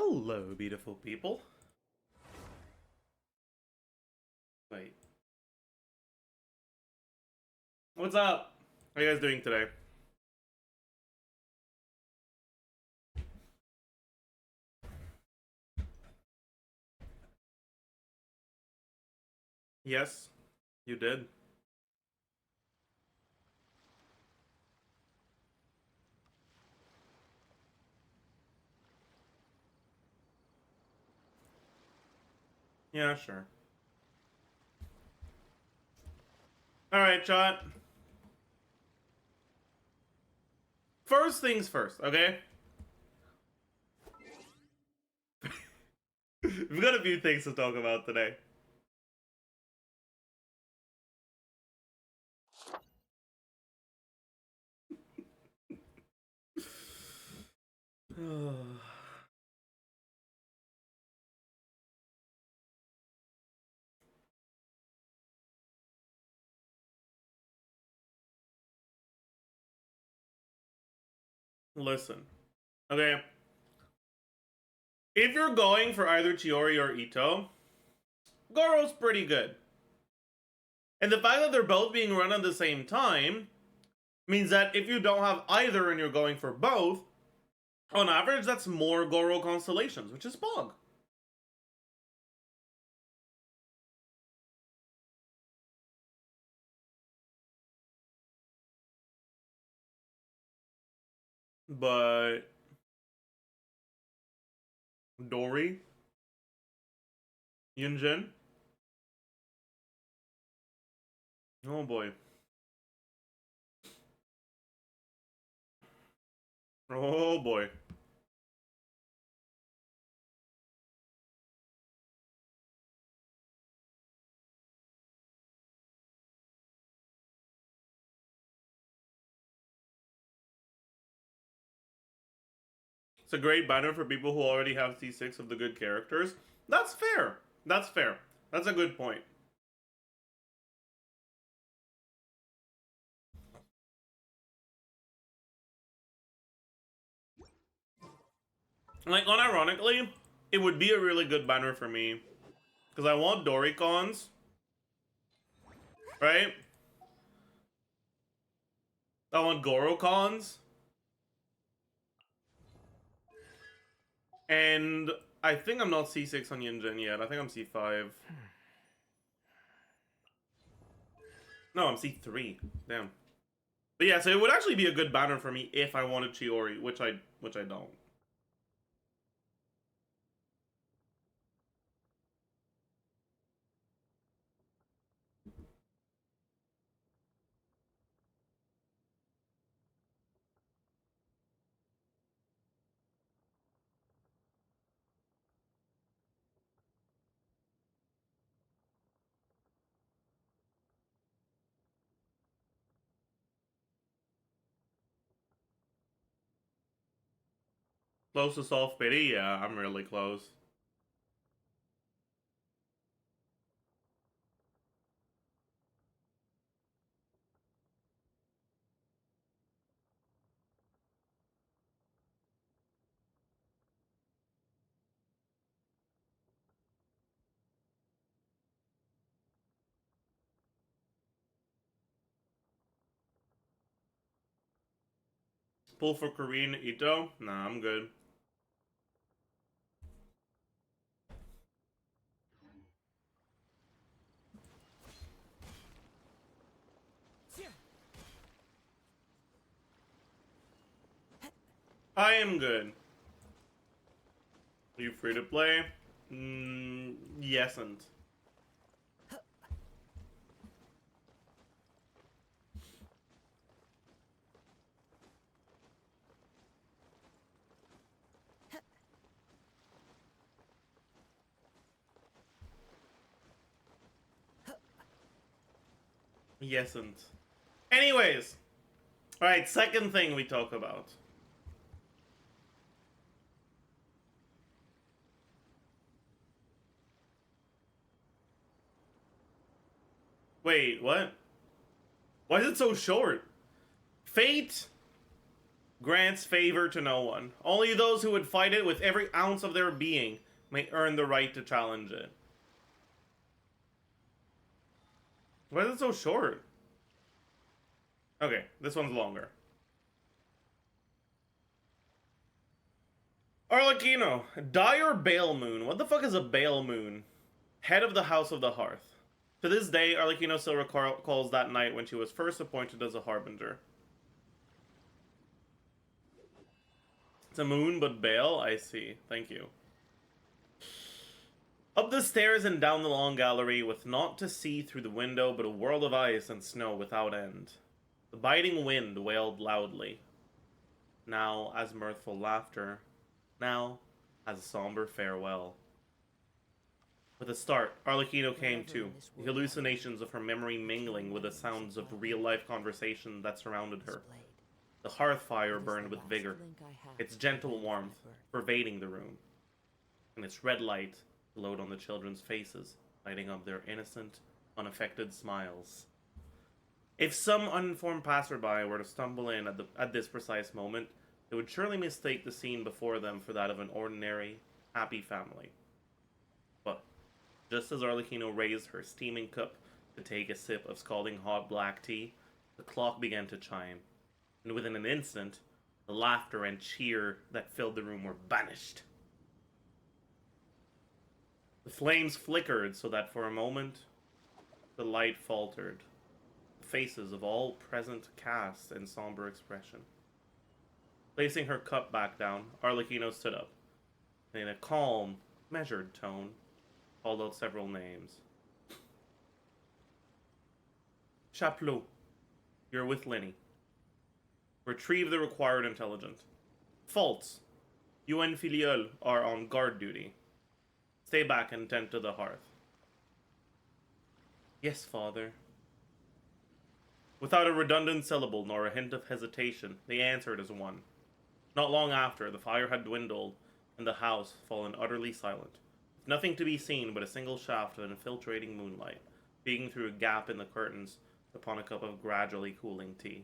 Hello, beautiful people. Wait. What's up? How are you guys doing today? Yes, you did. Yeah, sure. Alright, chat. First things first, okay? We've got a few things to talk about today. Listen, okay? If you're going for either Chiori or Ito, Goro's pretty good. And the fact that they're both being run at the same time means that if you don't have either and you're going for both, on average, that's more Goro constellations, which is Bog. But Dory, Yunjin. Oh boy. Oh boy. It's a great banner for people who already have C6 of the good characters. That's fair. That's fair. That's a good point. Like, unironically, it would be a really good banner for me. Because I want Doricons. Right? I want Gorocons. And I think I'm not C6 on Yunjin yet. I think I'm C5. No, I'm C3. Damn. But yeah, so it would actually be a good banner for me if I wanted Chiori, which I don't. Close to soft pity? Yeah, I'm really close. Pull for Korean Ito? Nah, I'm good. I am good. Are you free to play? Yesn't. Yesn't. Anyways. Alright, second thing we talk about. Wait, what? Why is it so short? Fate grants favor to no one. Only those who would fight it with every ounce of their being may earn the right to challenge it. Why is it so short? Okay, this one's longer. Arlecchino, dire Bale Moon. What the fuck is a Bale Moon? Head of the House of the Hearth. To this day, Arlecchino still recalls that night when she was first appointed as a Harbinger. It's a moon, but Bale? I see. Thank you. Up the stairs and down the long gallery, with naught to see through the window but a world of ice and snow without end. The biting wind wailed loudly. Now as mirthful laughter, now as a somber farewell. With a start, Arlecchino came to, the hallucinations of her memory mingling with the sounds of real-life conversation that surrounded her. The hearth fire burned with vigor, its gentle warmth pervading the room, and its red light glowed on the children's faces, lighting up their innocent, unaffected smiles. If some uninformed passerby were to stumble in at this precise moment, they would surely mistake the scene before them for that of an ordinary, happy family. But just as Arlecchino raised her steaming cup to take a sip of scalding hot black tea, the clock began to chime, and within an instant, the laughter and cheer that filled the room were banished. The flames flickered so that for a moment, the light faltered. The faces of all present cast in somber expression. Placing her cup back down, Arlecchino stood up, and in a calm, measured tone, called out several names. Chaplot, you're with Lenny. Retrieve the required intelligence. False, you and Filiol are on guard duty. Stay back and tend to the hearth. Yes, father. Without a redundant syllable nor a hint of hesitation, they answered as one. Not long after, the fire had dwindled, and the house fallen utterly silent, with nothing to be seen but a single shaft of infiltrating moonlight, peeking through a gap in the curtains upon a cup of gradually cooling tea.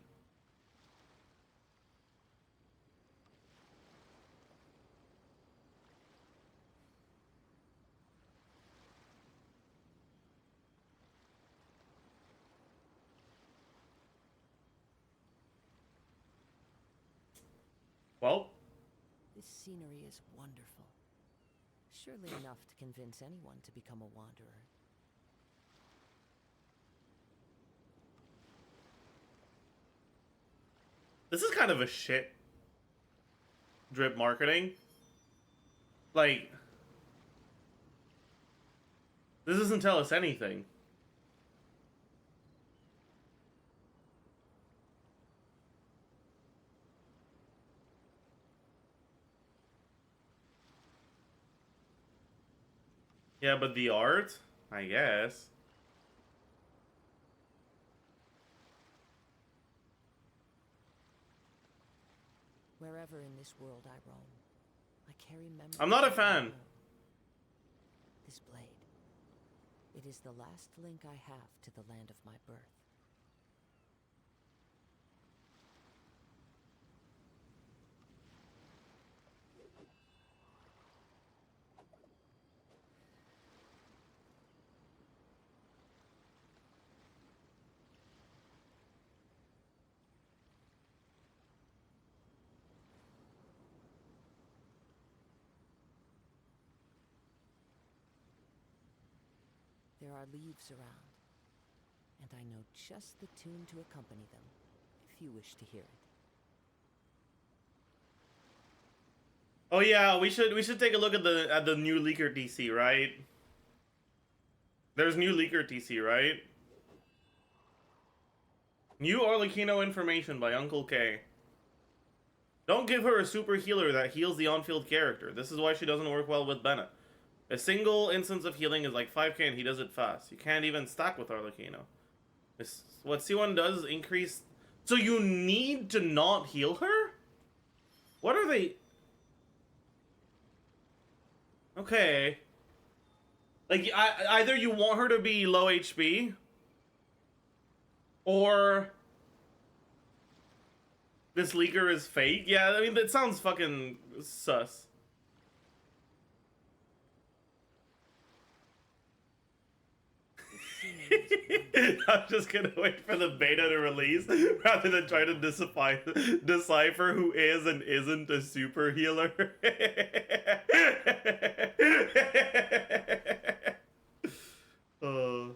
Well, this scenery is wonderful. Surely enough to convince anyone to become a wanderer. this is kind of a shit drip marketing. Like, this doesn't tell us anything. Yeah, but the art, I guess. Wherever in this world I roam, I carry memories. I'm not a fan. This blade. It is the last link I have to the land of my birth. There are leaves around, and I know just the tune to accompany them, if you wish to hear it. Oh yeah, we should take a look at the new leaker TC, right? There's new leaker TC, right? New Arlecchino information by Uncle K. Don't give her a super healer that heals the on-field character. This is why she doesn't work well with Bennett. A single instance of healing is like 5k and he does it fast. You can't even stack with Arlecchino. What C1 does is increase... So you need to not heal her? What are they... Okay. Like, either you want her to be low HP, or This leaker is fake? Yeah, I mean, that sounds fucking sus. I'm just gonna wait for the beta to release rather than try to decipher who is and isn't a super healer. Oh.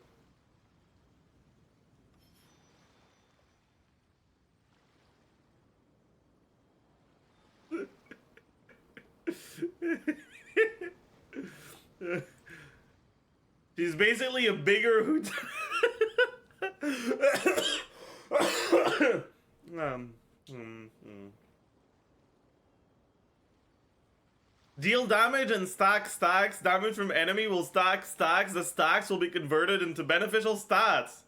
She's basically a bigger hoot. Deal damage and stack stacks. Damage from enemy will stack stacks. The stacks will be converted into beneficial stats.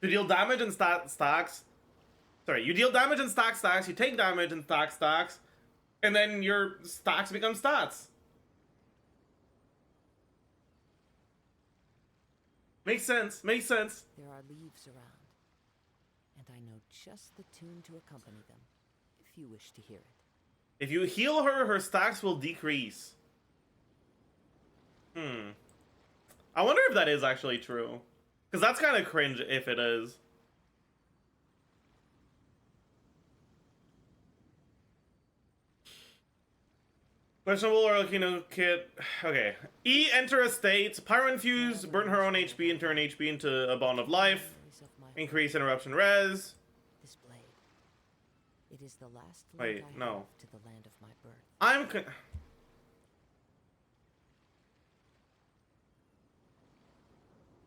To deal damage and stacks. Sorry, you deal damage and stack stacks. You take damage and stack stacks, and then your stacks become stats. Makes sense. Makes sense. There are leaves around, and I know just the tune to accompany them, if you wish to hear it. If you heal her, her stacks will decrease. I wonder if that is actually true. Because that's kind of cringe if it is. Questionable or Kino kit. Okay. E, enter a state. Pyro infuse, burn her own HP and turn HP into a bond of life. Increase interruption res. This blade. It is the last Wait, link I no. have to the land of my birth.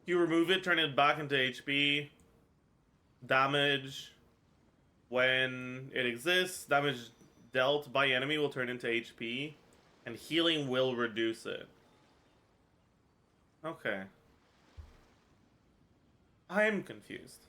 You remove it, turn it back into HP. Damage when it exists. Damage dealt by enemy will turn into HP. And healing will reduce it. Okay. I am confused.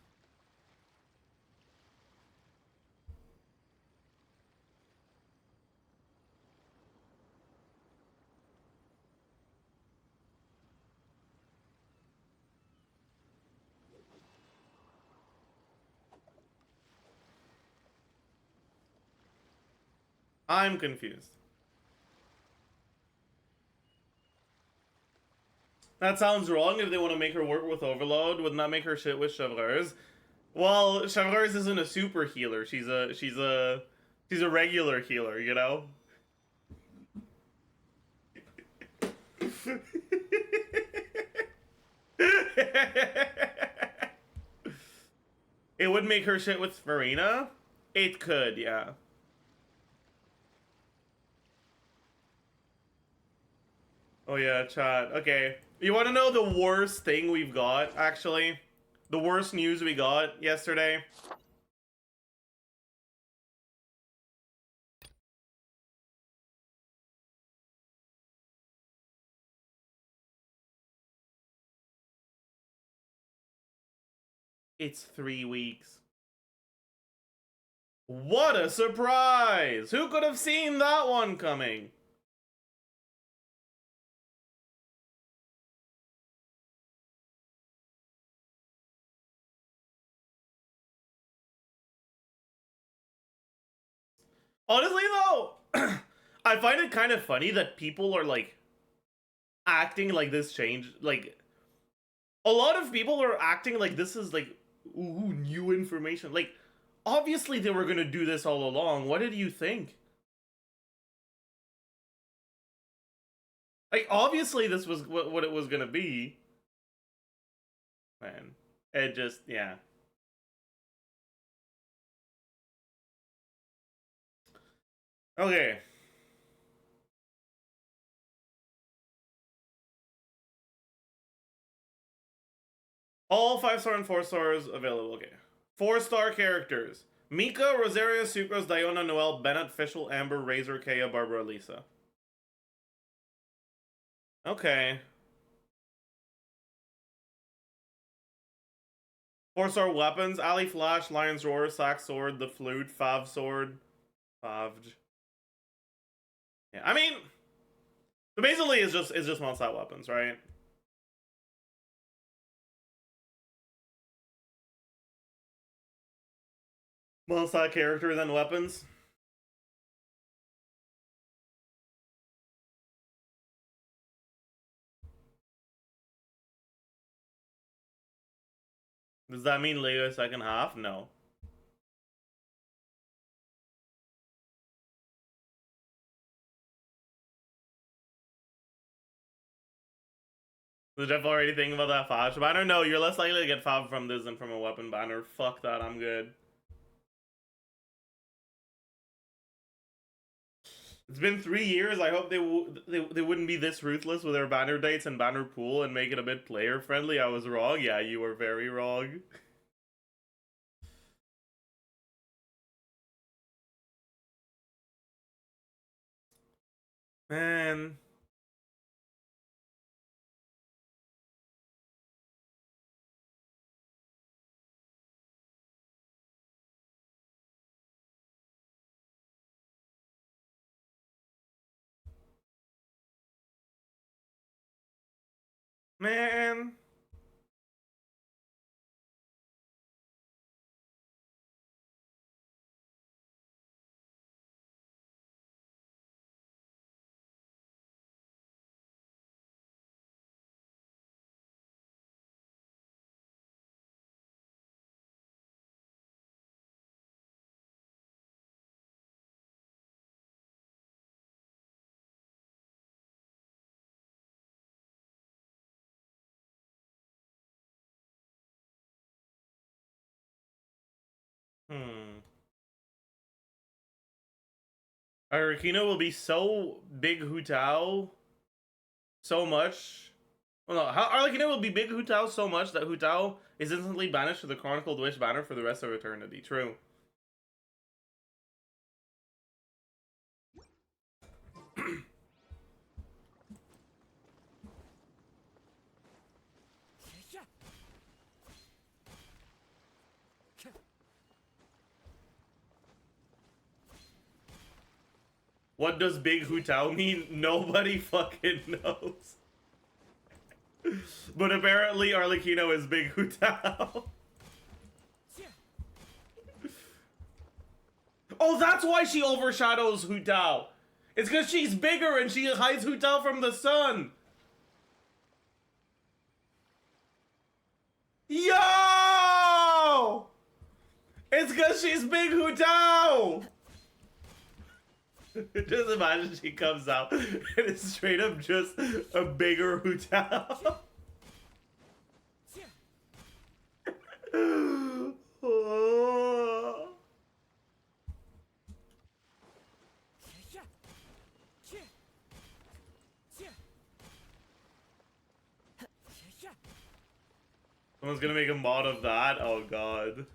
I'm confused. That sounds wrong. If they want to make her work with Overload, would not make her shit with Chevreuse. Well, Chevreuse isn't a super healer. She's a regular healer, you know? It would make her shit with Farina? It could, yeah. Oh yeah, chat. Okay. You want to know the worst thing we've got, actually? The worst news we got yesterday? It's 3 weeks. What a surprise! Who could have seen that one coming? Honestly, though, I find it kind of funny that people are, like, acting like this change. Like, a lot of people are acting like this is, like, ooh, new information. Like, obviously they were gonna do this all along. What did you think? Like, obviously this was what it was gonna be. Man, it just, yeah. Okay. All 5-star and 4-stars available. Okay. 4-star characters. Mika, Rosaria, Sucrose, Diona, Noelle, Bennett, Fischl, Amber, Razor, Kaya, Barbara, Lisa. Okay. 4-star weapons. Ali Flash, Lion's Roar, Sack Sword, the Flute, Fav Sword. Favj. Yeah, I mean, so basically it's just one-shot weapons, right? Multi character than weapons. Does that mean Leo second half? No. Was Jeff already thinking about that flash banner? No, you're less likely to get fobbed from this than from a weapon banner. Fuck that, I'm good. It's been 3 years. I hope they wouldn't be this ruthless with their banner dates and banner pool and make it a bit player friendly. I was wrong. Yeah, you were very wrong. Man. Man. Arakino will be so big Hutao so much. Well, no, Arlecchino will be big Hutao so much that Hutao is instantly banished to the Chronicled Wish banner for the rest of eternity. True. What does big Hutao mean? Nobody fucking knows. But apparently Arlecchino is big Hutao. Oh, that's why she overshadows Hutao. It's because she's bigger and she hides Hutao from the sun. Yo! It's because she's big Hutao. Just imagine she comes out and it's straight up just a bigger Hutao. Oh. Someone's gonna make a mod of that? Oh god.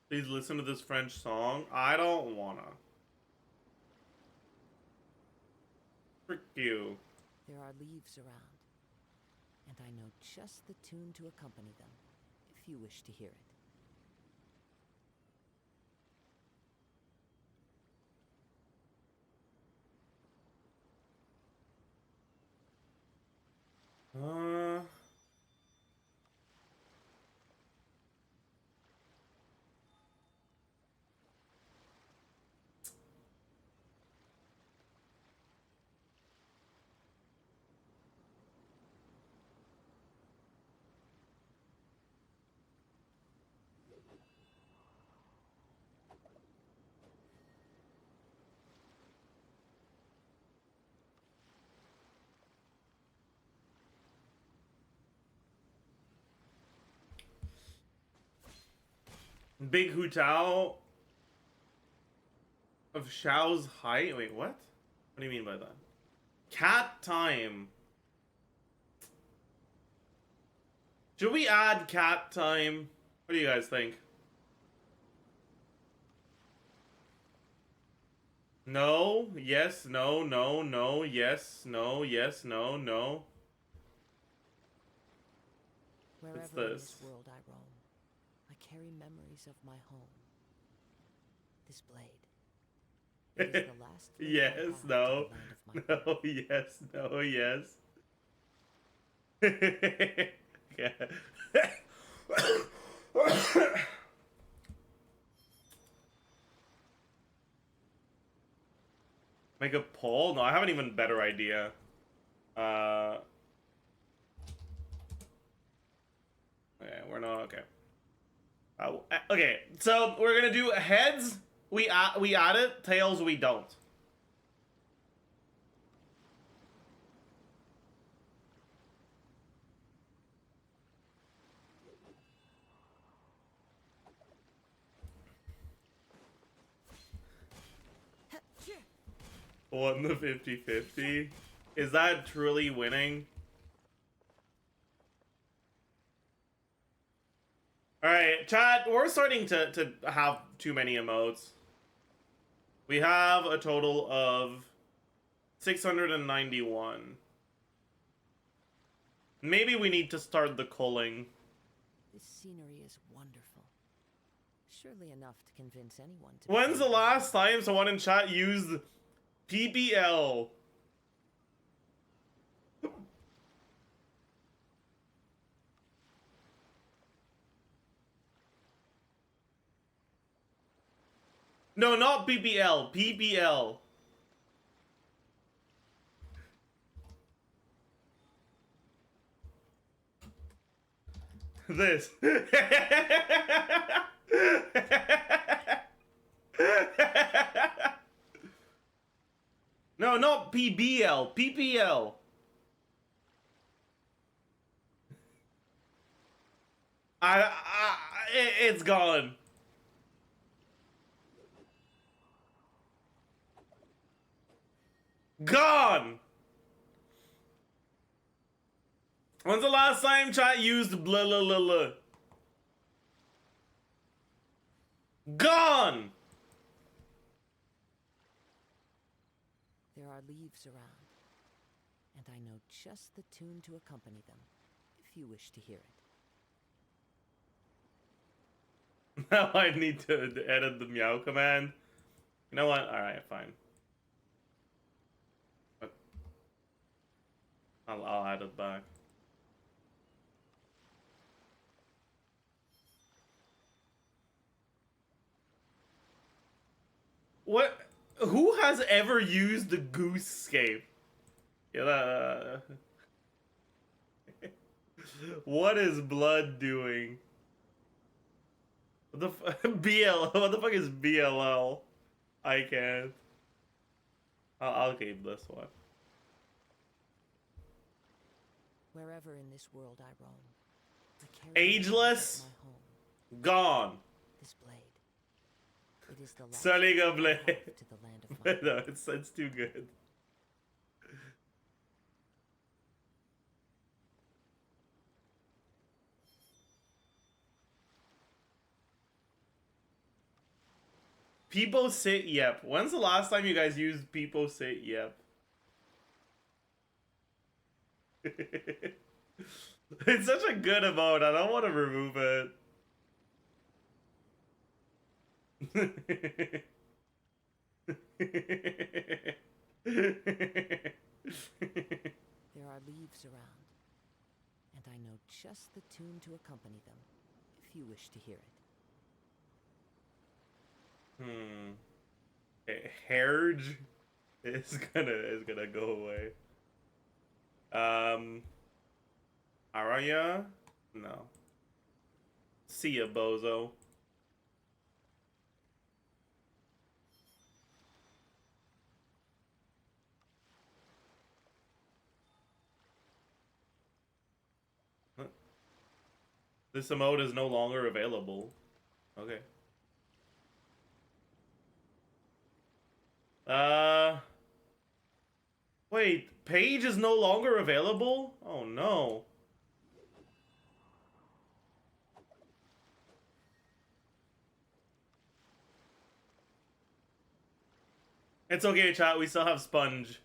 Please listen to this French song. I don't wanna. Frick you. There are leaves around, and I know just the tune to accompany them, if you wish to hear it. Big Hutao of Xiao's height? Wait, what? What do you mean by that? Cat time. Should we add cat time? What do you guys think? No, yes, no, no, no, yes, no, yes, no, no. Wherever in this? this world I roam, I carry memories of my home. This blade, It is the last Yes, path no. to the land of my No, yes, no, yes. Yeah. Make a poll? No, I have an even better idea. Okay, we're not okay. Okay, so we're gonna do heads. We add it. Tails, we don't. Won the 50-50? Is that truly winning? Alright, chat, we're starting to have too many emotes. We have a total of 691. Maybe we need to start the culling. This scenery is wonderful. Surely enough to convince anyone to. When's the last time someone in chat used PBL? No, not PBL. PBL. This. No, not PBL. PPL. It's gone. Gone. When's the last time chat used blah blah blah blah? Gone. There are leaves around, and I know just the tune to accompany them, if you wish to hear it. Now I need to edit the meow command. You know what? Alright, fine. But I'll add it back. What? Who has ever used the goosescape? Yeah. What is blood doing? What the BL? What the fuck is BLL? I can't. I'll keep this one. Wherever in this world I roam, I carry Ageless? my home. Gone. This blade. It is the last Saliga blade. path to the land of my No, it's too good. People sit yep. When's the last time you guys used people sit yep? It's such a good emote. I don't want to remove it. There are leaves around, and I know just the tune to accompany them, if you wish to hear it. Herge is gonna go away. Araya? No. See ya, bozo. This emote is no longer available. Okay. Wait, Page is no longer available? Oh no. It's okay, chat, we still have Sponge.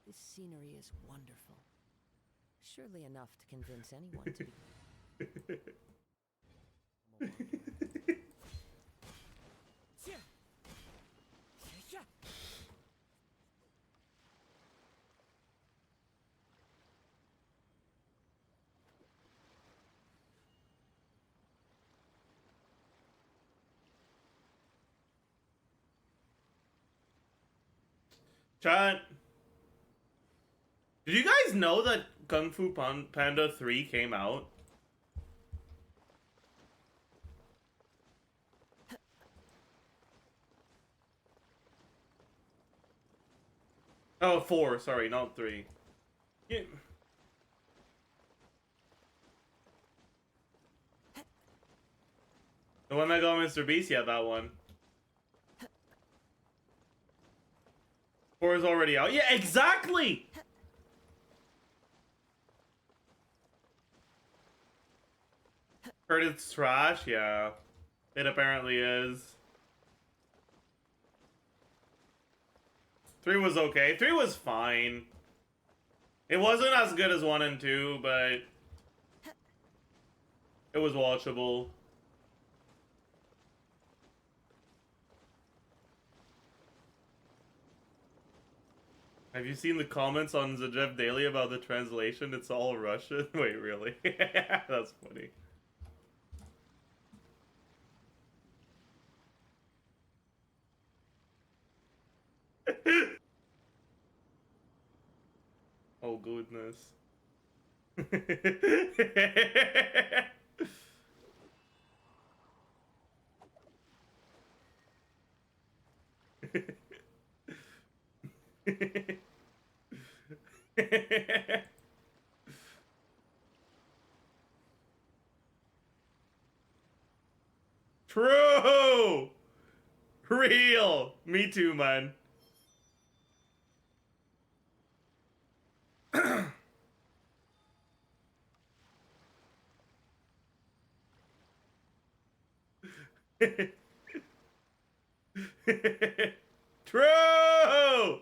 This scenery is wonderful. Surely enough to convince anyone to be. Chat. Did you guys know that Kung Fu Panda 3 came out? Oh, 4, sorry, not 3. Yeah. The one that got Mr. Beast, yeah, that one. 4 is already out. Yeah, exactly! Heard it's trash? Yeah. It apparently is. 3 was okay. 3 was fine. It wasn't as good as 1 and 2, but it was watchable. Have you seen the comments on Zajef Daily about the translation? It's all Russian. Wait, really? That's funny. Oh, goodness. True! Real! Me too, man. True!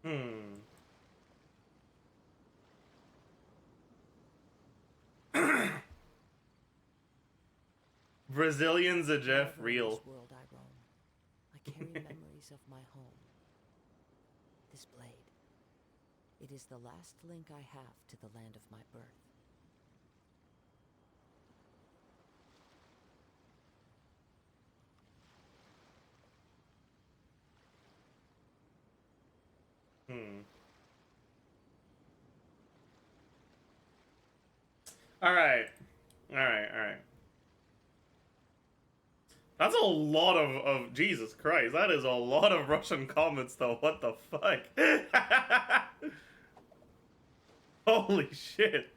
Hmm. Brazilian Zajef real. In this world I roam, I carry memories of my home. This blade, it is the last link I have to the land of my birth. Hmm. Alright. Alright. That's a lot of Jesus Christ. That is a lot of Russian comments, though. What the fuck? Holy shit.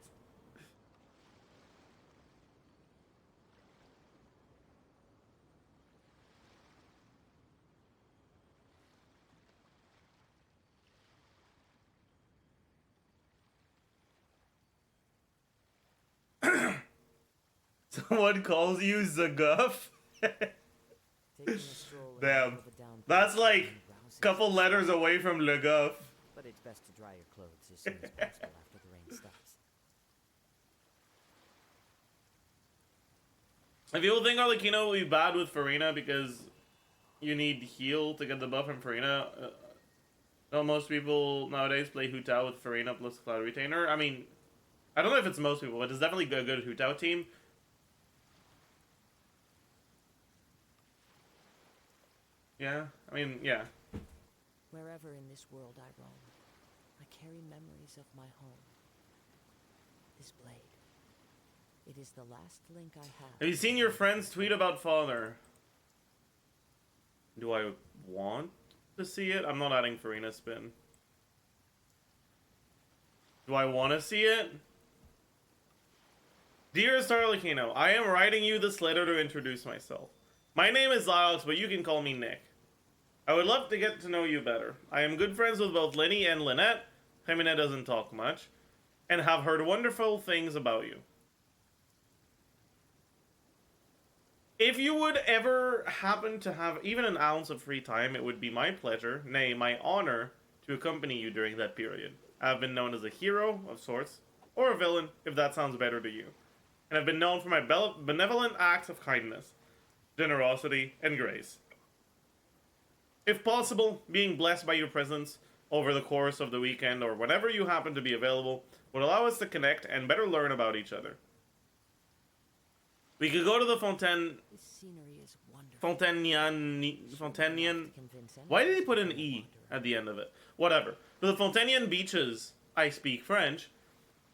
Someone calls you Zajeff? Damn. That's like a couple letters away from Le Goff. But it's best to dry your clothes as soon as possible after the rain stops. If people think Arlecchino will be bad with Farina because you need heal to get the buff from Farina, don't most people nowadays play Hu Tao with Farina plus Cloud Retainer? I mean, I don't know if it's most people, but it's definitely a good Hu Tao team. Yeah, I mean, yeah. Wherever in this world I roam, I carry memories of my home. This blade, It is the last link I have. Have you seen your friends tweet about father? Do I want to see it? I'm not adding Farina Spin. Do I want to see it? Dear Starlikino, I am writing you this letter to introduce myself. My name is Alex, but you can call me Nick. I would love to get to know you better. I am good friends with both Lenny and Lynette. Jimena doesn't talk much. And have heard wonderful things about you. If you would ever happen to have even an ounce of free time, it would be my pleasure, nay, my honor, to accompany you during that period. I have been known as a hero of sorts, or a villain, if that sounds better to you. And I've been known for my benevolent acts of kindness, generosity, and grace. If possible, being blessed by your presence over the course of the weekend or whenever you happen to be available would allow us to connect and better learn about each other. We could go to the Fontaine... This scenery is wonderful. Fontanian... Why did they put an E at the end of it? Whatever. To the Fontanian beaches, I speak French,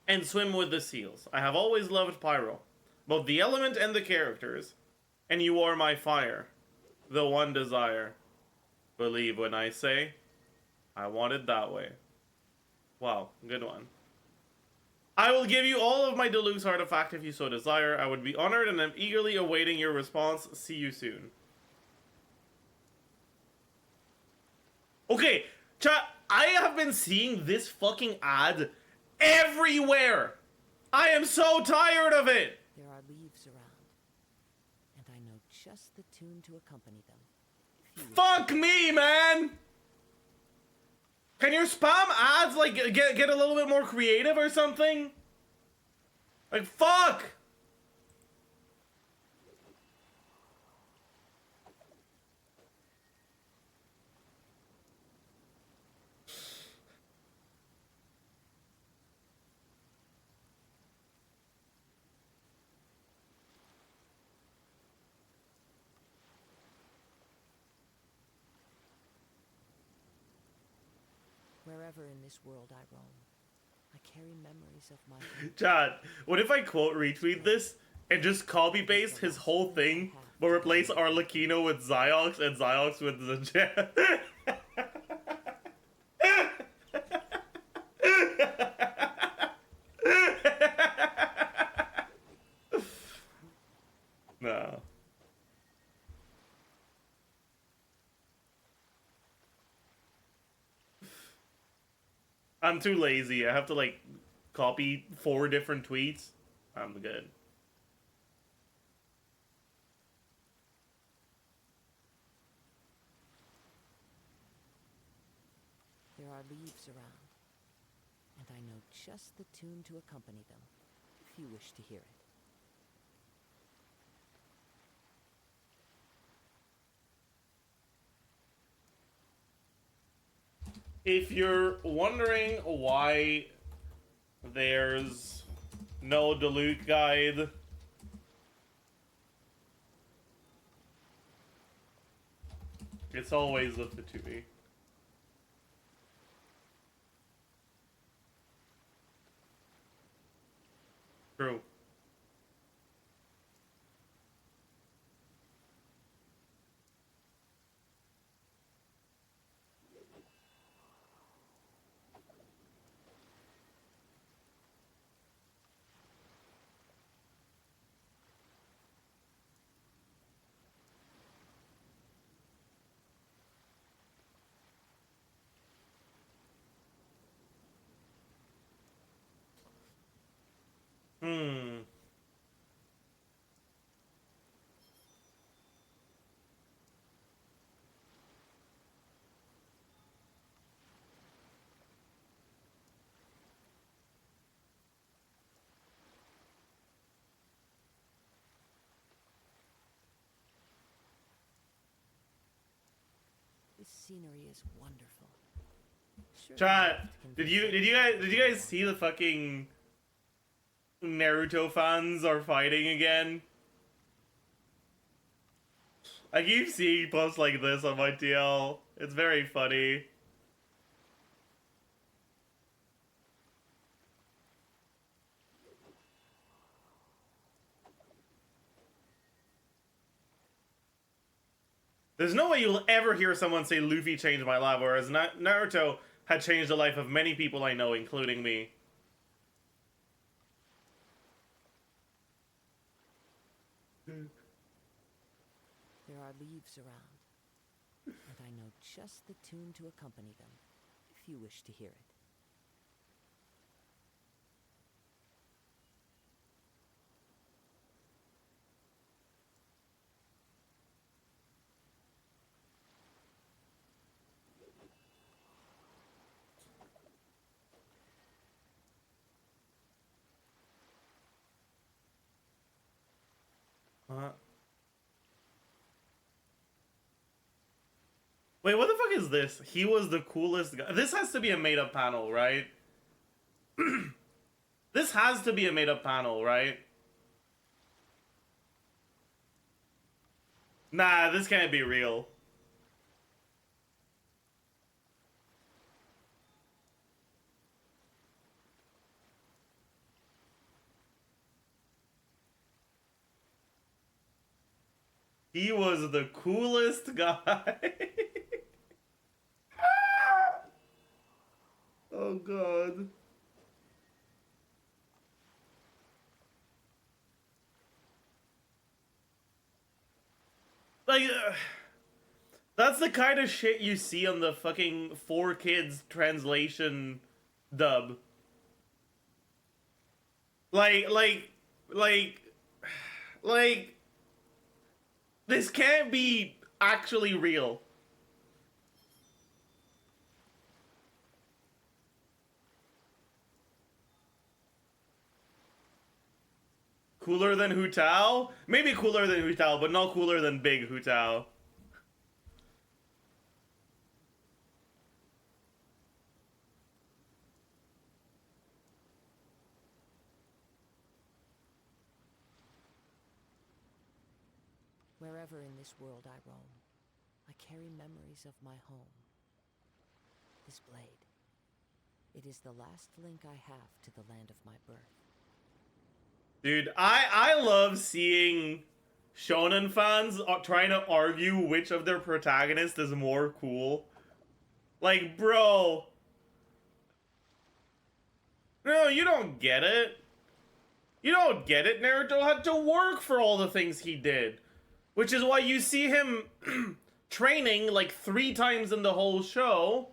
and swim with the seals. I have always loved Pyro, both the element and the characters, and you are my fire, the one desire. Believe when I say, I want it that way. Wow, good one. I will give you all of my Deluxe artifact if you so desire. I would be honored and am eagerly awaiting your response. See you soon. Okay, chat, I have been seeing this fucking ad everywhere. I am so tired of it. There are leaves around, and I know just the tune to accompany them. Fuck me, man. Can your spam ads, like, get a little bit more creative or something? Like, fuck! Wherever in this world I roam, I carry memories of my home. Chad, what if I quote retweet this and just copy paste his whole thing, but replace Arlecchino with Ziox and Ziox with Zajef? No. I'm too lazy. I have to, like, copy 4 different tweets. I'm good. There are leaves around, and I know just the tune to accompany them, if you wish to hear it. If you're wondering why there's no Deluxe guide, it's always lifted to me. True. Hmm. This scenery is wonderful. Surely Chat, enough to did you guys see the fucking Naruto fans are fighting again? I keep seeing posts like this on my TL. It's very funny. There's no way you'll ever hear someone say Luffy changed my life, whereas Naruto had changed the life of many people I know, including me. There are leaves around, and I know just the tune to accompany them, if you wish to hear it. Wait, what the fuck is this? He was the coolest guy. This has to be a made-up panel, right? This has to be a made-up panel, right? Nah, this can't be real. He was the coolest guy. Oh god. Like, that's the kind of shit you see on the fucking 4Kids translation dub. Like, this can't be actually real. Cooler than Hu Tao? Maybe cooler than Hu Tao, but not cooler than Big Hu Tao. Wherever in this world I roam, I carry memories of my home. This blade. It is the last link I have to the land of my birth. Dude, I love seeing shonen fans trying to argue which of their protagonists is more cool. Like, bro. No, you don't get it. You don't get it. Naruto had to work for all the things he did. Which is why you see him training like 3 times in the whole show.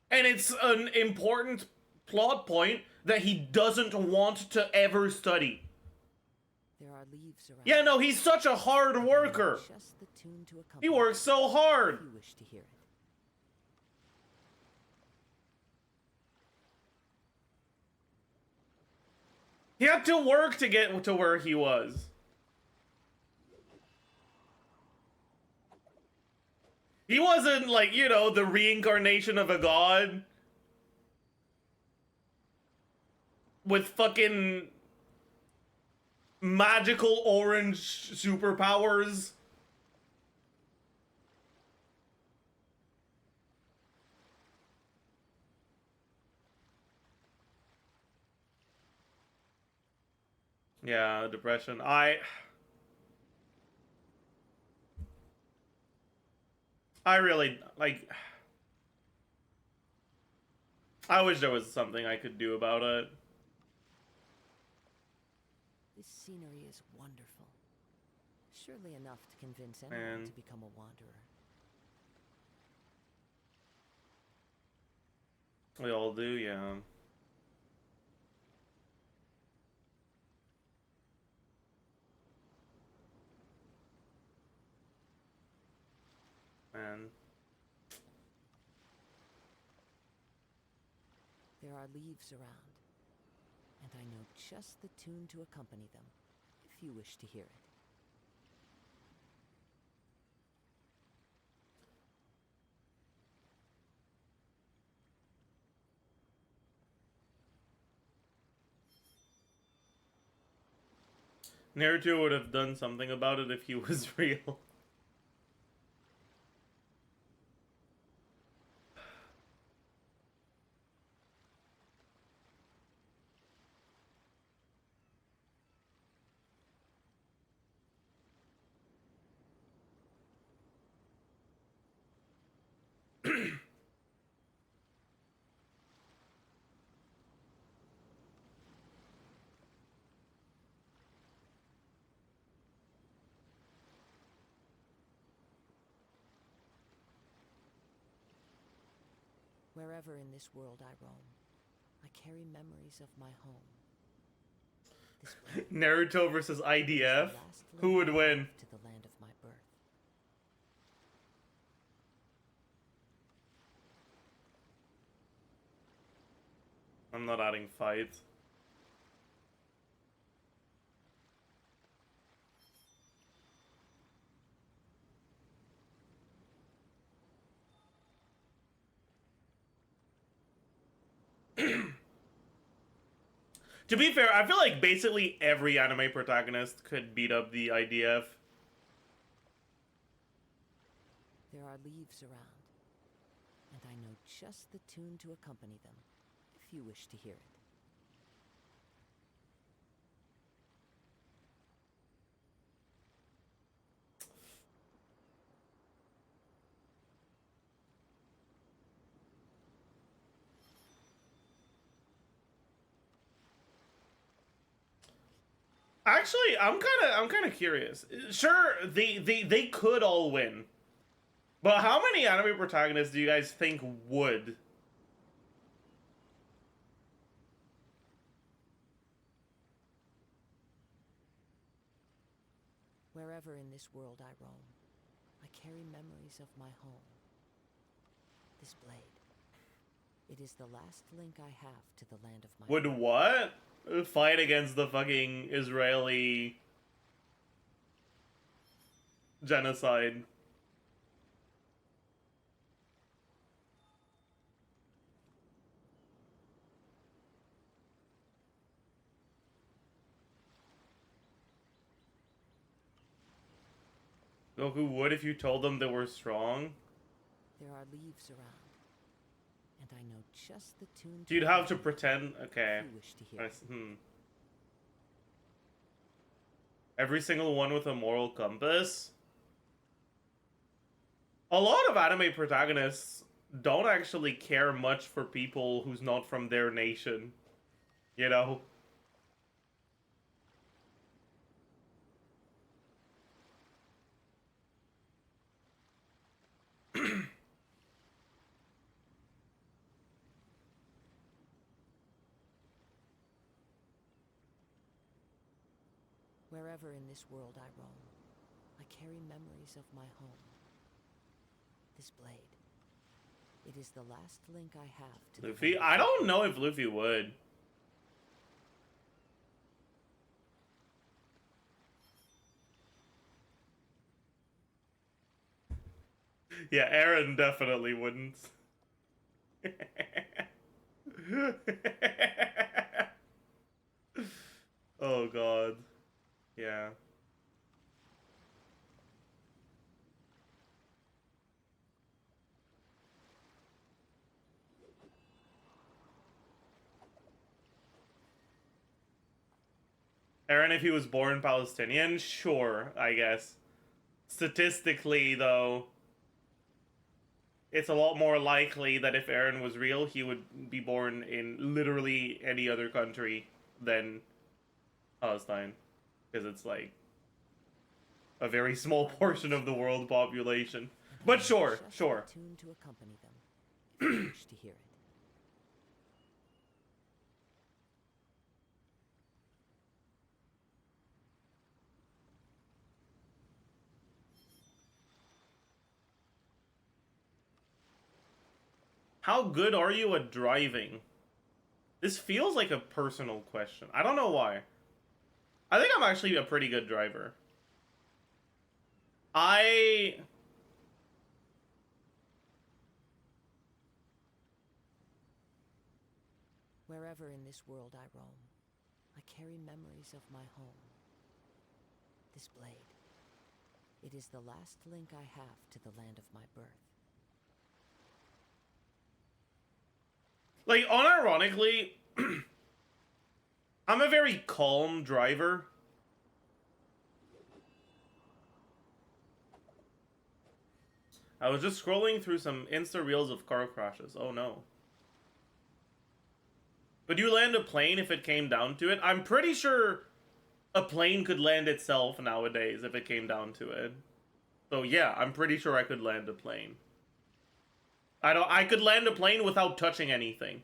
And it's an important plot point that he doesn't want to ever study. There are leaves around. Yeah, no, he's such a hard worker. Just the tune to He works so hard. if you wish to hear it. He had to work to get to where he was. He wasn't like, you know, the reincarnation of a god with fucking magical orange superpowers. Yeah, depression. I really, like, I wish there was something I could do about it. This scenery is wonderful. Surely enough to convince anyone to become a wanderer. We all do, yeah. Man. There are leaves around, and I know just the tune to accompany them, if you wish to hear it. Naruto would have done something about it if he was real. Wherever in this world I roam, I carry memories of my home. This blade Naruto versus is the IDF. last Who link would I win? have to the land of my birth. I'm not adding fights. To be fair, I feel like basically every anime protagonist could beat up the IDF. There are leaves around, and I know just the tune to accompany them, if you wish to hear it. Actually, I'm kind of curious. Sure, they could all win, but how many anime protagonists do you guys think would? Wherever in this world I roam, I carry memories of my home. This blade. It is the last link I have to the land of my Would birth. what? Fight against the fucking Israeli genocide. Goku would if you told them they were strong. There are leaves around, and I know just the tune. You'd have to accompany them, pretend. Okay. if you wish to hear it. Every single one with a moral compass. A lot of anime protagonists don't actually care much for people who's not from their nation. You know? Wherever in this world I roam, I carry memories of my home. This blade. It is the last link I have to Luffy? the land I of my don't know if Luffy would. Yeah, Aaron definitely wouldn't. Oh god. Yeah. Aaron, if he was born Palestinian, sure, I guess. Statistically, though, it's a lot more likely that if Aaron was real, he would be born in literally any other country than Palestine. Because it's like a very small portion of the world population. But sure, just sure. the tune to accompany them, if you wish to hear it. How good are you at driving? This feels like a personal question. I don't know why. I think I'm actually a pretty good driver. Wherever in this world I roam, I carry memories of my home. This blade. It is the last link I have to the land of my birth. Like, unironically, I'm a very calm driver. I was just scrolling through some Insta reels of car crashes. Oh no. Would you land a plane if it came down to it? I'm pretty sure a plane could land itself nowadays if it came down to it. So yeah, I'm pretty sure I could land a plane. I could land a plane without touching anything.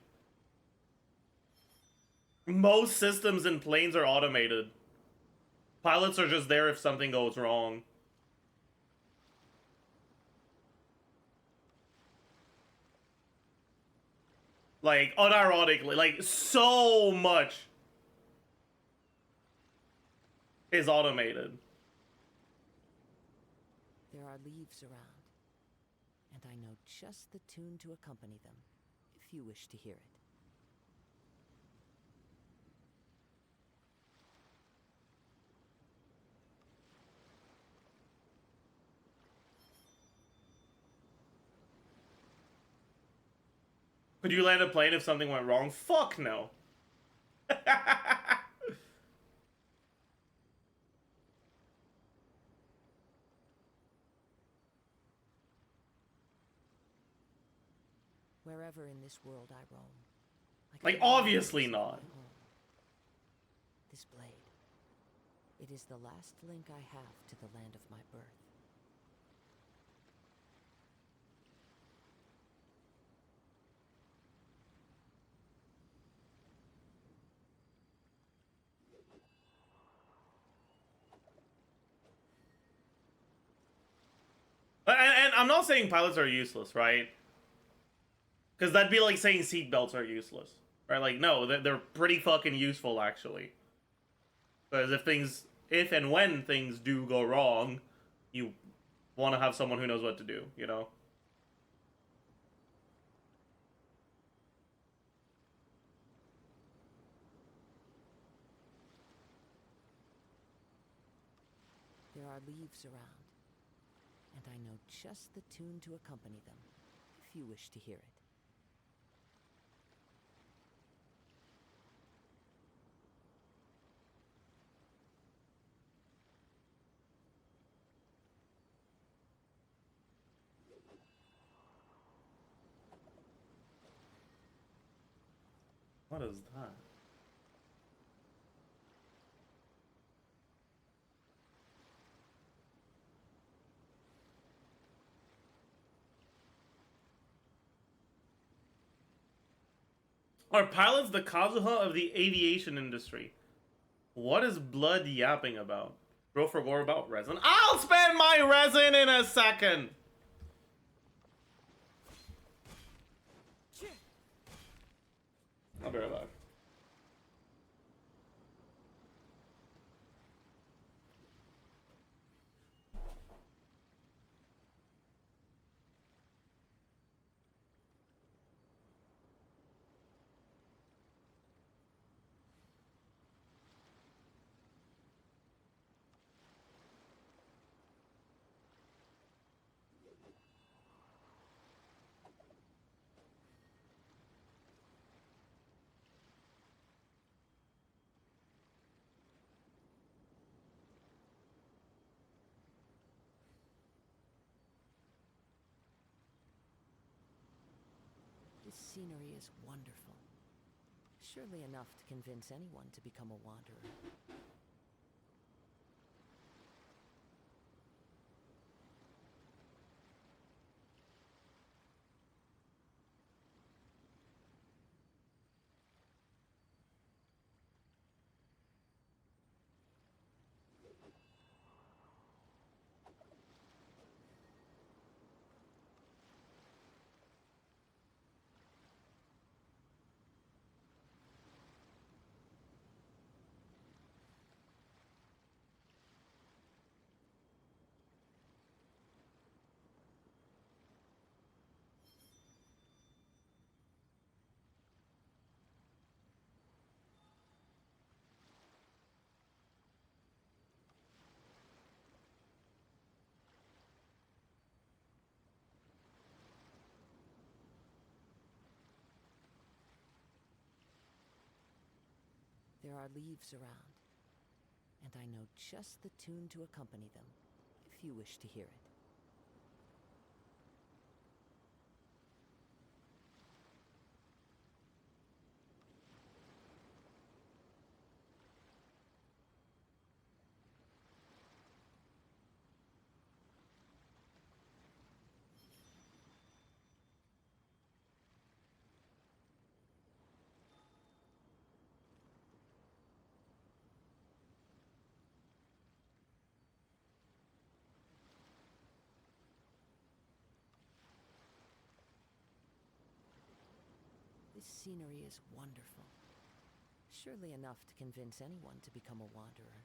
Most systems in planes are automated. Pilots are just there if something goes wrong. Like, unironically, like, so much is automated. There are leaves around, and I know just the tune to accompany them, if you wish to hear it. Could you land a plane if something went wrong? Fuck no. Wherever in this world I roam, Like, carry obviously memories of not. my home. This blade, it is the last link I have to the land of my birth. And I'm not saying pilots are useless, right? Because that'd be like saying seatbelts are useless, right? Like, no, they're pretty fucking useful, actually. Because if and when things do go wrong, you want to have someone who knows what to do, you know? There are leaves around, and I know just the tune to accompany them, if you wish to hear it. What is that? Are pilots the Kazuha of the aviation industry? What is blood yapping about? Bro forgot about resin. I'll spend my resin in a second! I'll be right back. This scenery is wonderful. Surely enough to convince anyone to become a wanderer. There are leaves around, and I know just the tune to accompany them, if you wish to hear it. This scenery is wonderful. Surely enough to convince anyone to become a wanderer.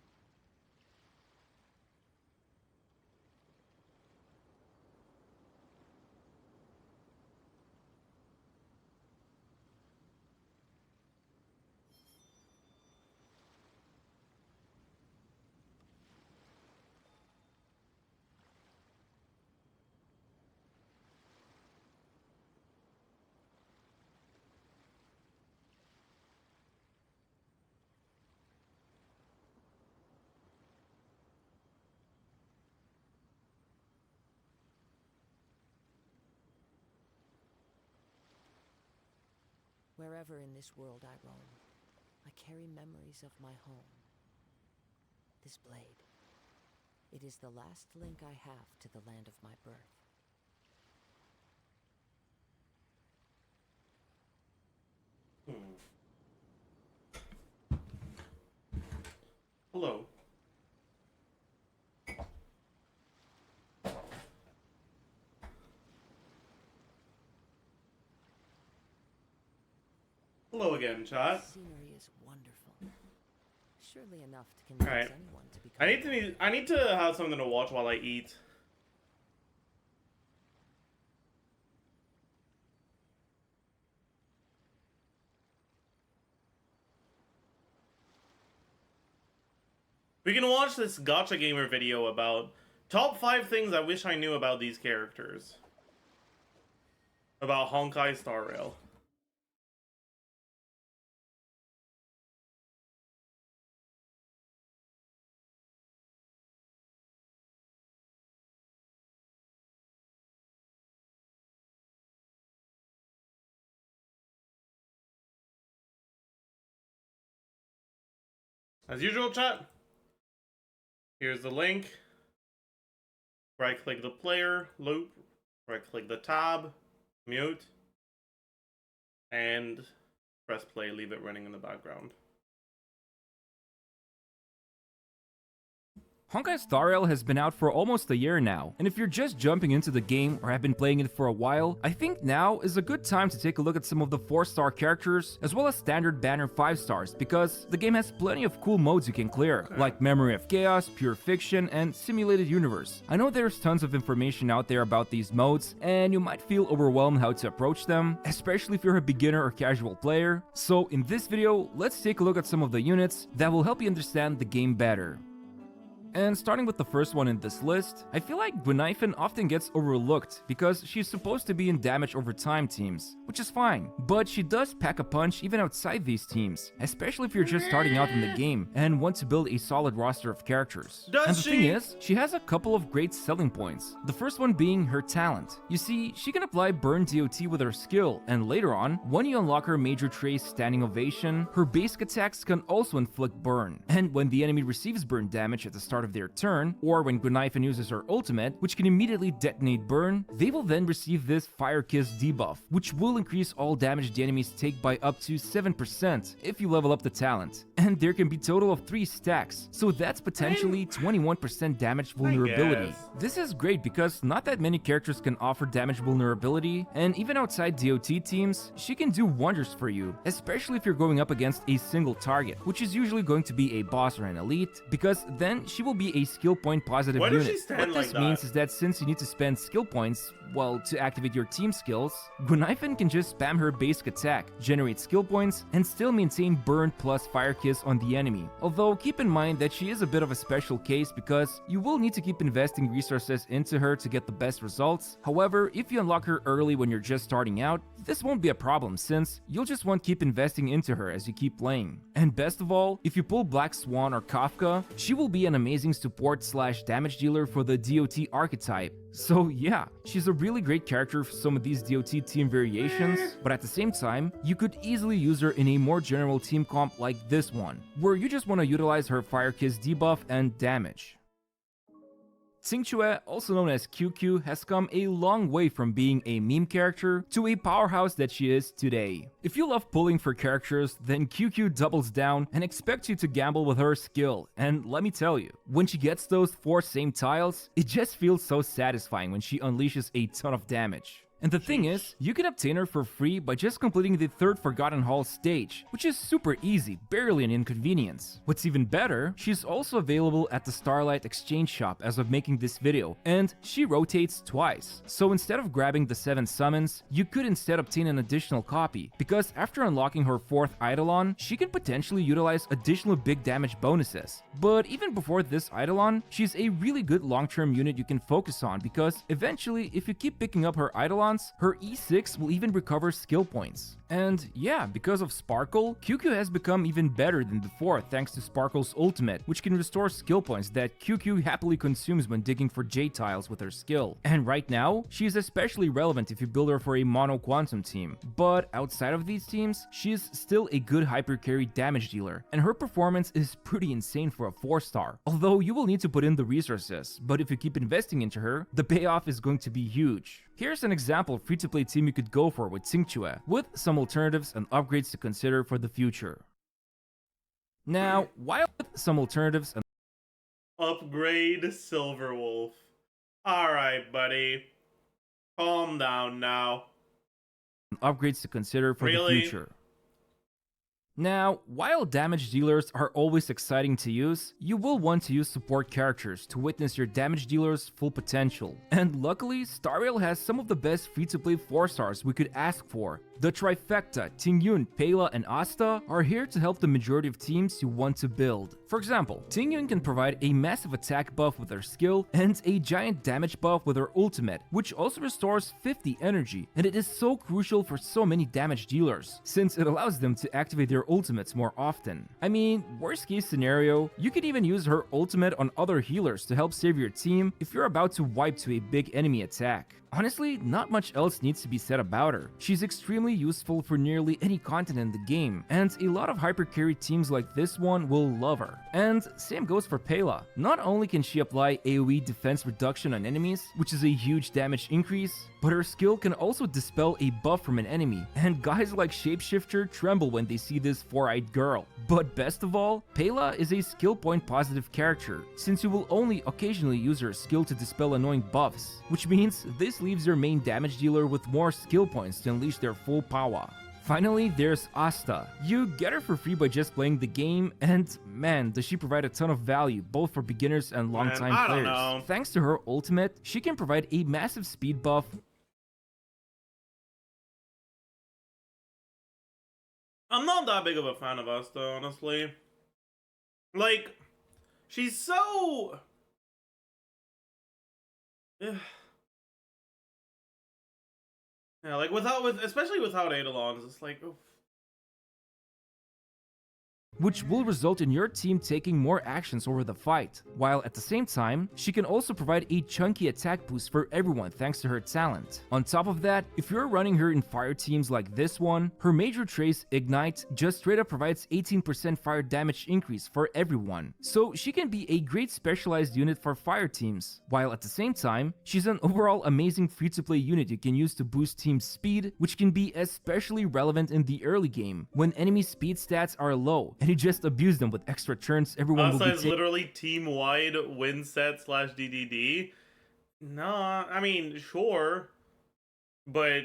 Wherever in this world I roam, I carry memories of my home. This blade, it is the last link I have to the land of my birth. Hello. Hello again, chat. This scenery is wonderful. Surely enough to convince Alright. anyone to become I need to have something to watch while I eat. We can watch this Gotcha Gamer video about top 5 things I wish I knew about these characters. About Honkai Star Rail. As usual, chat, here's the link. Right click the player, loop, right click the tab, mute, and press play, leave it running in the background. Honkai Star Rail has been out for almost a year now, and if you're just jumping into the game or have been playing it for a while, I think now is a good time to take a look at some of the 4-star characters as well as standard banner 5 stars, because the game has plenty of cool modes you can clear, like Memory of Chaos, Pure Fiction, and Simulated Universe. I know there's tons of information out there about these modes, and you might feel overwhelmed how to approach them, especially if you're a beginner or casual player. So in this video, let's take a look at some of the units that will help you understand the game better. And starting with the first one in this list, I feel like Guinaifen often gets overlooked because she's supposed to be in damage over time teams, which is fine, but she does pack a punch even outside these teams, especially if you're just starting out in the game and want to build a solid roster of characters. And the thing is, she has a couple of great selling points, the first one being her talent. You see, she can apply Burn DOT with her skill, and later on, when you unlock her major trace Standing Ovation, her basic attacks can also inflict burn, and when the enemy receives burn damage at the start of their turn, or when Guinaifen uses her ultimate, which can immediately detonate burn, they will then receive this Fire Kiss debuff, which will increase all damage the enemies take by up to 7% if you level up the talent. And there can be total of 3 stacks, so that's potentially 21% damage vulnerability. This is great because not that many characters can offer damage vulnerability, and even outside DOT teams, she can do wonders for you, especially if you're going up against a single target, which is usually going to be a boss or an elite, because then she will be a skill point positive unit. What this means is that since you need to spend skill points, well, to activate your team skills, Guinaifen can just spam her basic attack, generate skill points, and still maintain burn plus Fire Kiss on the enemy. Although keep in mind that she is a bit of a special case because you will need to keep investing resources into her to get the best results. However, if you unlock her early when you're just starting out, this won't be a problem since you'll just want to keep investing into her as you keep playing. And best of all, if you pull Black Swan or Kafka, she will be an amazing support / damage dealer for the DOT archetype. So yeah, she's a really great character for some of these DOT team variations, but at the same time, you could easily use her in a more general team comp like this one, where you just want to utilize her Fire Kiss debuff and damage. Xingque, also known as QQ, has come a long way from being a meme character to a powerhouse that she is today. If you love pulling for characters, then QQ doubles down and expects you to gamble with her skill, and let me tell you, when she gets those 4 same tiles, it just feels so satisfying when she unleashes a ton of damage. And the thing is, you can obtain her for free by just completing the 3rd Forgotten Hall stage, which is super easy, barely an inconvenience. What's even better, she's also available at the Starlight Exchange shop as of making this video, and she rotates twice. So instead of grabbing the 7 summons, you could instead obtain an additional copy, because after unlocking her 4th Eidolon, she can potentially utilize additional big damage bonuses. But even before this Eidolon, she's a really good long-term unit you can focus on, because eventually, if you keep picking up her Eidolons, her E6 will even recover skill points. And yeah, because of Sparkle, QQ has become even better than before thanks to Sparkle's ultimate, which can restore skill points that QQ happily consumes when digging for J tiles with her skill. And right now, she is especially relevant if you build her for a mono quantum team. But outside of these teams, she is still a good hyper carry damage dealer, and her performance is pretty insane for a 4-star. Although you will need to put in the resources, but if you keep investing into her, the payoff is going to be huge. Here's an example free-to-play team you could go for with Xingqiue, with some alternatives and upgrades to consider for the future. Now, while with some alternatives and Upgrade Silverwolf. Alright, buddy. Calm down now. upgrades to consider for Really? the future. Now, while damage dealers are always exciting to use, you will want to use support characters to witness your damage dealer's full potential. And luckily, Star Rail has some of the best free-to-play 4-stars we could ask for. The trifecta, Tingyun, Pela, and Asta are here to help the majority of teams you want to build. For example, Tingyun can provide a massive attack buff with her skill and a giant damage buff with her ultimate, which also restores 50 energy, and it is so crucial for so many damage dealers, since it allows them to activate their ultimates more often. I mean, worst case scenario, you could even use her ultimate on other healers to help save your team if you're about to wipe to a big enemy attack. Honestly, not much else needs to be said about her. She's extremely useful for nearly any content in the game, and a lot of hyper carry teams like this one will love her. And same goes for Pela. Not only can she apply AoE defense reduction on enemies, which is a huge damage increase, but her skill can also dispel a buff from an enemy, and guys like Shapeshifter tremble when they see this 4-eyed girl. But best of all, Pela is a skill point positive character, since you will only occasionally use her skill to dispel annoying buffs, which means this leaves your main damage dealer with more skill points to unleash their full power. Finally, there's Asta. You get her for free by just playing the game, and man, does she provide a ton of value, both for beginners and long-time I don't players. know. Thanks to her ultimate, she can provide a massive speed buff. I'm not that big of a fan of Asta, honestly. Like, she's so... Yeah, like especially without Eidolons, it's like, oof. Which will result in your team taking more actions over the fight, while at the same time, she can also provide a chunky attack boost for everyone thanks to her talent. On top of that, if you're running her in fire teams like this one, her major trace, Ignite, just straight up provides 18% fire damage increase for everyone, so she can be a great specialized unit for fire teams, while at the same time, she's an overall amazing free-to-play unit you can use to boost team speed, which can be especially relevant in the early game, when enemy speed stats are low, and you just abuse them with extra turns everyone will Asta be is literally team-wide win set / DDD. No, I mean, sure. But,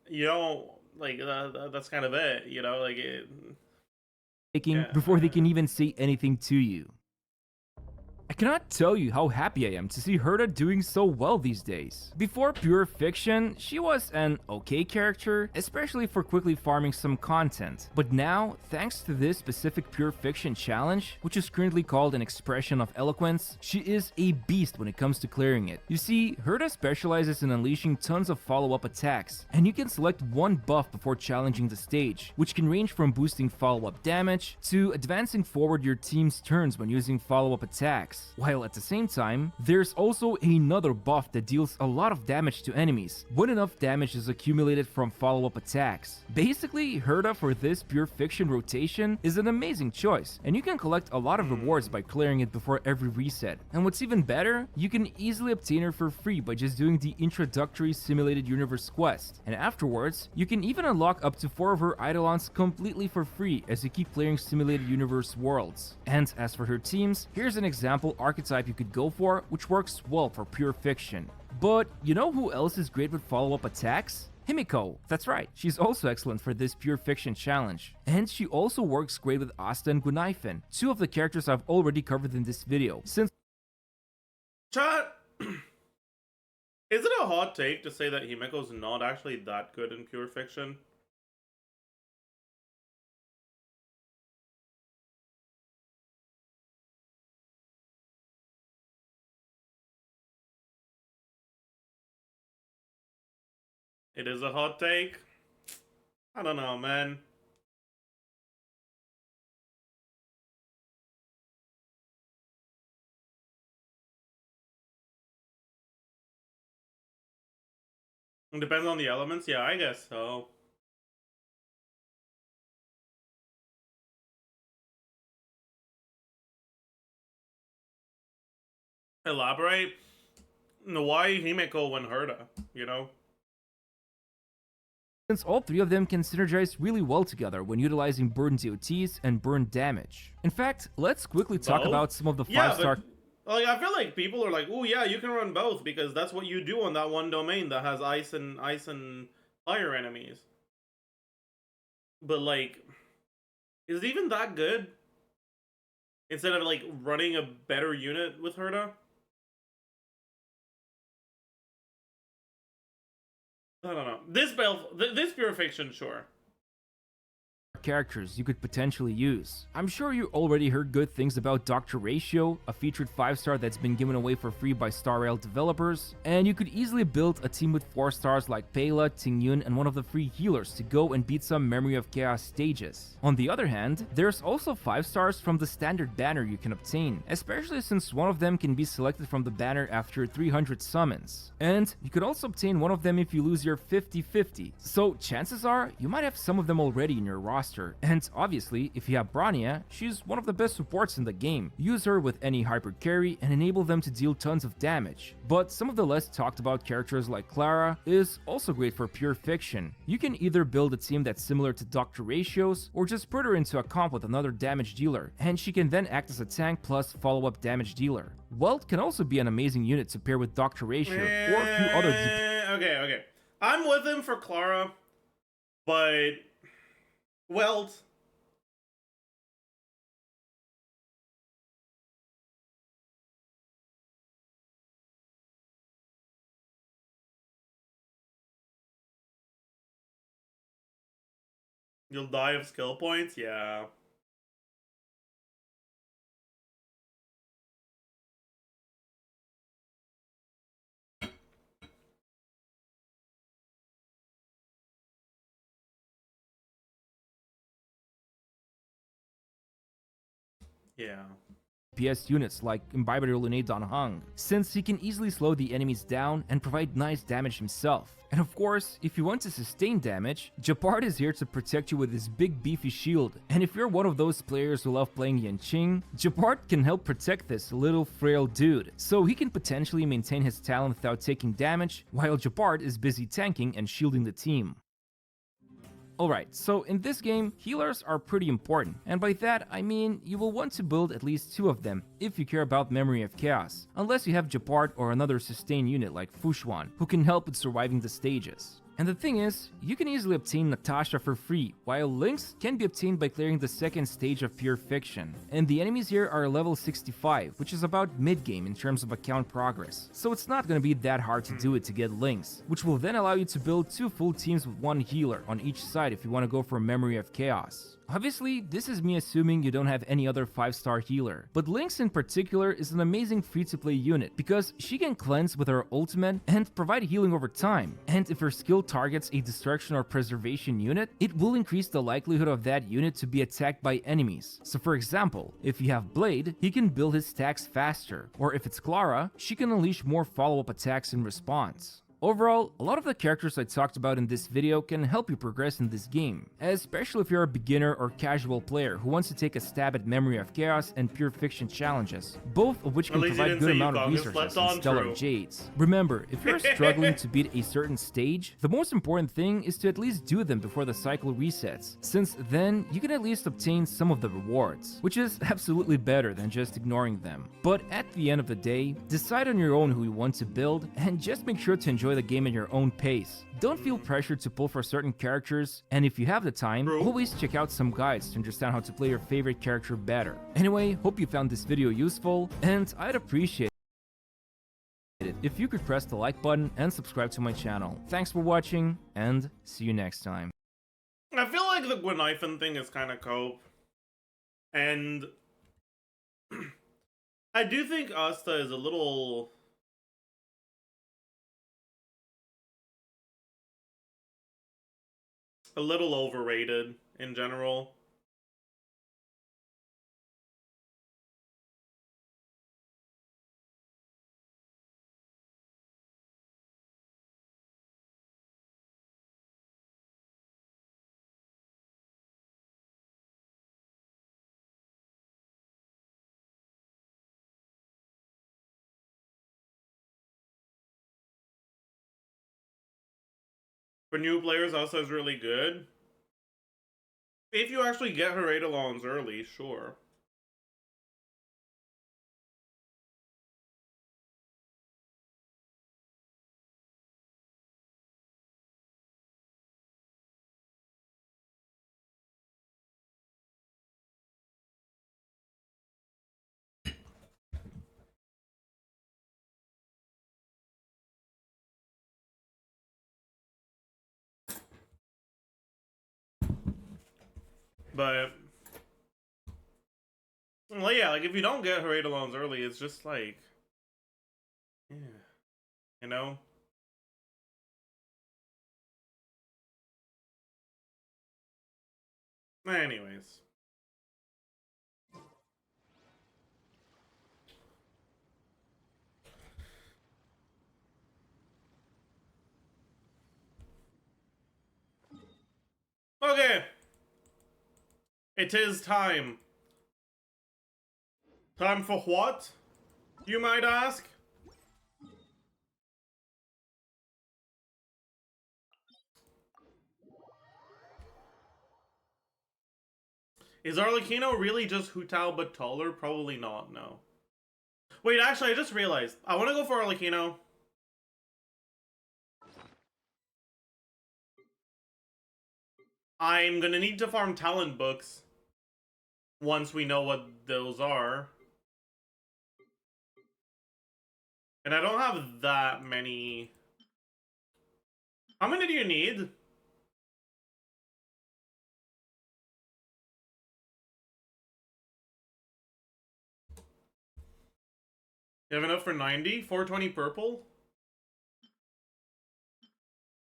you know, like, that's kind of it, you know? Like, taking before they can even say anything to you. I cannot tell you how happy I am to see Herta doing so well these days. Before Pure Fiction, she was an okay character, especially for quickly farming some content. But now, thanks to this specific Pure Fiction challenge, which is currently called an Expression of Eloquence, she is a beast when it comes to clearing it. You see, Herta specializes in unleashing tons of follow-up attacks, and you can select one buff before challenging the stage, which can range from boosting follow-up damage to advancing forward your team's turns when using follow-up attacks. While at the same time, there's also another buff that deals a lot of damage to enemies when enough damage is accumulated from follow-up attacks. Basically, Herta for this Pure Fiction rotation is an amazing choice, and you can collect a lot of rewards by clearing it before every reset. And what's even better, you can easily obtain her for free by just doing the introductory Simulated Universe quest, and afterwards, you can even unlock up to 4 of her Eidolons completely for free as you keep clearing Simulated Universe worlds. And as for her teams, here's an example archetype you could go for, which works well for Pure Fiction. But you know who else is great with follow-up attacks? Himiko. That's right, she's also excellent for this pure fiction challenge. And she also works great with Asta and Gunaifen, two of the characters I've already covered in this video. Since Chat, is it a hot take to say that Himiko's not actually that good in pure fiction? It is a hot take. I don't know, man. It depends on the elements. Yeah, I guess so. Elaborate. Why Himiko when Herda, you know? Since all three of them can synergize really well together when utilizing burn DOTs and burn damage. In fact, let's quickly talk Both? about some of the Yeah, 5-star... but, like, I feel like people are like, oh yeah, you can run both because that's what you do on that one domain that has ice and fire enemies. But like, is it even that good? Instead of like running a better unit with Herda? I don't know. This pure fiction, sure. characters you could potentially use. I'm sure you already heard good things about Dr. Ratio, a featured 5-star that's been given away for free by Star Rail developers, and you could easily build a team with 4 stars like Pela, Tingyun, and one of the free healers to go and beat some Memory of Chaos stages. On the other hand, there's also 5 stars from the standard banner you can obtain, especially since one of them can be selected from the banner after 300 summons. And you could also obtain one of them if you lose your 50-50, so chances are you might have some of them already in your roster. And obviously, if you have Brania, she's one of the best supports in the game. Use her with any hyper carry and enable them to deal tons of damage. But some of the less talked about characters like Clara is also great for pure fiction. You can either build a team that's similar to Dr. Ratios, or just put her into a comp with another damage dealer, and she can then act as a tank plus follow-up damage dealer. Welt can also be an amazing unit to pair with Dr. Ratio, or a few other Okay. I'm with him for Clara, but Welt. You'll die of skill points? Yeah. Yeah. DPS units like Imbiber Lune Danhang, since he can easily slow the enemies down and provide nice damage himself. And of course, if you want to sustain damage, Japard is here to protect you with his big beefy shield, and if you're one of those players who love playing Yanqing, Japard can help protect this little frail dude, so he can potentially maintain his talent without taking damage, while Japard is busy tanking and shielding the team. Alright, so in this game, healers are pretty important, and by that I mean you will want to build at least 2 of them if you care about Memory of Chaos, unless you have Japard or another sustain unit like Fushuan, who can help with surviving the stages. And the thing is, you can easily obtain Natasha for free, while Lynx can be obtained by clearing the second stage of Pure Fiction. And the enemies here are level 65, which is about mid-game in terms of account progress, so it's not gonna be that hard to do it to get Lynx, which will then allow you to build 2 full teams with 1 healer on each side if you want to go for Memory of Chaos. Obviously, this is me assuming you don't have any other 5-star healer, but Lynx in particular is an amazing free-to-play unit because she can cleanse with her ultimate and provide healing over time, and if her skill targets a destruction or preservation unit, it will increase the likelihood of that unit to be attacked by enemies. So for example, if you have Blade, he can build his stacks faster, or if it's Clara, she can unleash more follow-up attacks in response. Overall, a lot of the characters I talked about in this video can help you progress in this game, especially if you're a beginner or casual player who wants to take a stab at Memory of Chaos and Pure Fiction challenges, both of which can provide good amount of resources and stellar jades. Remember, if you're struggling to beat a certain stage, the most important thing is to at least do them before the cycle resets, since then you can at least obtain some of the rewards, which is absolutely better than just ignoring them. But at the end of the day, decide on your own who you want to build, and just make sure to enjoy the game at your own pace. Don't feel pressured to pull for certain characters, and if you have the time, always check out some guides to understand how to play your favorite character better. Anyway, hope you found this video useful, and I'd appreciate it if you could press the like button and subscribe to my channel. Thanks for watching, and see you next time. I feel like the Gwynifen thing is kind of cope. And I do think Asta is a little overrated in general. For new players, Elsa is really good. If you actually get her Eidolons early, sure. But, well, yeah, like, if you don't get her Eidolons early, it's just like, yeah, you know? Anyways. Okay. It is time. Time for what, you might ask? Is Arlecchino really just Hu Tao but taller? Probably not, no. Wait, actually, I just realized. I want to go for Arlecchino. I'm gonna need to farm talent books once we know what those are. And I don't have that many. How many do you need? You have enough for 90? 420 purple?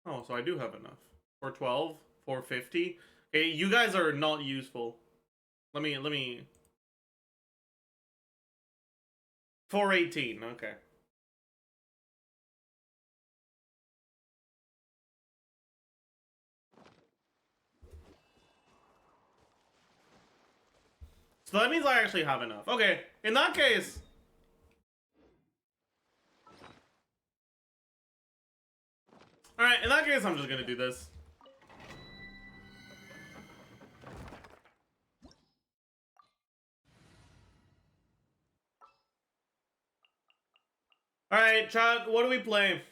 Oh, so I do have enough. 412? 450? Okay, you guys are not useful. Let me... 418, okay. So that means I actually have enough. Okay, in that case... Alright, in that case, I'm just gonna do this. Alright, chat, what do we play?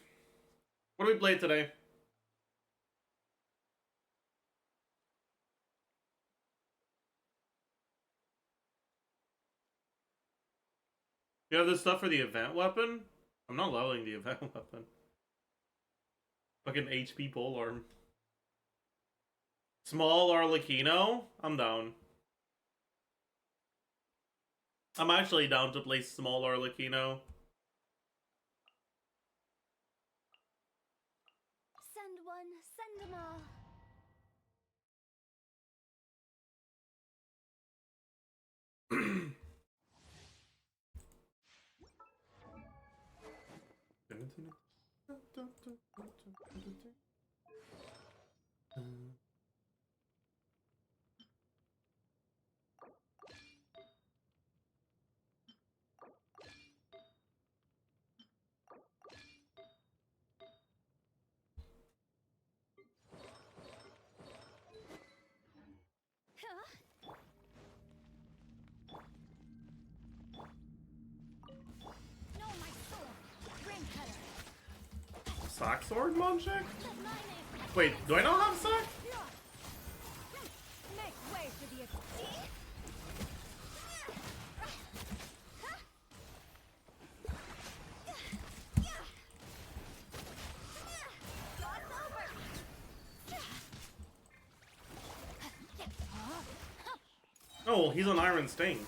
What do we play today? You have this stuff for the event weapon? I'm not leveling the event weapon. Fucking HP polearm. Small Arlecchino? I'm down. I'm actually down to play small Arlecchino. Send one, send them all. No, my sword. Ring cutter. Sack sword, Monchik? Let my name Wait, do I not have sack? make way for the attack. Oh, he's on Iron Sting.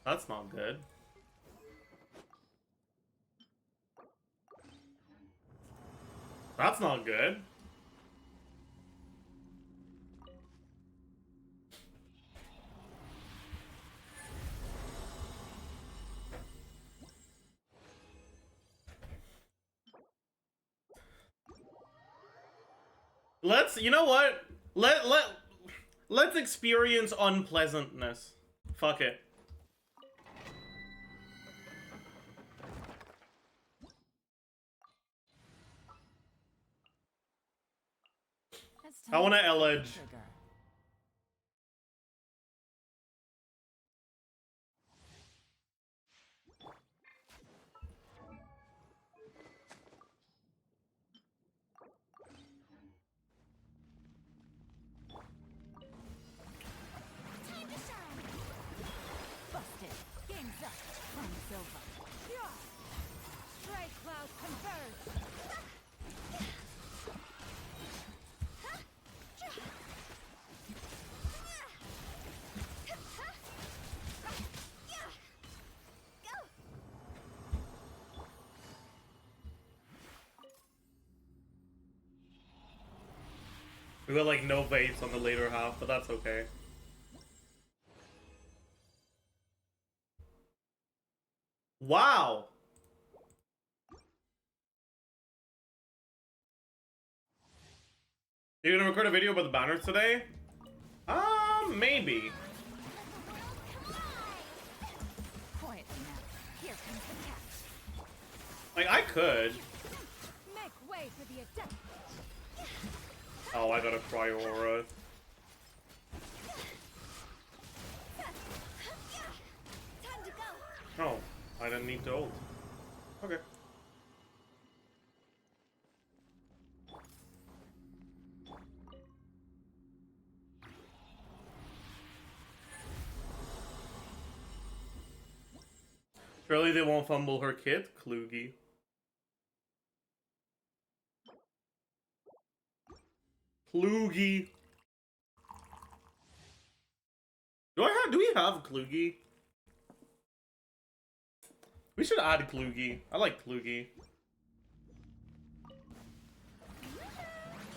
That's not good. That's not good. You know what? Let's experience unpleasantness. Fuck it. I want to L-edge. Time to shine. Busted. Game's up. Time's over. Stray cloud converge. We got like no vapes on the later half, but that's okay. Wow! You're gonna record a video about the banners today? Maybe. Quiet now. Here comes the catch. Like, I could. Make way for the attack. Oh, I got a cryo aura. Time to go. Oh, I didn't need to ult. Okay. Surely they won't fumble her kit, Klugi. Klugi. Do we have Klugi? We should add Klugi. I like Klugi.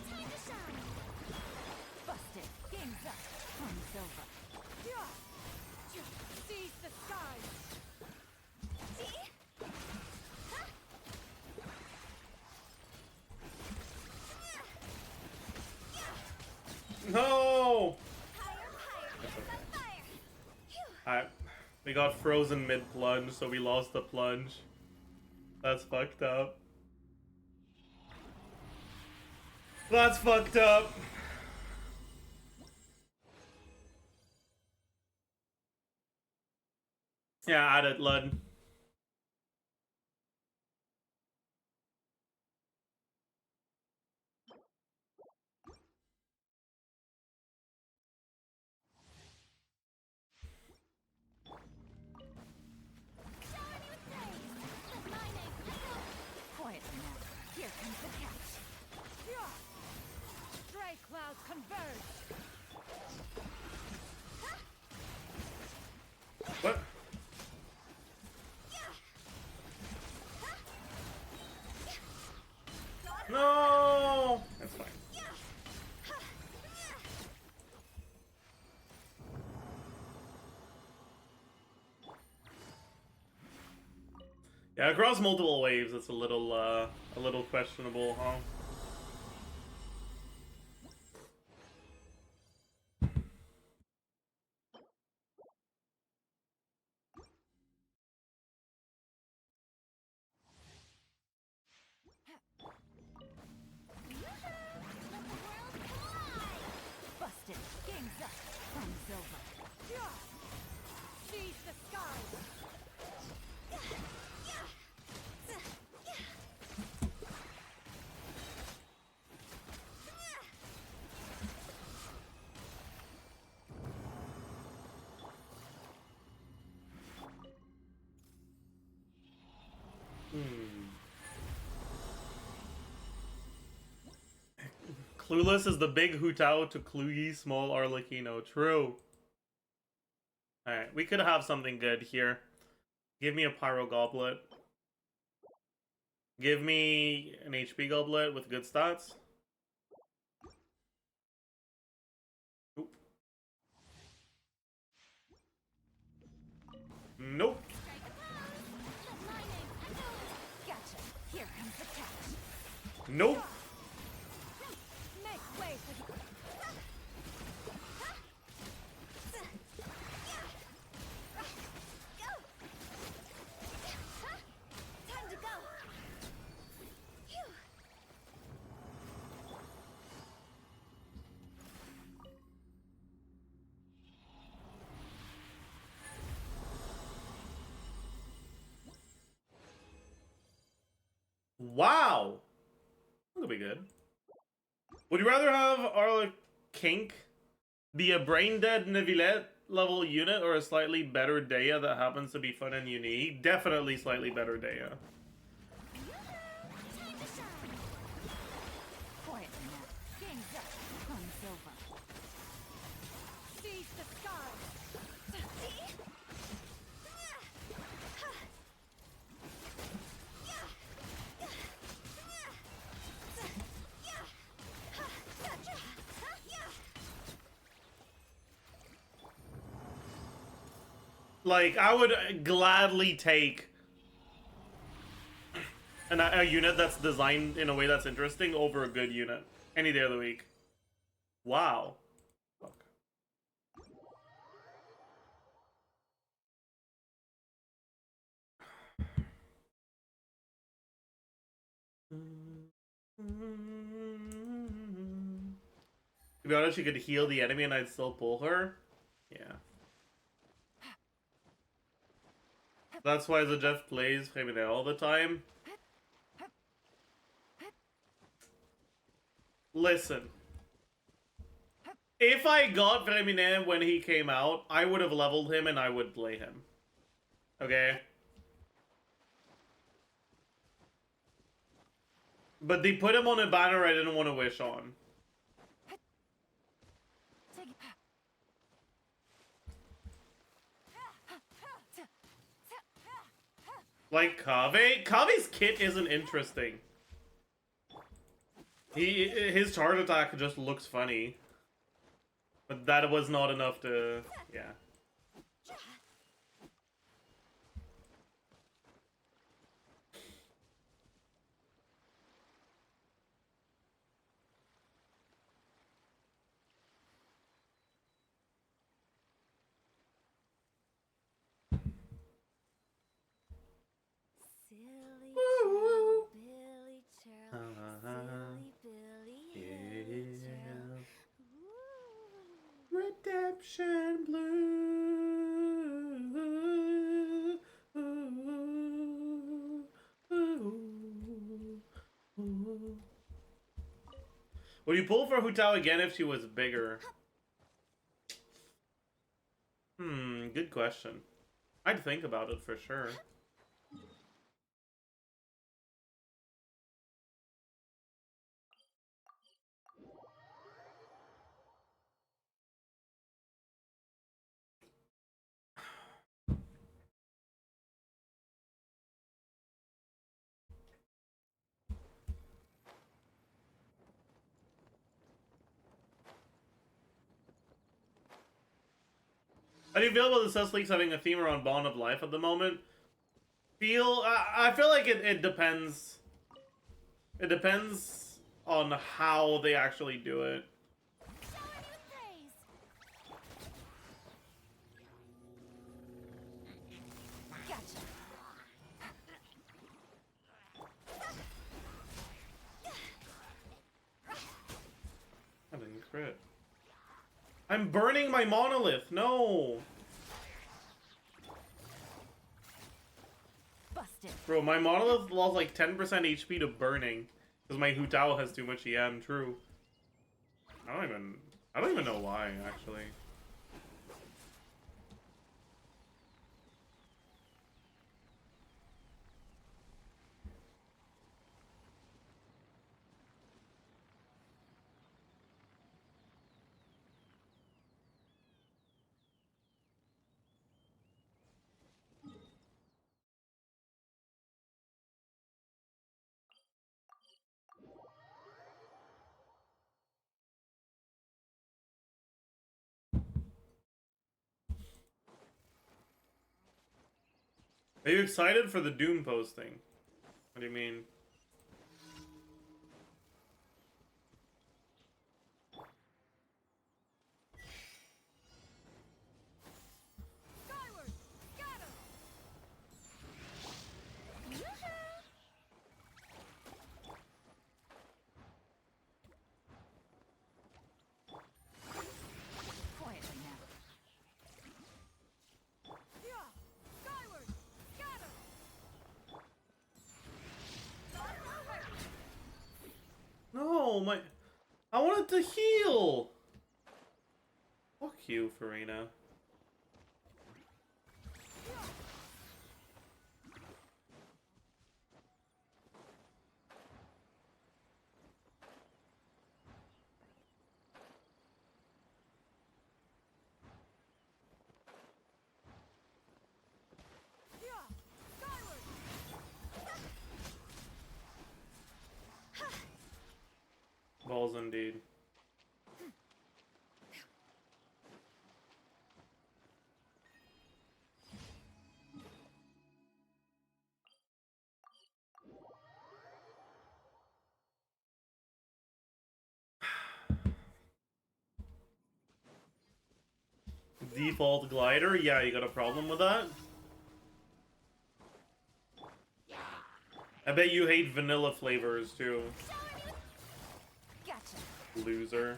Time to shine. Busted. Game's up. Time's over. Seize the skies. No! Higher, higher. Fire. Alright. We got frozen mid-plunge, so we lost the plunge. That's fucked up. That's fucked up. Yeah, add it, Lud. Quiet now. Here comes the catch. Stray clouds converge. What? Yeah, across multiple waves, it's a little questionable, huh? Busted. Game's up. Fun's over. Seize the skies. Clueless is the big Hutao to Klugi small Arlecchino. True. Alright, we could have something good here. Give me a Pyro Goblet. Give me an HP Goblet with good stats. Oop. Nope. Gotcha. Here comes the catch. Nope. Make way for the... Time to go. Wow. That'll be good. Would you rather have Arla Kink be a brain dead Neuvillette level unit or a slightly better Dea that happens to be fun and unique? Definitely slightly better Dea. Time to shine. Quietly now. Game's up. Fun's over. Seize the skies. Like, I would gladly take a unit that's designed in a way that's interesting over a good unit any day of the week. Wow. Fuck. To be honest, she could heal the enemy and I'd still pull her. Yeah. That's why Zajef plays Femine all the time. Listen. If I got Femine when he came out, I would have leveled him and I would play him. Okay? But they put him on a banner I didn't want to wish on. Like Kave? Kave's kit isn't interesting. His charge attack just looks funny. But that was not enough to... yeah. Silly Woo. Billy Churl, Yeah. Billy Churl. Redemption Blue. Would you pull for Hutao again if she was bigger? Good question. I'd think about it for sure. How do you feel about the Sus Leaks having a theme around Bond of Life at the moment? I feel like it depends. It depends on how they actually do it. Showing you praise. Gotcha. I didn't crit. I'm burning my monolith. No, Busted. bro, my monolith lost like 10% HP to burning because my Hu Tao has too much EM. True. I don't even know why actually. Are you excited for the Doom posting? What do you mean? Skyward. Scatter. Yoo-hoo. Quietly now. Yeah. Skyward. Scatter. No, I wanted to heal. Fuck you, Farina. Yeah. Skyward. Balls indeed. Default glider? Yeah, you got a problem with that? I bet you hate vanilla flavors too, Gotcha. loser.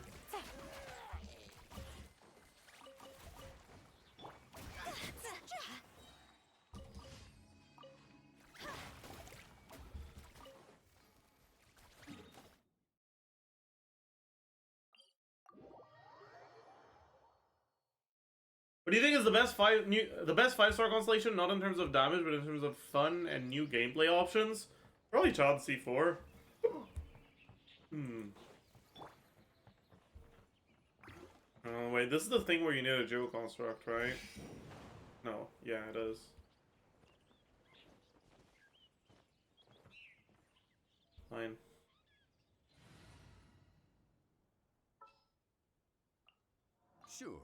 What do you think is the best five-star constellation? Not in terms of damage, but in terms of fun and new gameplay options. Probably Chad C4. Oh wait, this is the thing where you need a dual construct, right? No, yeah, it is. Fine. Sure.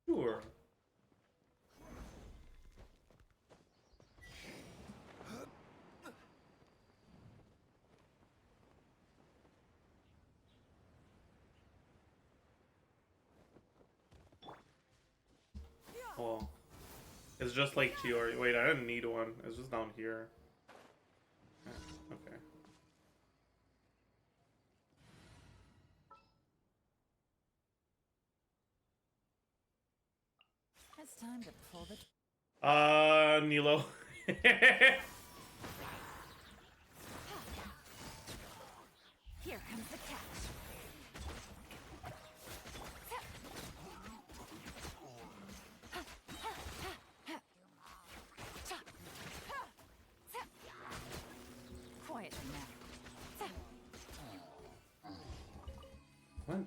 Sure. Oh. It's just like Chiori. Wait, I didn't need one. It's just down here. Okay. It's time to pull the. Nilo. Here comes the catch. Quietly now. What?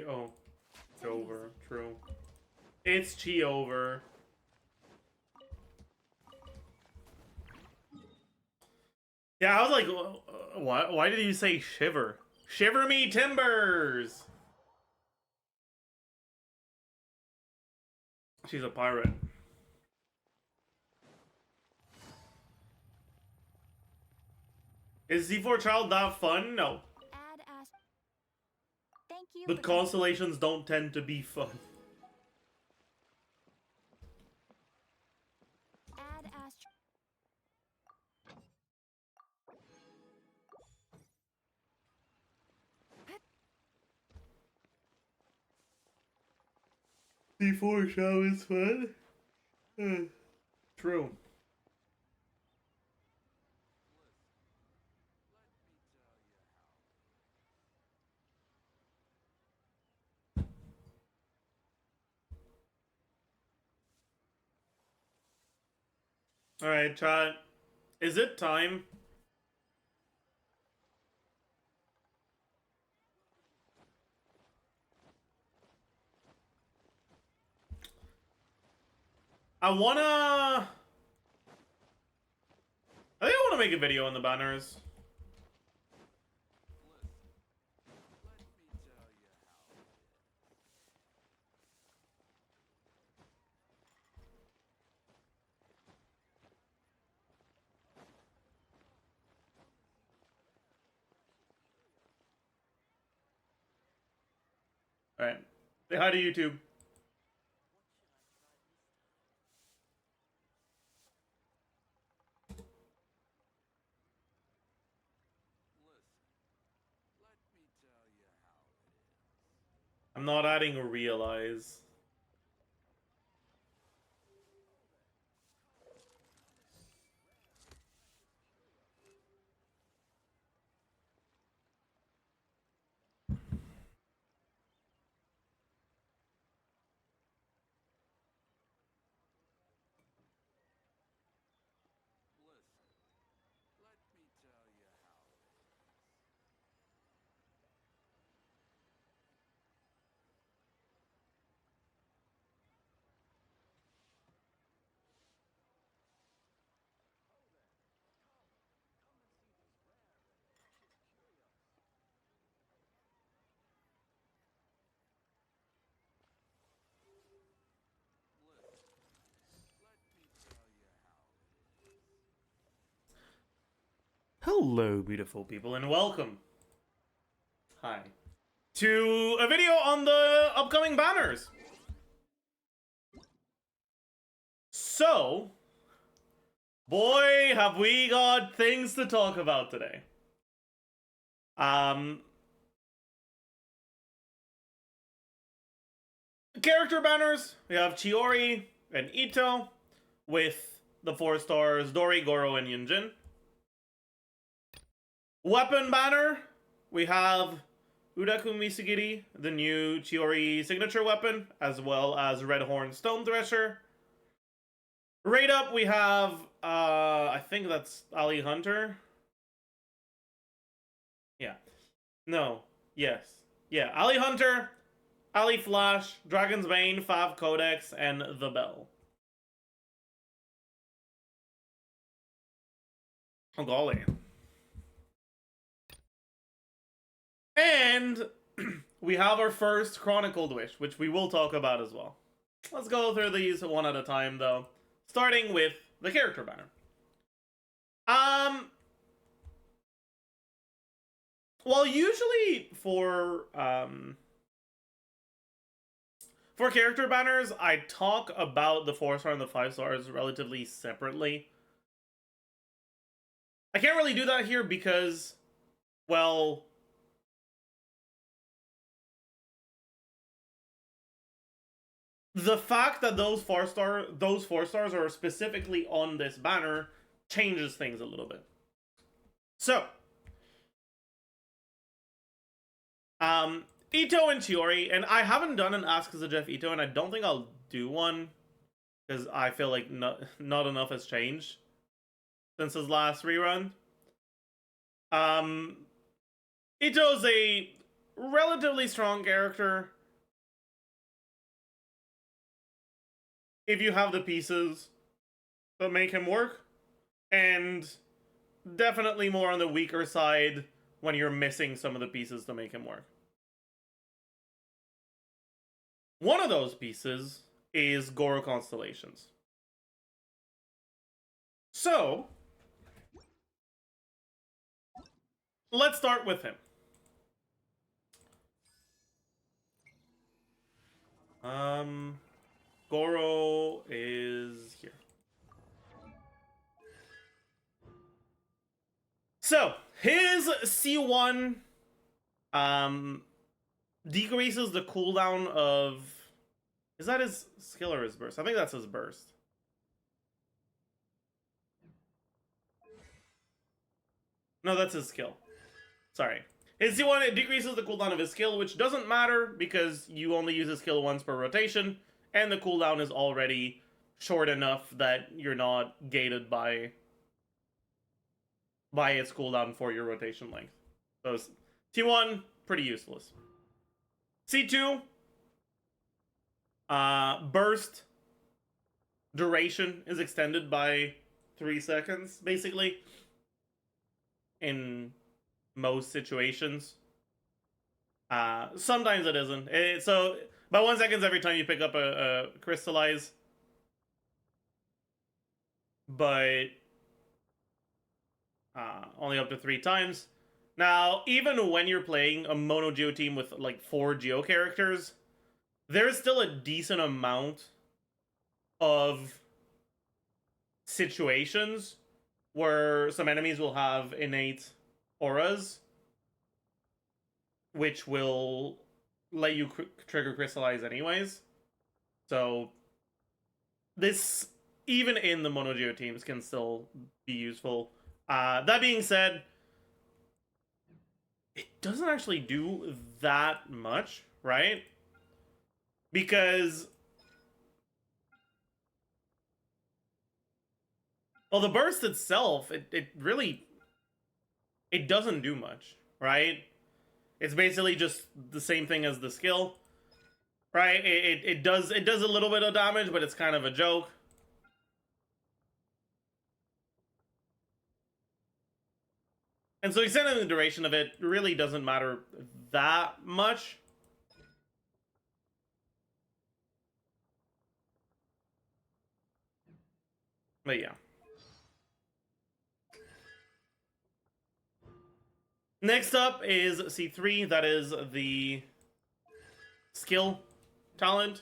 Oh. It's over. True. It's Chi over. Yeah, I was like, what? Why did you say shiver? Shiver me timbers! She's a pirate. Is Z4 Child that fun? No. Add Ash. Thank you. But constellations don't tend to be fun. Add Ash. Z4 Child is fun? True. Alright, chat. Is it time? I think I wanna make a video on the banners. Alright. Say hi to YouTube. I'm not adding realize. Hello, beautiful people, and welcome. Hi. To a video on the upcoming banners. So, boy, have we got things to talk about today. Character banners. We have Chiori and Ito with the 4 stars Dori, Goro, and Yunjin. Weapon banner. We have Udaku Misugiri, the new Chiori signature weapon, as well as Red Horn Stone Thresher. Right up, we have, I think that's Ali Hunter. Yeah. No. Yes. Yeah. Ali Hunter, Ali Flash, Dragon's Bane, Fav Codex, and The Bell. Oh, golly. And we have our first Chronicled Wish, which we will talk about as well. Let's go through these one at a time, though. Starting with the character banner. Well, usually for character banners, I talk about the 4-star and the 5 stars relatively separately. I can't really do that here because, well, the fact that those 4 stars are specifically on this banner changes things a little bit. So, Ito and Chiori, and I haven't done an Ask Zajef Ito, and I don't think I'll do one because I feel like not enough has changed since his last rerun. Ito's a relatively strong character if you have the pieces that make him work, and definitely more on the weaker side when you're missing some of the pieces to make him work. One of those pieces is Goro Constellations. let's start with him. Goro is here. So, his C1 decreases the cooldown of... Is that his skill or his burst? I think that's his burst. No, that's his skill. Sorry. His C1, it decreases the cooldown of his skill, which doesn't matter because you only use his skill once per rotation, and the cooldown is already short enough that you're not gated by its cooldown for your rotation length. So T1, pretty useless. C2, burst duration is extended by 3 seconds, basically, in most situations. Sometimes it isn't. So, by 1 second every time you pick up a crystallize. But only up to 3 times. Now, even when you're playing a mono Geo team with like 4 Geo characters, there's still a decent amount of situations where some enemies will have innate auras, which will let you trigger crystallize anyways. So this, even in the mono Geo teams, can still be useful. That being said, it doesn't actually do that much, right? Because, well, the burst itself, it really, it doesn't do much, right? It's basically just the same thing as the skill, right? It does a little bit of damage, but it's kind of a joke. And so extending the duration of it really doesn't matter that much. But yeah. Next up is C3. That is the skill talent.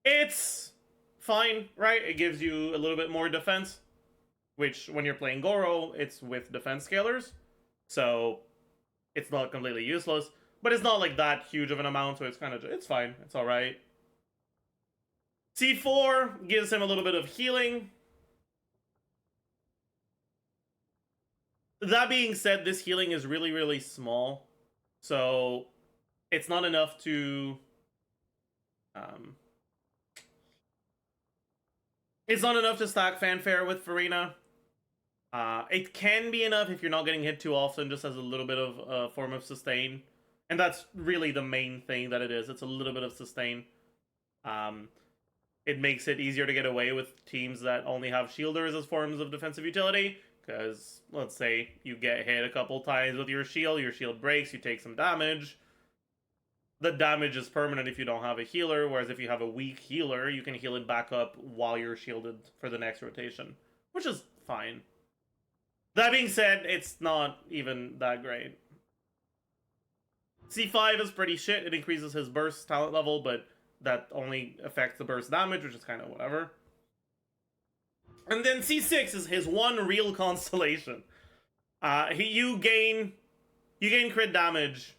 It's fine, right? It gives you a little bit more defense, which when you're playing Goro, it's with defense scalers. So it's not completely useless, but it's not like that huge of an amount, so it's kind of, it's fine. It's all right. C4 gives him a little bit of healing. That being said, this healing is really, really small. So it's not enough to... it's not enough to stack Fanfare with Farina. It can be enough if you're not getting hit too often, just as a little bit of a form of sustain. And that's really the main thing that it is. It's a little bit of sustain. It makes it easier to get away with teams that only have shielders as forms of defensive utility. Because, let's say, you get hit a couple times with your shield breaks, you take some damage. The damage is permanent if you don't have a healer, whereas if you have a weak healer, you can heal it back up while you're shielded for the next rotation. Which is fine. That being said, it's not even that great. C5 is pretty shit. It increases his burst talent level, but that only affects the burst damage, which is kind of whatever. And then C6 is his one real constellation. You gain crit damage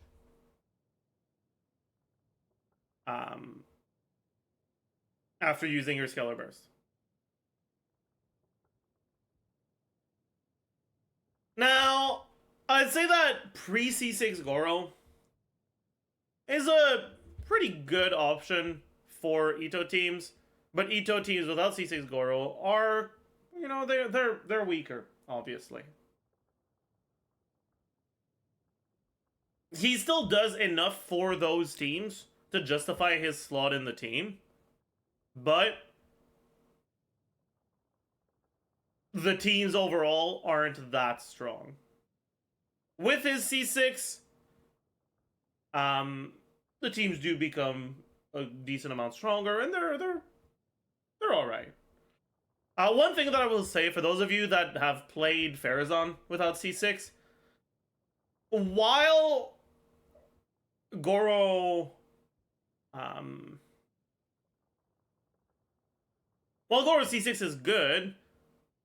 after using your Scalar Burst. Now, I'd say that pre-C6 Goro is a pretty good option for Ito teams, but Ito teams without C6 Goro are, you know, they're weaker, obviously. He still does enough for those teams to justify his slot in the team, but the teams overall aren't that strong. With his C6, the teams do become a decent amount stronger, and they're all right. One thing that I will say for those of you that have played Farazan without C6, while Goro, while Goro C6 is good,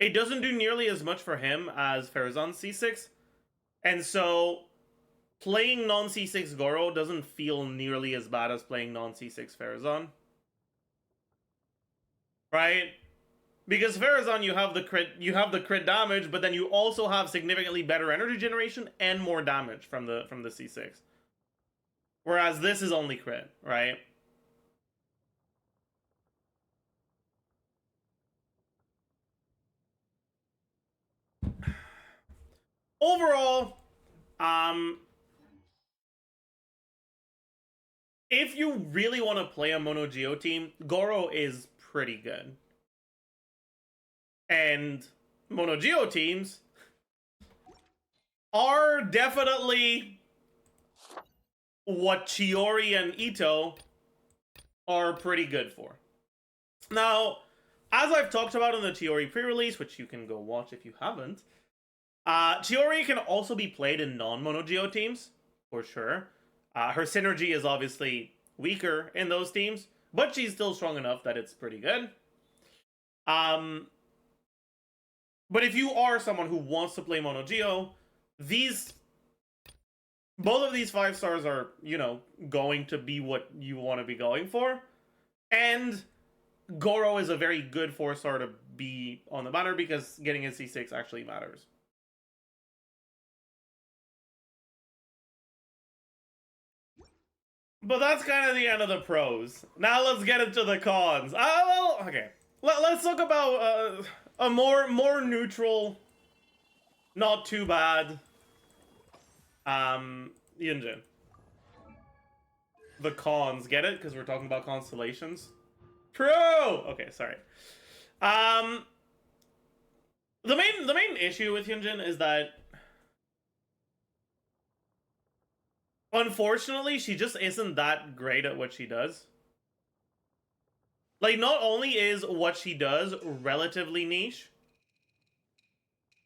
it doesn't do nearly as much for him as Farazan C6, and so playing non-C6 Goro doesn't feel nearly as bad as playing non-C6 Farazan. Right? Because Farazan, you have the crit damage, but then you also have significantly better energy generation and more damage from the C6. Whereas this is only crit, right? Overall, if you really want to play a Mono Geo team, Goro is pretty good. And Mono Geo teams are definitely what Chiori and Ito are pretty good for. Now, as I've talked about in the Chiori pre-release, which you can go watch if you haven't, Chiori can also be played in non-Mono Geo teams, for sure. Her synergy is obviously weaker in those teams, but she's still strong enough that it's pretty good. But if you are someone who wants to play Mono Geo, both of these 5 stars are, you know, going to be what you want to be going for. And Goro is a very good 4-star to be on the banner because getting a C6 actually matters. But that's kind of the end of the pros. Now let's get into the cons. Well, okay. Let's talk about a more neutral, not too bad, Yunjin. The cons, get it? Because we're talking about constellations. True. Okay, sorry. The main issue with Yunjin is that, unfortunately, she just isn't that great at what she does. Like, not only is what she does relatively niche,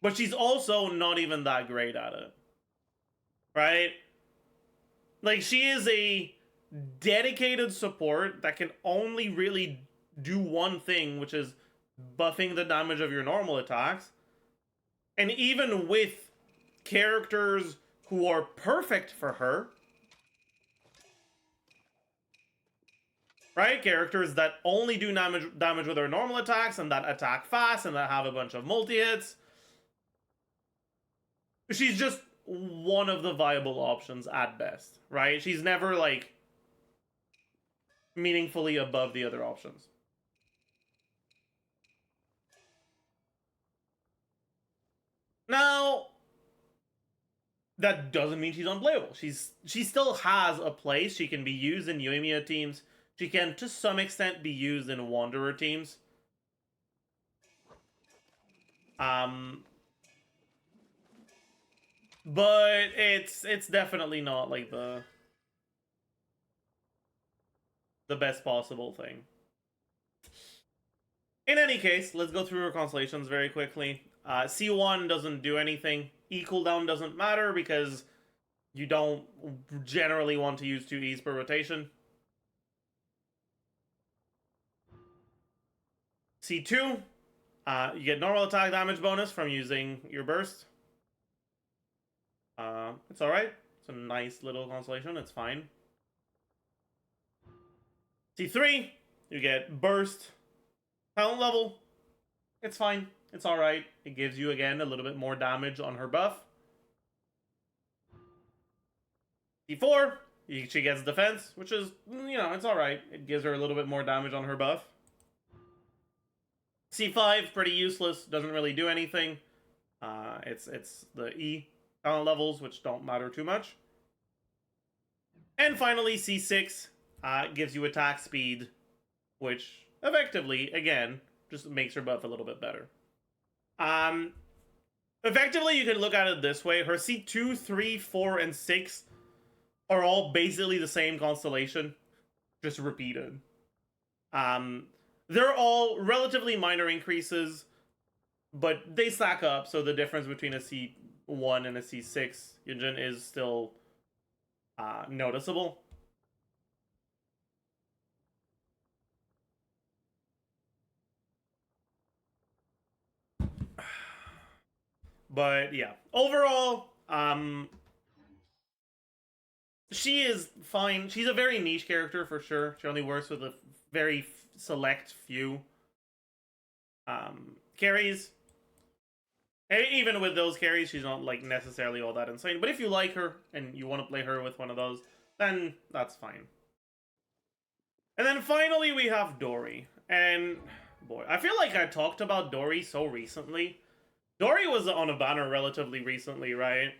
but she's also not even that great at it. Right? Like, she is a dedicated support that can only really do one thing, which is buffing the damage of your normal attacks. And even with characters who are perfect for her, right? Characters that only do damage with their normal attacks and that attack fast and that have a bunch of multi-hits. She's just one of the viable options at best, right? She's never, like, meaningfully above the other options. Now, that doesn't mean she's unplayable. She still has a place. She can be used in Yoimiya teams. She can, to some extent, be used in Wanderer teams. But it's definitely not, like, the best possible thing. In any case, let's go through her constellations very quickly. C1 doesn't do anything. E cooldown doesn't matter because you don't generally want to use 2 E's per rotation. C2, you get normal attack damage bonus from using your burst. It's alright. It's a nice little constellation. It's fine. C3, you get burst. Talent level. It's fine. It's alright. It gives you, again, a little bit more damage on her buff. C4, she gets defense, which is, you know, it's alright. It gives her a little bit more damage on her buff. C5, pretty useless. Doesn't really do anything. It's the E talent levels, which don't matter too much. And finally, C6 gives you attack speed, which effectively, again, just makes her buff a little bit better. Effectively, you can look at it this way. Her C2, 3, 4, and 6 are all basically the same constellation, just repeated. They're all relatively minor increases, but they stack up, so the difference between a C1 C1 and a C6 Yunjin is still noticeable. But yeah, overall, she is fine. She's a very niche character for sure. She only works with a very select few carries. And even with those carries, she's not like necessarily all that insane. But if you like her and you want to play her with one of those, then that's fine. And then finally we have Dory. And boy, I feel like I talked about Dory so recently. Dory was on a banner relatively recently, right?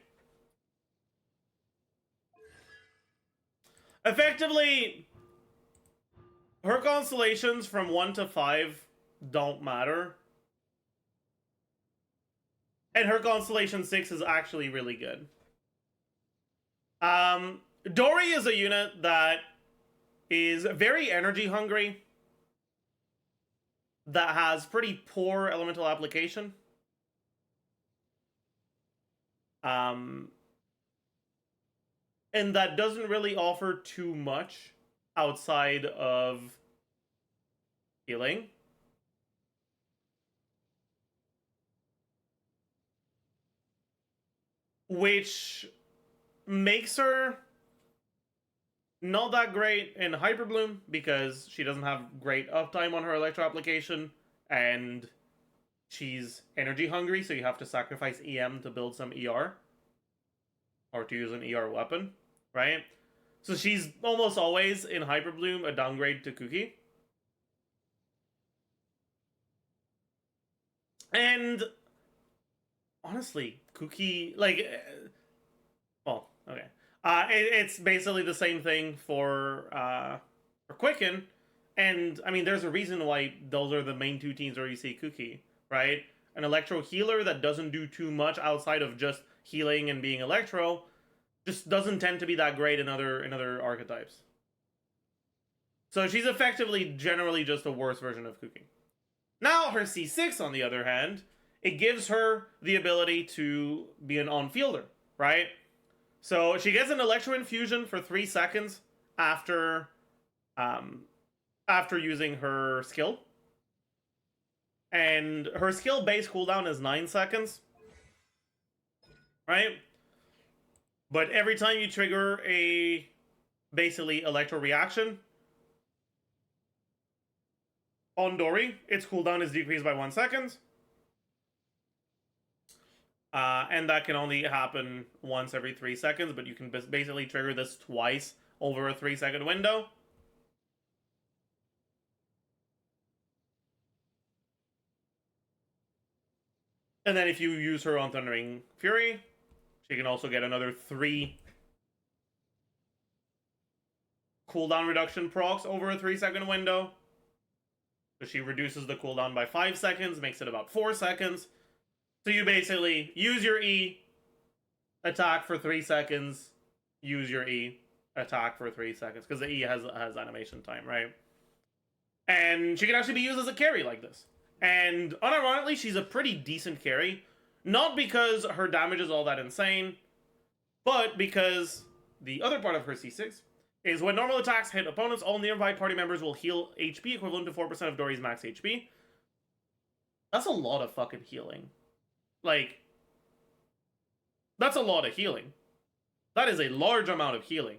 Effectively, her constellations from 1 to 5 don't matter. And her constellation 6 is actually really good. Dory is a unit that is very energy hungry, that has pretty poor elemental application. And that doesn't really offer too much outside of healing. Which makes her not that great in Hyperbloom because she doesn't have great uptime on her electro application and she's energy hungry, so you have to sacrifice EM to build some ER or to use an ER weapon, right? So she's almost always in Hyperbloom a downgrade to Kuki. And honestly, Kuki, like, well, okay. It's basically the same thing for Quicken, and I mean, there's a reason why those are the main two teams where you see Kuki, right? An Electro healer that doesn't do too much outside of just healing and being Electro, just doesn't tend to be that great in other archetypes. So she's effectively generally just a worse version of Kuki. Now her C6, on the other hand, it gives her the ability to be an on-fielder, right? So she gets an Electro Infusion for 3 seconds after using her skill. And her skill base cooldown is 9 seconds, right? But every time you trigger a basically Electro reaction on Dory, its cooldown is decreased by 1 second. And that can only happen once every 3 seconds, but you can basically trigger this twice over a 3-second window. And then if you use her on Thundering Fury, she can also get another 3 cooldown reduction procs over a 3-second window. So she reduces the cooldown by 5 seconds, makes it about 4 seconds. So you basically use your E, attack for 3 seconds, use your E, attack for 3 seconds, because the E has animation time, right? And she can actually be used as a carry like this. And unironically, she's a pretty decent carry. Not because her damage is all that insane, but because the other part of her C6 is when normal attacks hit opponents, all nearby party members will heal HP equivalent to 4% of Dory's max HP. That's a lot of fucking healing. Like, that's a lot of healing. That is a large amount of healing.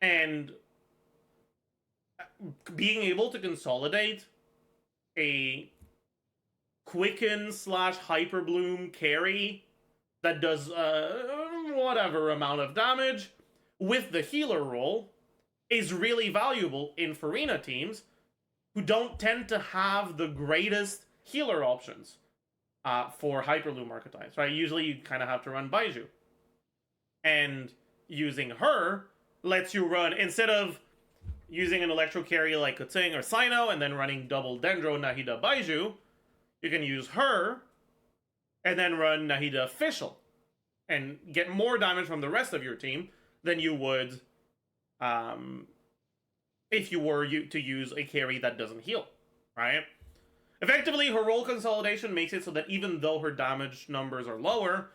And being able to consolidate a Quicken / Hyperbloom carry that does whatever amount of damage with the healer role is really valuable in Farina teams who don't tend to have the greatest healer options for Hyperloom archetypes, right? Usually you kind of have to run Baiju. And using her lets you run, instead of using an Electro carry like Kuting or Sino and then running double Dendro, Nahida, Baiju, you can use her and then run Nahida Official and get more damage from the rest of your team than you would if you were to use a carry that doesn't heal, right? Effectively, her role consolidation makes it so that even though her damage numbers are lower,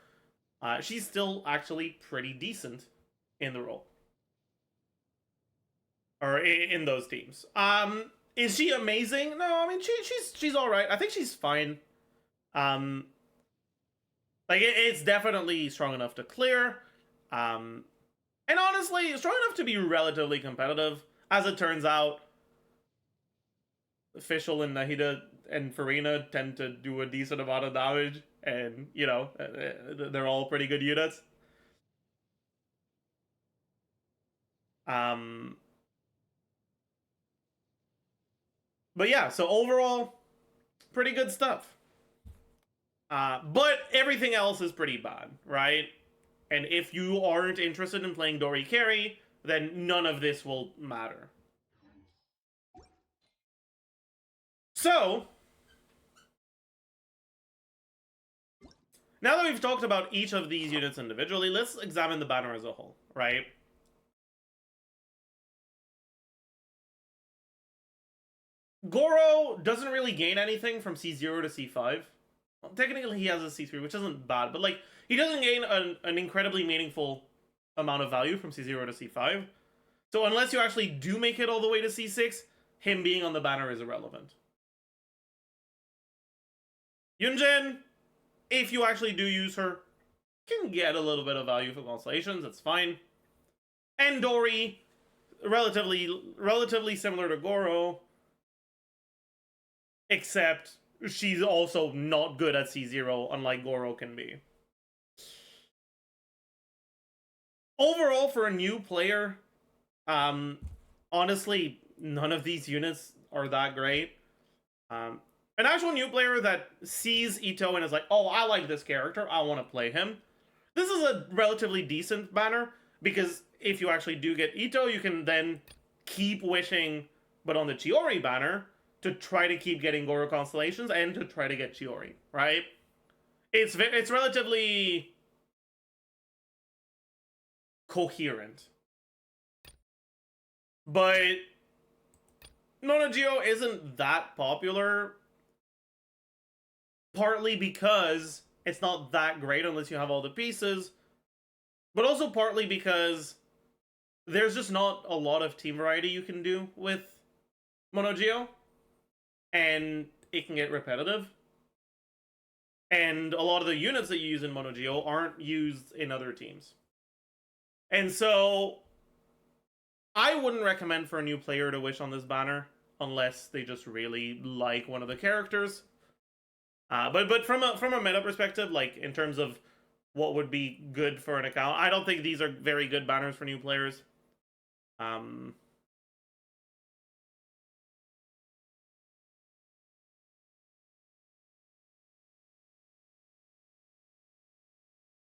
she's still actually pretty decent in the role. Or in those teams. Is she amazing? No, I mean she's all right. I think she's fine. Like it's definitely strong enough to clear. And honestly, strong enough to be relatively competitive. As it turns out, Fischl and Nahida and Farina tend to do a decent amount of damage, and you know they're all pretty good units. But yeah, so overall, pretty good stuff. But everything else is pretty bad, right? And if you aren't interested in playing Dori carry, then none of this will matter. So, now that we've talked about each of these units individually, let's examine the banner as a whole, right? Goro doesn't really gain anything from C0 to C5. Well, technically, he has a C3, which isn't bad, but like he doesn't gain an incredibly meaningful amount of value from C0 to C5. So unless you actually do make it all the way to C6, him being on the banner is irrelevant. Yunjin, if you actually do use her, can get a little bit of value for constellations, that's fine. And Dori, relatively similar to Goro, except she's also not good at C0, unlike Goro can be. Overall, for a new player, honestly, none of these units are that great. An actual new player that sees Itto and is like, oh, I like this character, I want to play him. This is a relatively decent banner, because if you actually do get Itto, you can then keep wishing, but on the Chiori banner, to try to keep getting Goro constellations and to try to get Chiori, right? It's relatively coherent. But Nonogeo isn't that popular, partly because it's not that great unless you have all the pieces, but also partly because there's just not a lot of team variety you can do with Monogeo, and it can get repetitive. And a lot of the units that you use in Monogeo aren't used in other teams. And so I wouldn't recommend for a new player to wish on this banner unless they just really like one of the characters. But from a meta perspective, like in terms of what would be good for an account, I don't think these are very good banners for new players.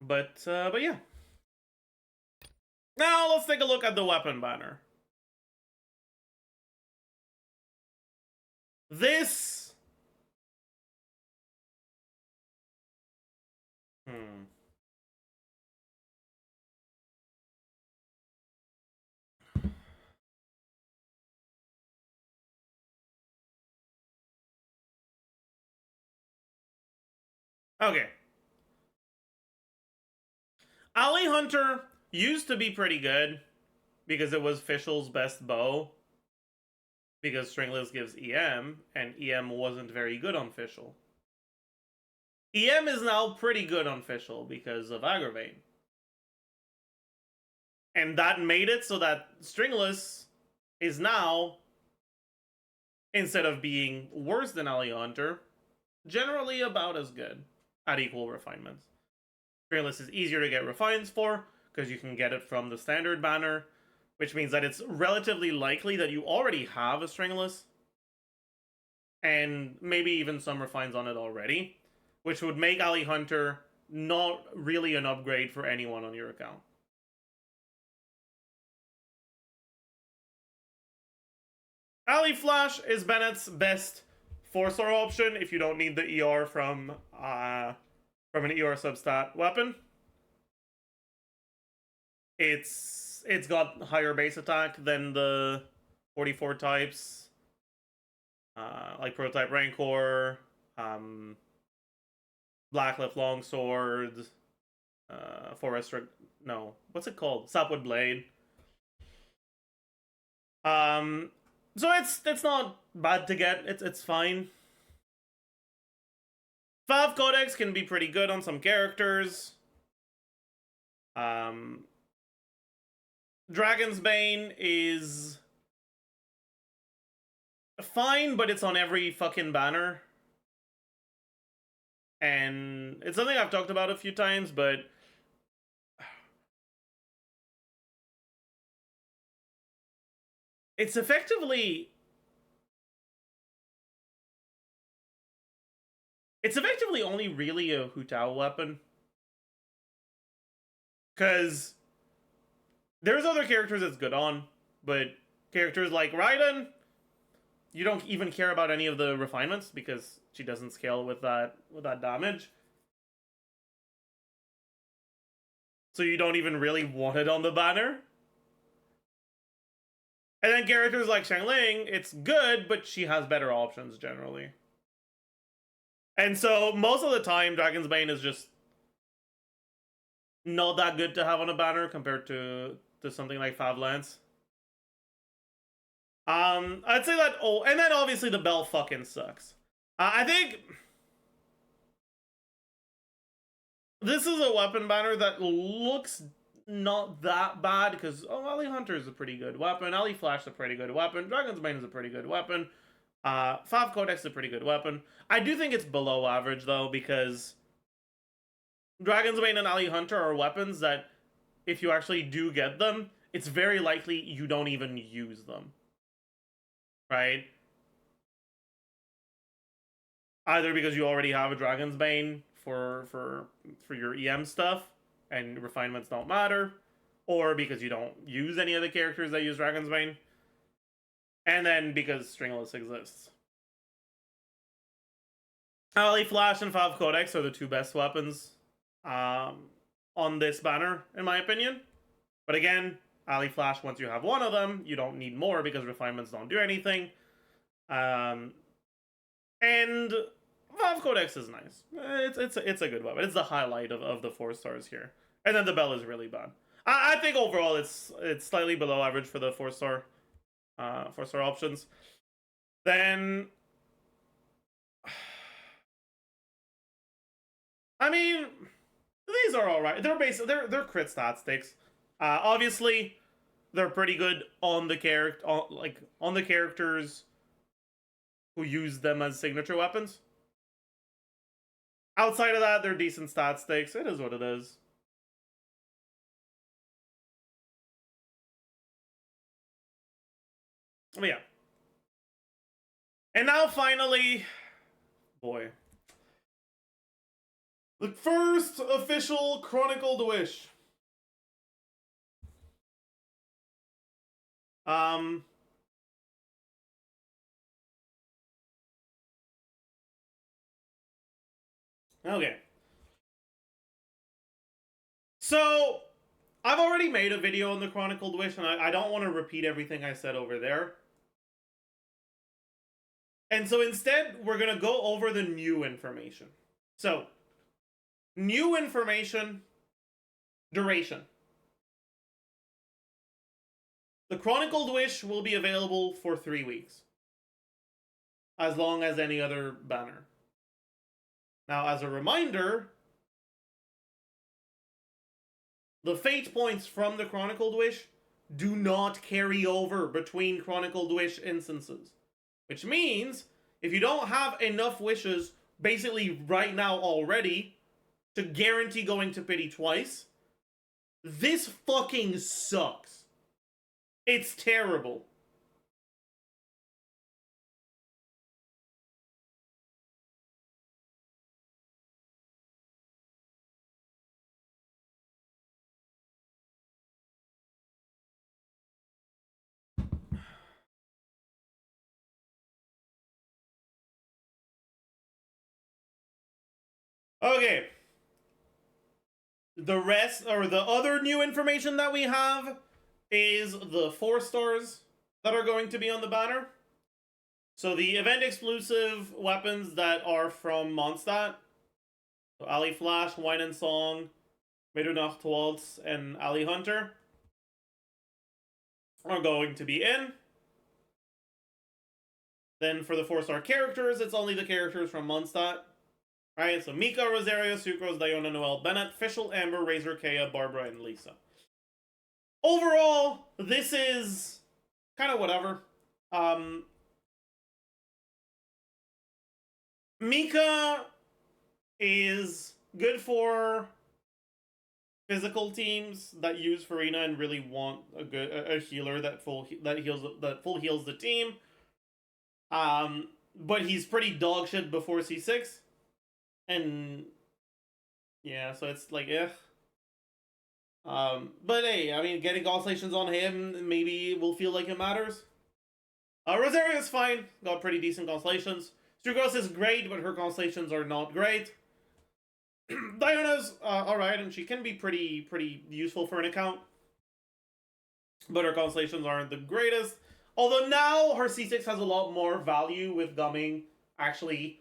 But yeah. Now let's take a look at the weapon banner. This... Okay. Alley Hunter used to be pretty good because it was Fischl's best bow. Because Stringless gives EM, and EM wasn't very good on Fischl. EM is now pretty good on Fischl because of Aggravate. And that made it so that Stringless is now, instead of being worse than Alley Hunter, generally about as good at equal refinements. Stringless is easier to get refines for, because you can get it from the standard banner, which means that it's relatively likely that you already have a Stringless, and maybe even some refines on it already, which would make Alley Hunter not really an upgrade for anyone on your account. Alley Flash is Bennett's best 4-star option if you don't need the ER from an ER substat weapon. It's got higher base attack than the 44 types. like Prototype Rancor, Blacklift Longsword, no, what's it called? Sapwood Blade. So it's not bad to get. It's fine. Fav Codex can be pretty good on some characters. Dragon's Bane is fine, but it's on every fucking banner. And it's something I've talked about a few times, but it's effectively only really a Hutao weapon. Because there's other characters it's good on, but characters like Raiden, you don't even care about any of the refinements because she doesn't scale with that damage. So you don't even really want it on the banner. And then characters like Xiangling, it's good, but she has better options generally. And so most of the time, Dragon's Bane is just not that good to have on a banner compared to something like Fav Lance. I'd say that. Oh, and then obviously the bell fucking sucks. I think this is a weapon banner that looks not that bad because Ali Hunter is a pretty good weapon. Ali Flash is a pretty good weapon. Dragon's Bane is a pretty good weapon. Fav Codex is a pretty good weapon. I do think it's below average though because Dragon's Bane and Ali Hunter are weapons that if you actually do get them, it's very likely you don't even use them. Right? Either because you already have a Dragon's Bane for your EM stuff and refinements don't matter, or because you don't use any of the characters that use Dragon's Bane, and then because Stringless exists. Ali Flash and Fav Codex are the two best weapons on this banner, in my opinion. But again, Ali Flash, once you have one of them, you don't need more because refinements don't do anything. And Fav Codex is nice. It's a good weapon. It's the highlight of the 4 stars here. And then the bell is really bad. I think overall it's slightly below average for the 4-star 4-star options. Then I mean, these are all right. They're crit stat sticks. Obviously, they're pretty good on the characters who use them as signature weapons. Outside of that, they're decent stat sticks. It is what it is. But yeah. And now finally, boy. The first official Chronicled Wish. Okay. So, I've already made a video on the Chronicled Wish, and I don't want to repeat everything I said over there. And so instead, we're going to go over the new information. So, new information, duration. The Chronicled Wish will be available for 3 weeks. As long as any other banner. Now, as a reminder, the fate points from the Chronicled Wish do not carry over between Chronicled Wish instances. Which means, if you don't have enough wishes, basically right now already, to guarantee going to pity twice, this fucking sucks. It's terrible. Okay. The rest, or the other new information that we have, is the 4 stars that are going to be on the banner. So the event exclusive weapons that are from Mondstadt, so Ali Flash, Wine and Song, Mitternacht Waltz, and Ali Hunter, are going to be in. Then for the 4-star characters, it's only the characters from Mondstadt. Right, so Mika, Rosario, Sucrose, Diona, Noelle, Bennett, Fischl, Amber, Razor, Kea, Barbara, and Lisa. Overall, this is kind of whatever. Mika is good for physical teams that use Farina and really want a healer that full heals the team. But he's pretty dog shit before C6. And yeah, so it's like, but hey, I mean, getting constellations on him maybe will feel like it matters. Rosario's fine, got pretty decent constellations. Strugos is great, but her constellations are not great. Diona's alright, and she can be pretty useful for an account. But her constellations aren't the greatest. Although now her C6 has a lot more value with Gumming actually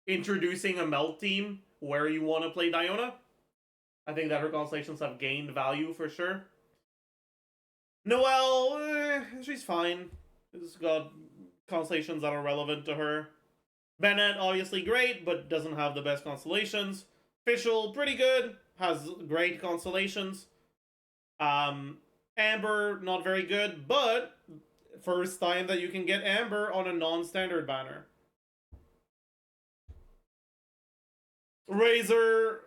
introducing a melt team where you want to play Diona. I think that her constellations have gained value for sure. Noelle, she's fine. She's got constellations that are relevant to her. Bennett, obviously great, but doesn't have the best constellations. Fischl, pretty good, has great constellations. Amber, not very good, but first time that you can get Amber on a non-standard banner. Razor,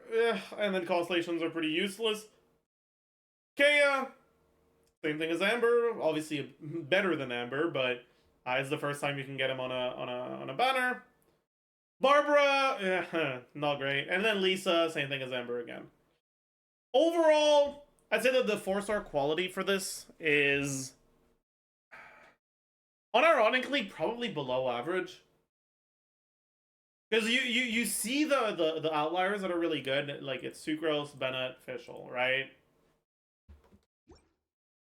and then constellations are pretty useless. Kea, same thing as Amber, obviously better than Amber, but it's the first time you can get him on a banner. Barbara, not great. And then Lisa, same thing as Amber again. Overall, I'd say that the 4-star quality for this is unironically probably below average. Because you see the outliers that are really good, like it's Sucrose, Bennett, Fischl, right?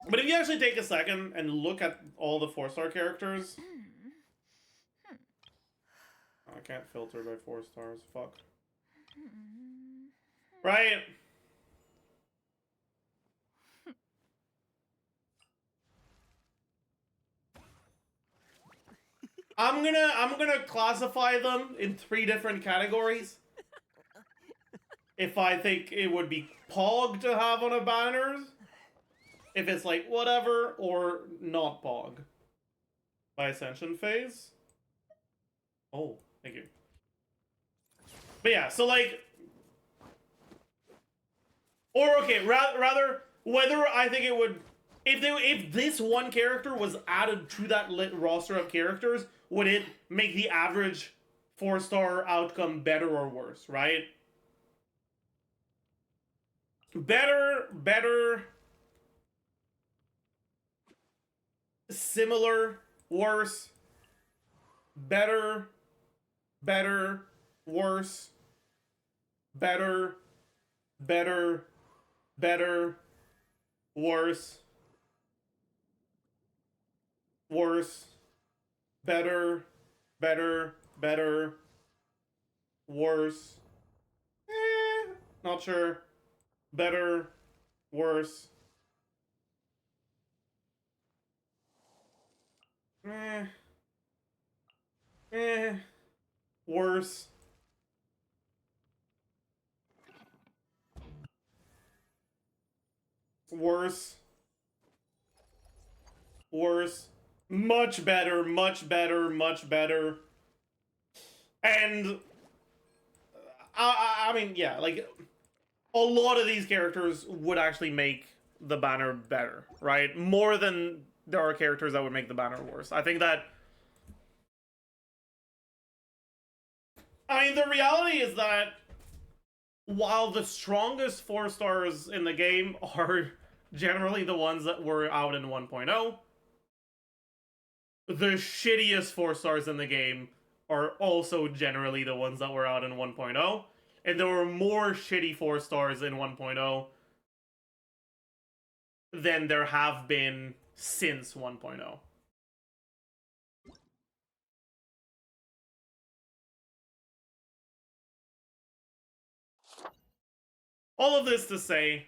But if you actually take a second and look at all the 4-star characters, I can't filter by 4 stars. Fuck. Right? I'm gonna classify them in 3 different categories. If I think it would be Pog to have on a banner, if it's like whatever, or not Pog. By Ascension phase. Oh, thank you. But yeah, so like, or okay, rather whether I think it would, if this one character was added to that roster of characters, would it make the average 4-star outcome better or worse, right? Better, similar, worse, better, worse, better, worse, better, worse, not sure, better, worse, worse, worse, much better, and I mean, yeah, like, a lot of these characters would actually make the banner better, right? More than there are characters that would make the banner worse. I think that, I mean, the reality is that while the strongest 4 stars in the game are generally the ones that were out in 1.0, the shittiest 4 stars in the game are also generally the ones that were out in 1.0, and there were more shitty 4 stars in 1.0 than there have been since 1.0. all of this to say,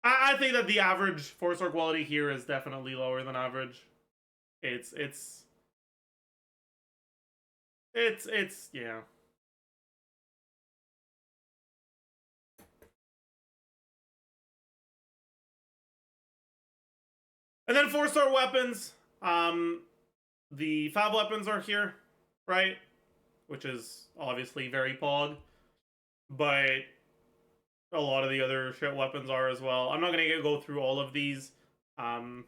I think that the average 4-star quality here is definitely lower than average. It's yeah. And then 4-star weapons. The fab weapons are here, right? Which is obviously very pog. But a lot of the other shit weapons are as well. I'm not gonna go through all of these. What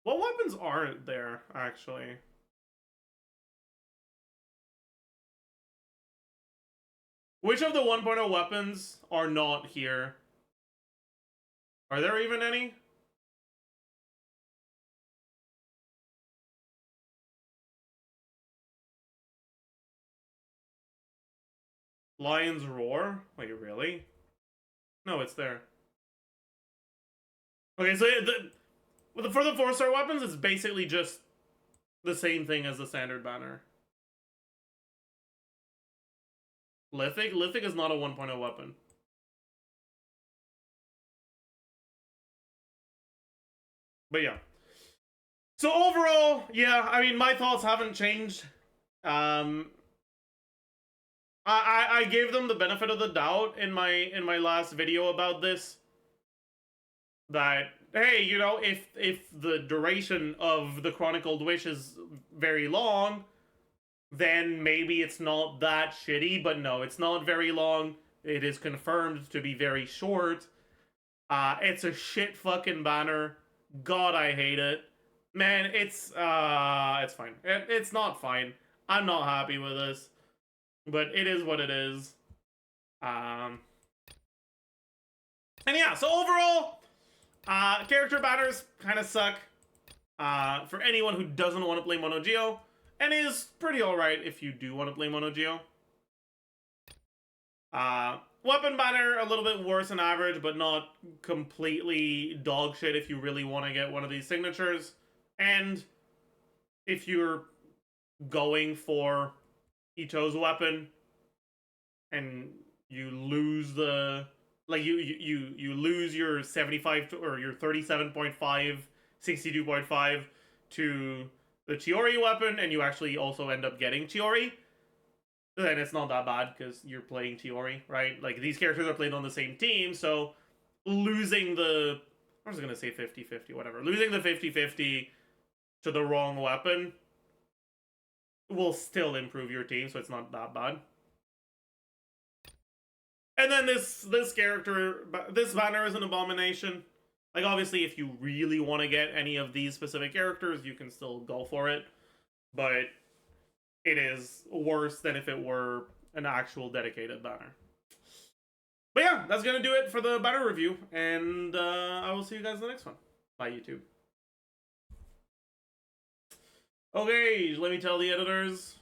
weapons aren't there, actually? Which of the 1.0 weapons are not here? Are there even any? Lion's Roar? Wait, really? No, it's there. Okay, so for the 4-star weapons, it's basically just the same thing as the standard banner. Lithic? Lithic is not a 1.0 weapon. But yeah. So overall, yeah, I mean, my thoughts haven't changed. I gave them the benefit of the doubt in my last video about this. That, hey, you know, if the duration of the Chronicled Wish is very long, then maybe it's not that shitty. But no, it's not very long. It is confirmed to be very short. It's a shit fucking banner. God, I hate it. Man, it's fine. It's not fine. I'm not happy with this. But it is what it is. And yeah, so overall, character banners kind of suck. For anyone who doesn't want to play Mono Geo, and is pretty alright if you do want to play Mono Geo. Weapon banner, a little bit worse than average, but not completely dog shit if you really want to get one of these signatures. And if you're going for Ito's weapon and you lose the you lose your 75 or your 37.5 62.5 to the Chiori weapon, and you actually also end up getting Chiori, then it's not that bad because you're playing Chiori, right? Like, these characters are played on the same team, so losing the, I was gonna say 50-50, whatever, losing the 50-50 to the wrong weapon will still improve your team, so it's not that bad. And then this character, this banner is an abomination. Like, obviously, if you really want to get any of these specific characters, you can still go for it. But it is worse than if it were an actual dedicated banner. But yeah, that's going to do it for the banner review. And I will see you guys in the next one. Bye, YouTube. Okay, let me tell the editors.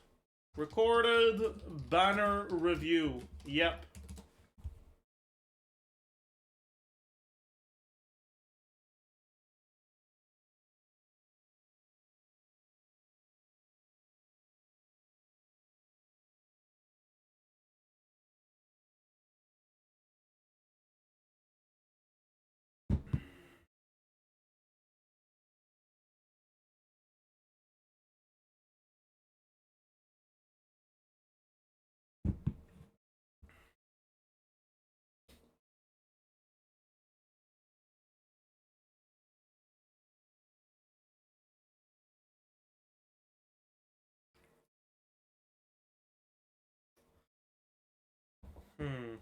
Recorded banner review. Yep. Hmm.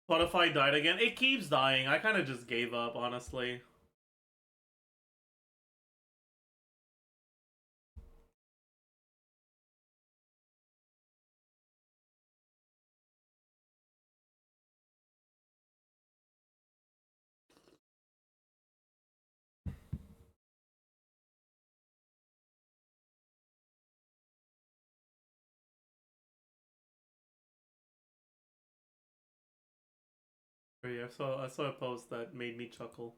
Spotify died again. It keeps dying. I kind of just gave up, honestly. I saw a post that made me chuckle.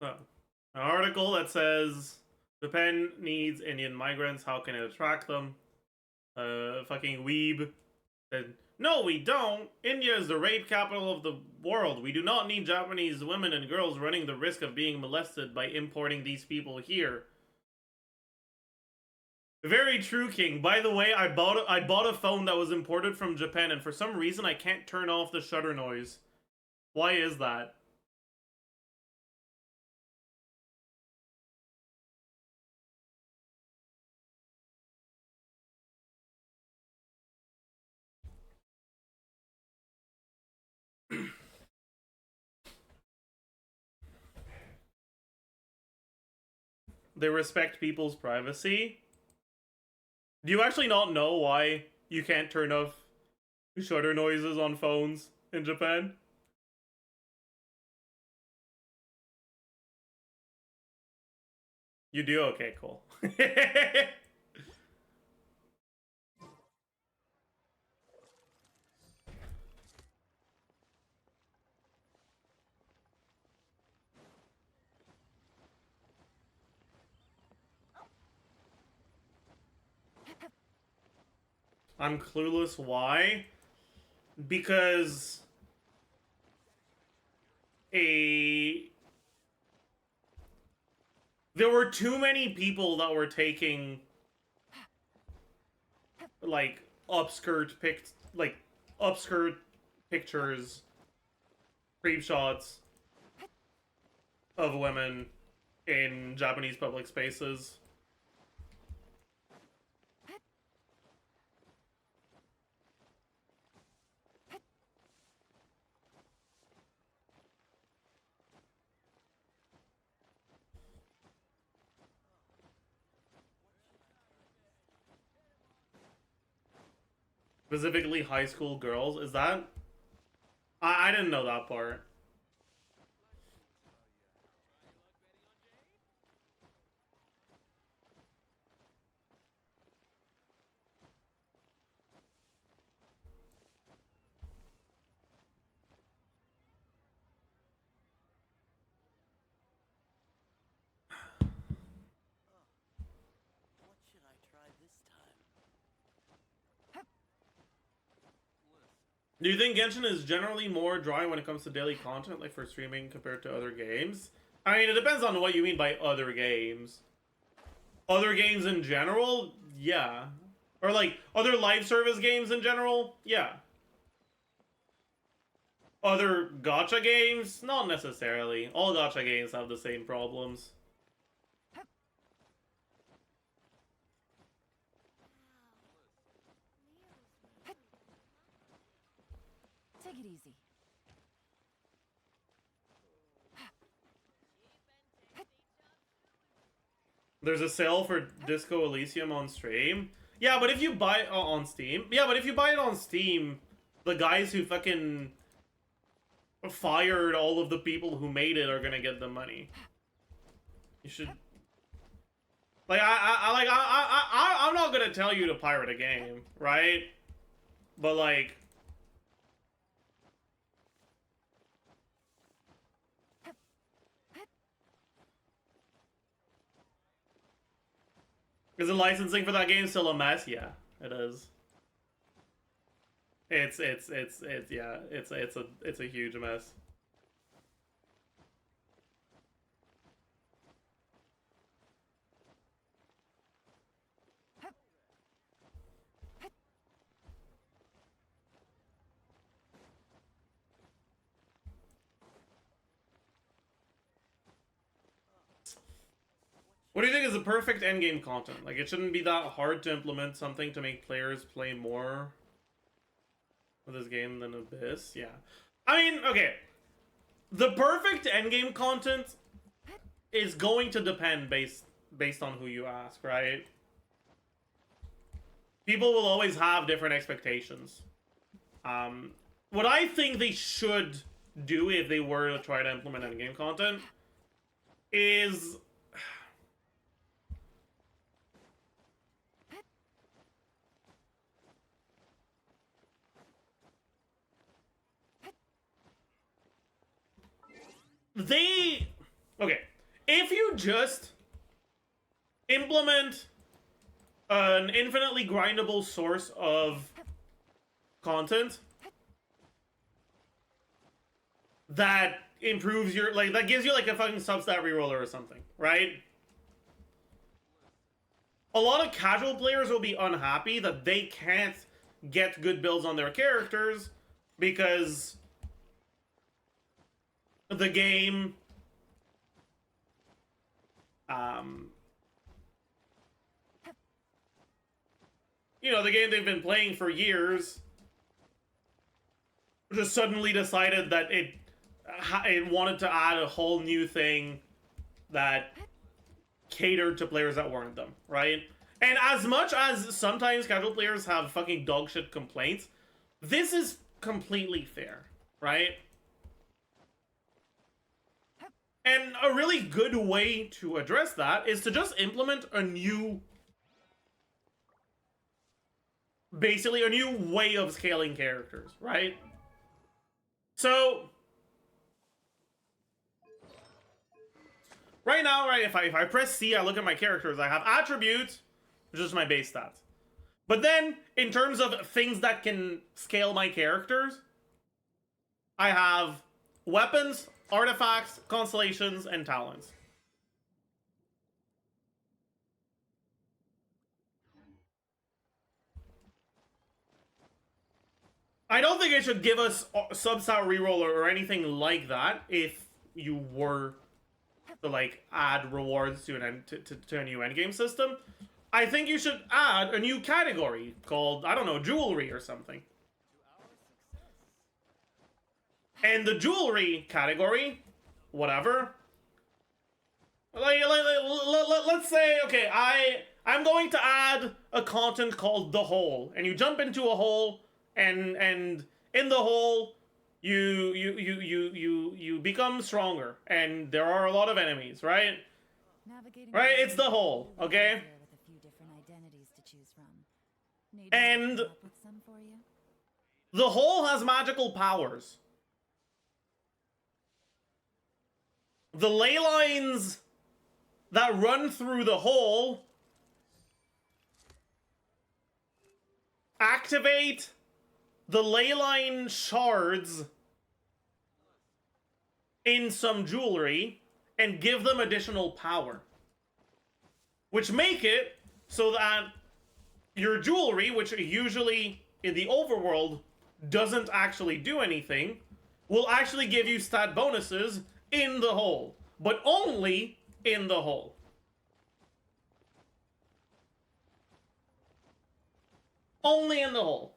Oh. An article that says Japan needs Indian migrants. How can it attract them? Fucking weeb said, no, we don't. India is the rape capital of the world. We do not need Japanese women and girls running the risk of being molested by importing these people here. Very true, King. By the way, I bought a phone that was imported from Japan, and for some reason I can't turn off the shutter noise. Why is that? They respect people's privacy. Do you actually not know why you can't turn off shutter noises on phones in Japan? You do? Okay, cool. I'm clueless why. Because there were too many people that were taking like upskirt pictures, creep shots of women in Japanese public spaces. Specifically high school girls, is that? I didn't know that part. What should I try this time? Do you think Genshin is generally more dry when it comes to daily content, like for streaming, compared to other games? I mean, it depends on what you mean by other games. Other games in general? Yeah. Or like, other live service games in general? Yeah. Other gacha games? Not necessarily. All gacha games have the same problems. Take it easy. There's a sale for Disco Elysium on stream. Yeah, but if you buy it on Steam, yeah, but if you buy it on Steam, the guys who fucking fired all of the people who made it are gonna get the money. You should, like, I'm not gonna tell you to pirate a game, right? But like, is the licensing for that game still a mess? Yeah, it is. It's yeah, it's a huge mess. What do you think is the perfect endgame content? Like, it shouldn't be that hard to implement something to make players play more with this game than Abyss. Yeah. I mean, okay. The perfect endgame content is going to depend based on who you ask, right? People will always have different expectations. What I think they should do if they were to try to implement endgame content is Okay, if you just implement an infinitely grindable source of content that improves your, like, that gives you like a fucking substat reroller or something, right? A lot of casual players will be unhappy that they can't get good builds on their characters because the game you know, the game they've been playing for years just suddenly decided that it wanted to add a whole new thing that catered to players that weren't them, right? And as much as sometimes casual players have fucking dogshit complaints, this is completely fair, right? And a really good way to address that is to just implement a new, basically a new way of scaling characters, right? So right now, right, if I press C, I look at my characters, I have attributes, which is my base stats. But then, in terms of things that can scale my characters, I have weapons, artifacts, constellations, and talents. I don't think it should give us substat reroller or anything like that if you were to, like, add rewards to to a new endgame system. I think you should add a new category called, I don't know, jewelry or something. And the jewelry category, whatever. Let's say, okay, I'm going to add a content called the hole, and you jump into a hole, and in the hole, you become stronger, and there are a lot of enemies, right? Right, it's the hole, okay? With a few different identities to choose from. Need And me to come up with some for you? the hole has magical powers. The ley lines that run through the hole activate the ley line shards in some jewelry and give them additional power, which make it so that your jewelry, which usually in the overworld doesn't actually do anything, will actually give you stat bonuses in the hole, but only in the hole. Only in the hole.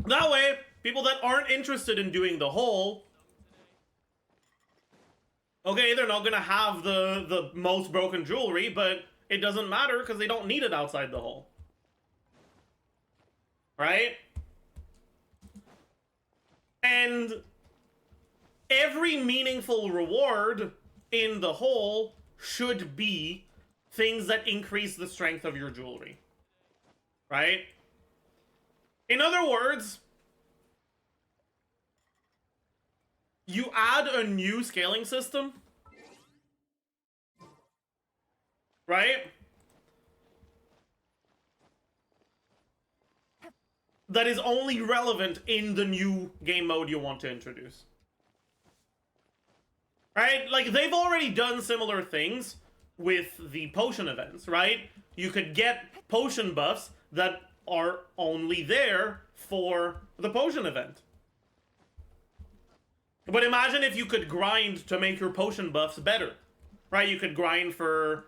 That way, people that aren't interested in doing the hole, okay, they're not gonna have the most broken jewelry, but it doesn't matter because they don't need it outside the hole. Right? And every meaningful reward in the hole should be things that increase the strength of your jewelry. Right? In other words, you add a new scaling system, right? That is only relevant in the new game mode you want to introduce. Right? Like, they've already done similar things with the potion events, right? You could get potion buffs that are only there for the potion event. But imagine if you could grind to make your potion buffs better, right? You could grind for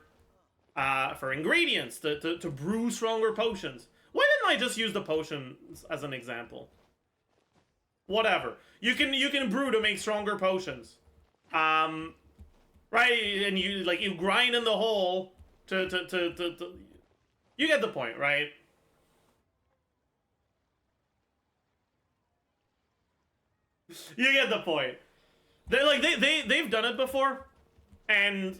ingredients to brew stronger potions. Why didn't I just use the potions as an example? Whatever. You can brew to make stronger potions. Right? And you grind in the hole to you get the point, right? You get the point. They've done it before, and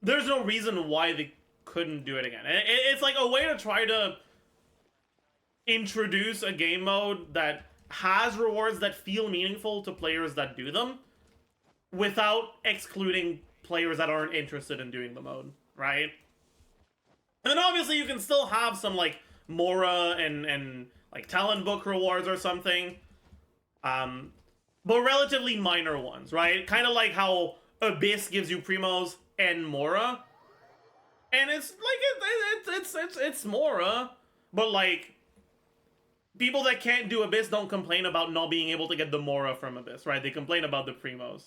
there's no reason why they couldn't do it again. And it's like a way to try to introduce a game mode that has rewards that feel meaningful to players that do them without excluding players that aren't interested in doing the mode, right? And then obviously you can still have some like Mora and like talent book rewards or something, but relatively minor ones, right? Kind of like how Abyss gives you Primos and Mora, and it's like it's Mora, but like people that can't do Abyss don't complain about not being able to get the Mora from Abyss, right? They complain about the Primos.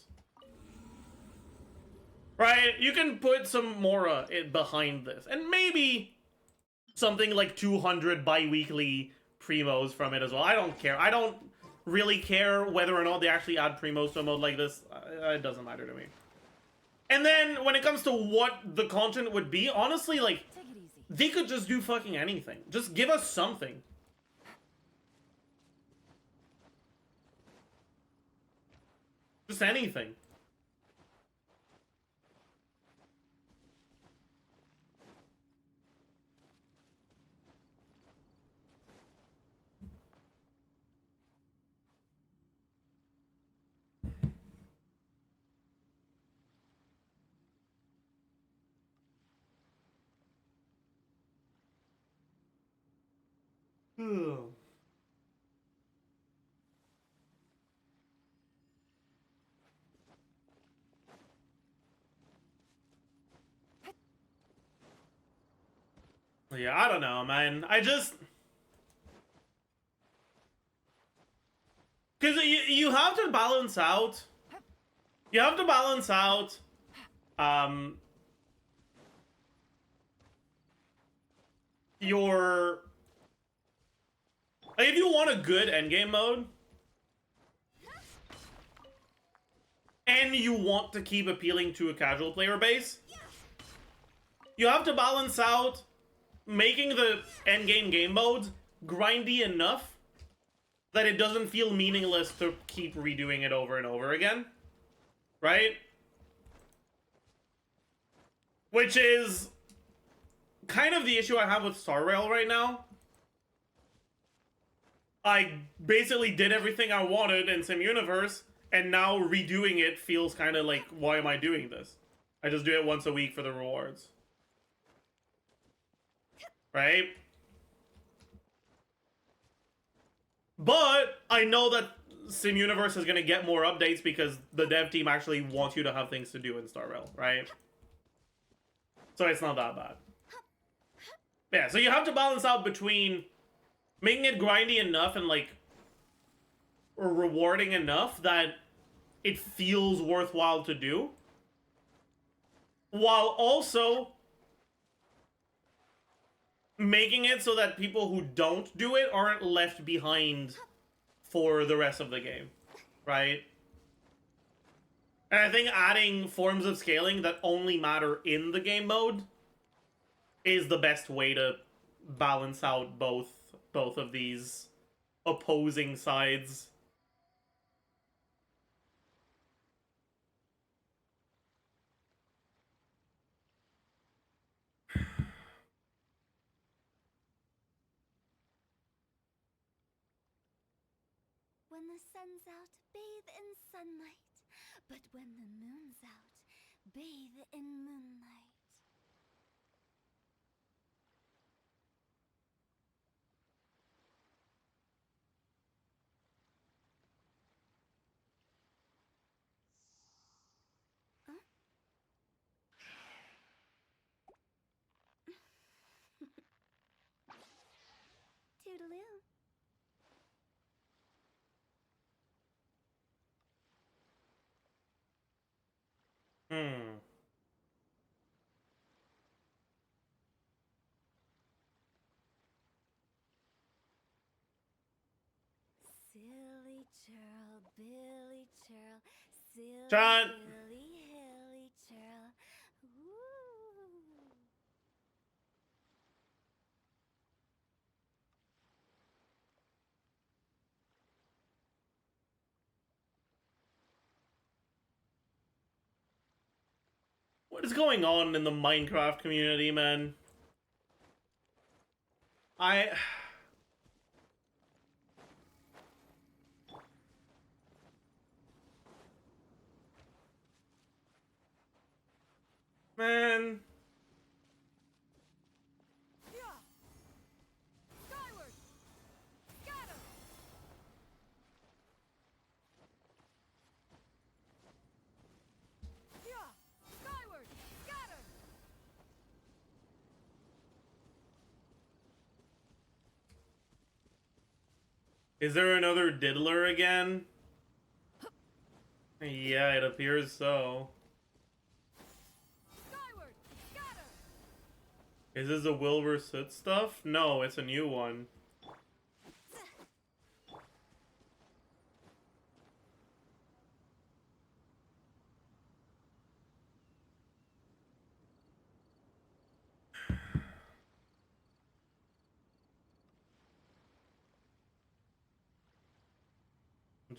Right? You can put some Mora behind this. And maybe something like 200 bi-weekly Primos from it as well. I don't care. I don't really care whether or not they actually add Primos to a mode like this. It doesn't matter to me. And then, when it comes to what the content would be, honestly, like, Take it easy. they could just do fucking anything. Just give us something. Just anything. Ugh. Yeah, I don't know, man. I just... Because you have to balance out... You have to balance out... your... Like, if you want a good endgame mode... And you want to keep appealing to a casual player base... You have to balance out... making the endgame game modes grindy enough that it doesn't feel meaningless to keep redoing it over and over again. Right? Which is kind of the issue I have with Star Rail right now. I basically did everything I wanted in Sim Universe, and now redoing it feels kind of like, why am I doing this? I just do it once a week for the rewards. Right? But I know that Sim Universe is going to get more updates because the dev team actually wants you to have things to do in Star Rail, right? So it's not that bad. Yeah, so you have to balance out between making it grindy enough and like rewarding enough that it feels worthwhile to do, while also making it so that people who don't do it aren't left behind for the rest of the game, right? And I think adding forms of scaling that only matter in the game mode is the best way to balance out both of these opposing sides. When the sun's out, bathe in sunlight. But when the moon's out, bathe in moonlight. Huh? Toodaloo. Hmm. Silly churl, Billy churl, silly John. Billy hilly churl. Ooh. What is going on in the Minecraft community, man? Man. Skyward! Scatter! Skyward! Scatter! Is there another diddler again? Yeah, it appears so. Skyward! Scatter! Is this a Wilbur Soot stuff? No, it's a new one.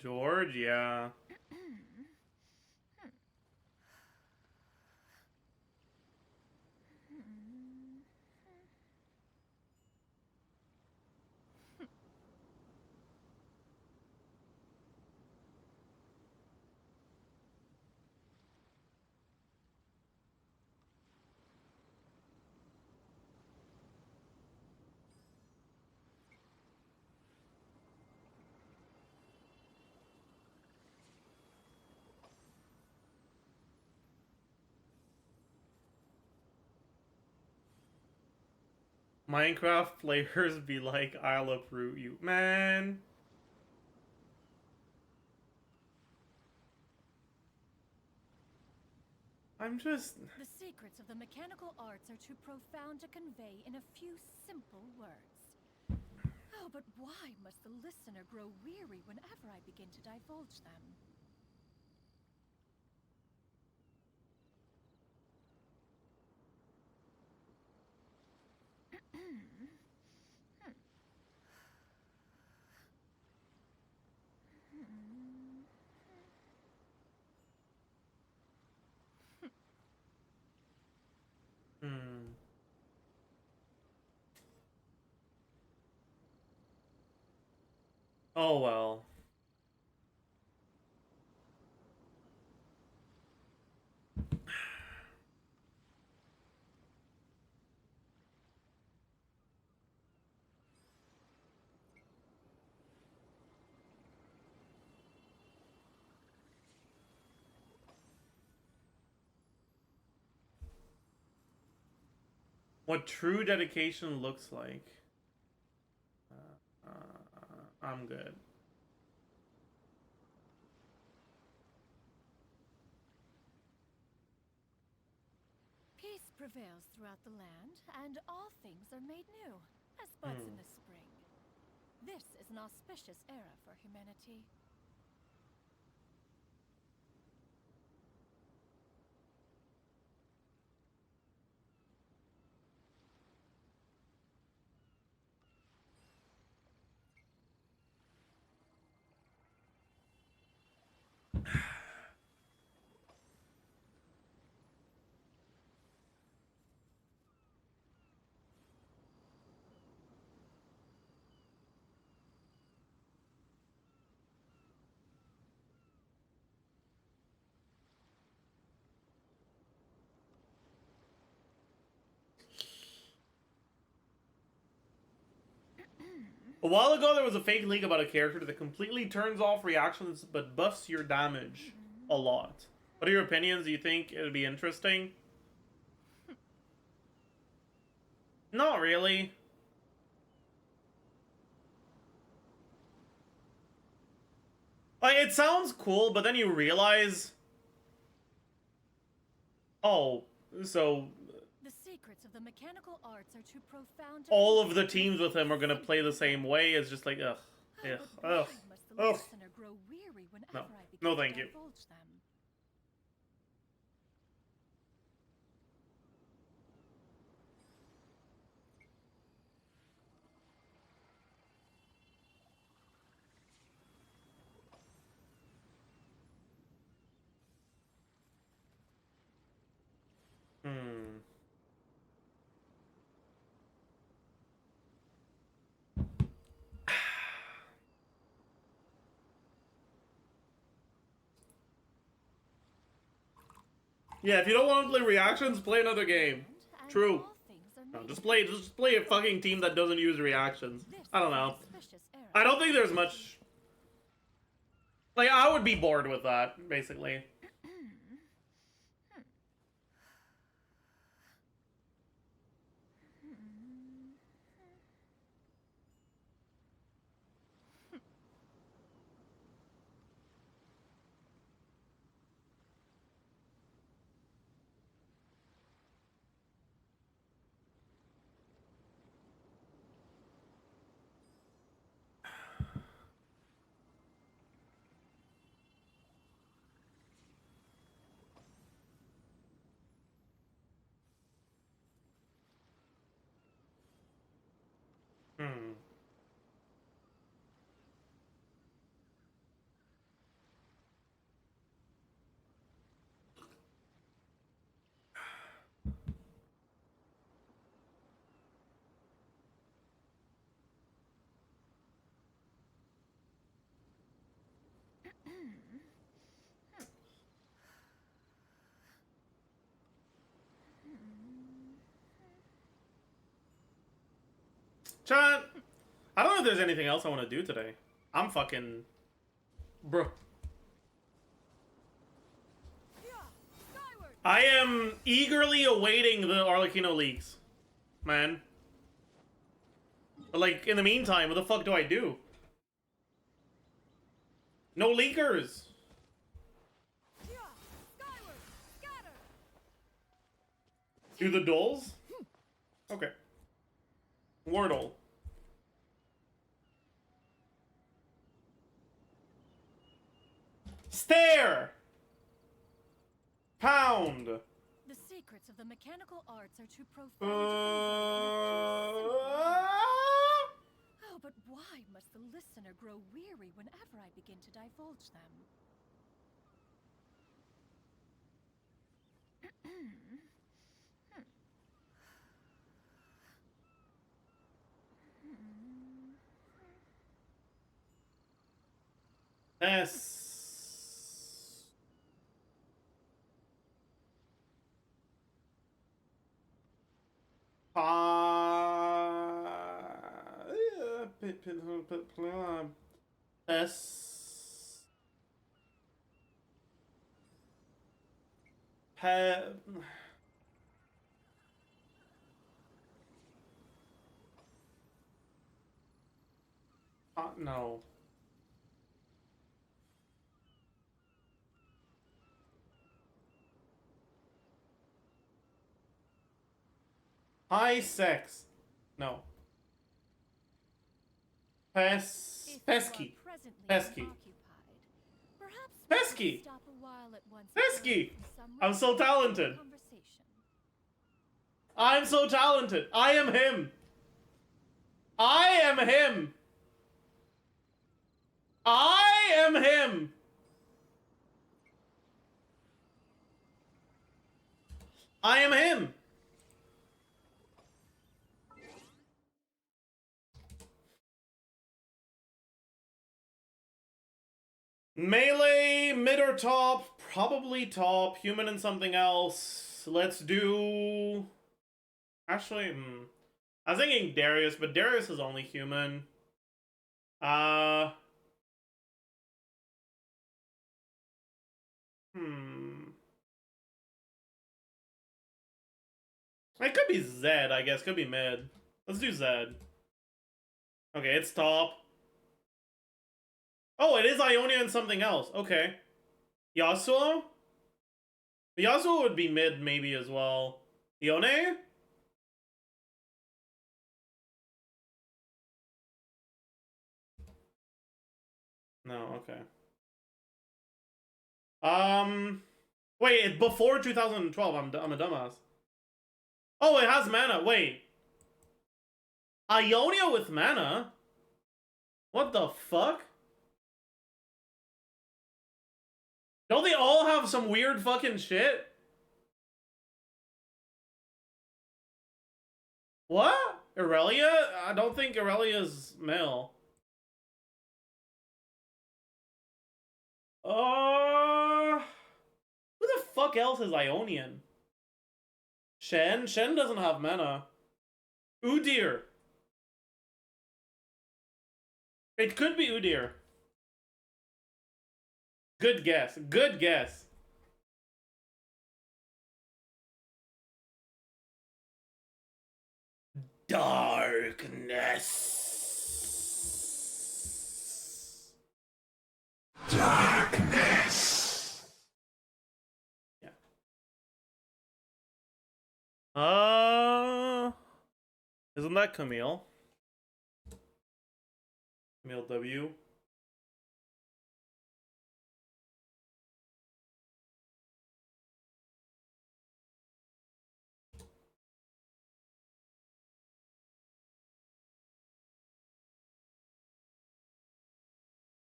George, yeah. Minecraft players be like, I'll uproot you. Man. I'm just... The secrets of the mechanical arts are too profound to convey in a few simple words. Oh, but why must the listener grow weary whenever I begin to divulge them? Hmm. Oh well. What true dedication looks like. I'm good. Peace prevails throughout the land, and all things are made new, as buds in the spring. This is an auspicious era for humanity. A while ago, there was a fake leak about a character that completely turns off reactions but buffs your damage a lot. What are your opinions? Do you think it would be interesting? Not really. Like, it sounds cool, but then you realize... Oh, so... The secrets of the mechanical arts are too profound to all of convey the teams with him are gonna play the same way. It's just like, ugh. Oh, Ugh. but Ugh. why must the Ugh. listener grow weary whenever No. I begin No, to thank you. divulge them? Yeah, if you don't want to play reactions, play another game. And True. all things are No, made just play a fucking team that doesn't use reactions. This I don't is an know. auspicious era. I don't think there's much. Like, I would be bored with that, basically. Hmm. Chat, I don't know if there's anything else I want to do today. I'm fucking... Bro. I am eagerly awaiting the Arlecchino leaks. Man. But like, in the meantime, what the fuck do I do? No leakers! Do the dolls? Okay. Wordle. Stare! Pound! The secrets of the mechanical arts are too profound. Oh, but why must the listener grow weary whenever I begin to divulge them? S. S. No. High sex. No. If you Pesky. are presently Pesky. unoccupied, perhaps we Pesky. could stop a while at once Pesky. for some I'm so talented. conversation. I'm so talented. I am him. I am him. I am him. I am him. Melee, mid or top? Probably top. Human and something else. Let's do... Actually, I was thinking Darius, but Darius is only human. It could be Zed, I guess. Could be mid. Let's do Zed. Okay, it's top. Oh, it is Ionia and something else. Okay. Yasuo? Yasuo would be mid maybe as well. Yone? No, okay. Wait, it's before 2012. I'm a dumbass. Oh, it has mana. Wait. Ionia with mana? What the fuck? Don't they all have some weird fucking shit? What? Irelia? I don't think Irelia's male. Who the fuck else is Ionian? Shen? Shen doesn't have mana. Udyr. It could be Udyr. Good guess. Good guess. Darkness. Darkness. Yeah. Isn't that Camille? Camille W.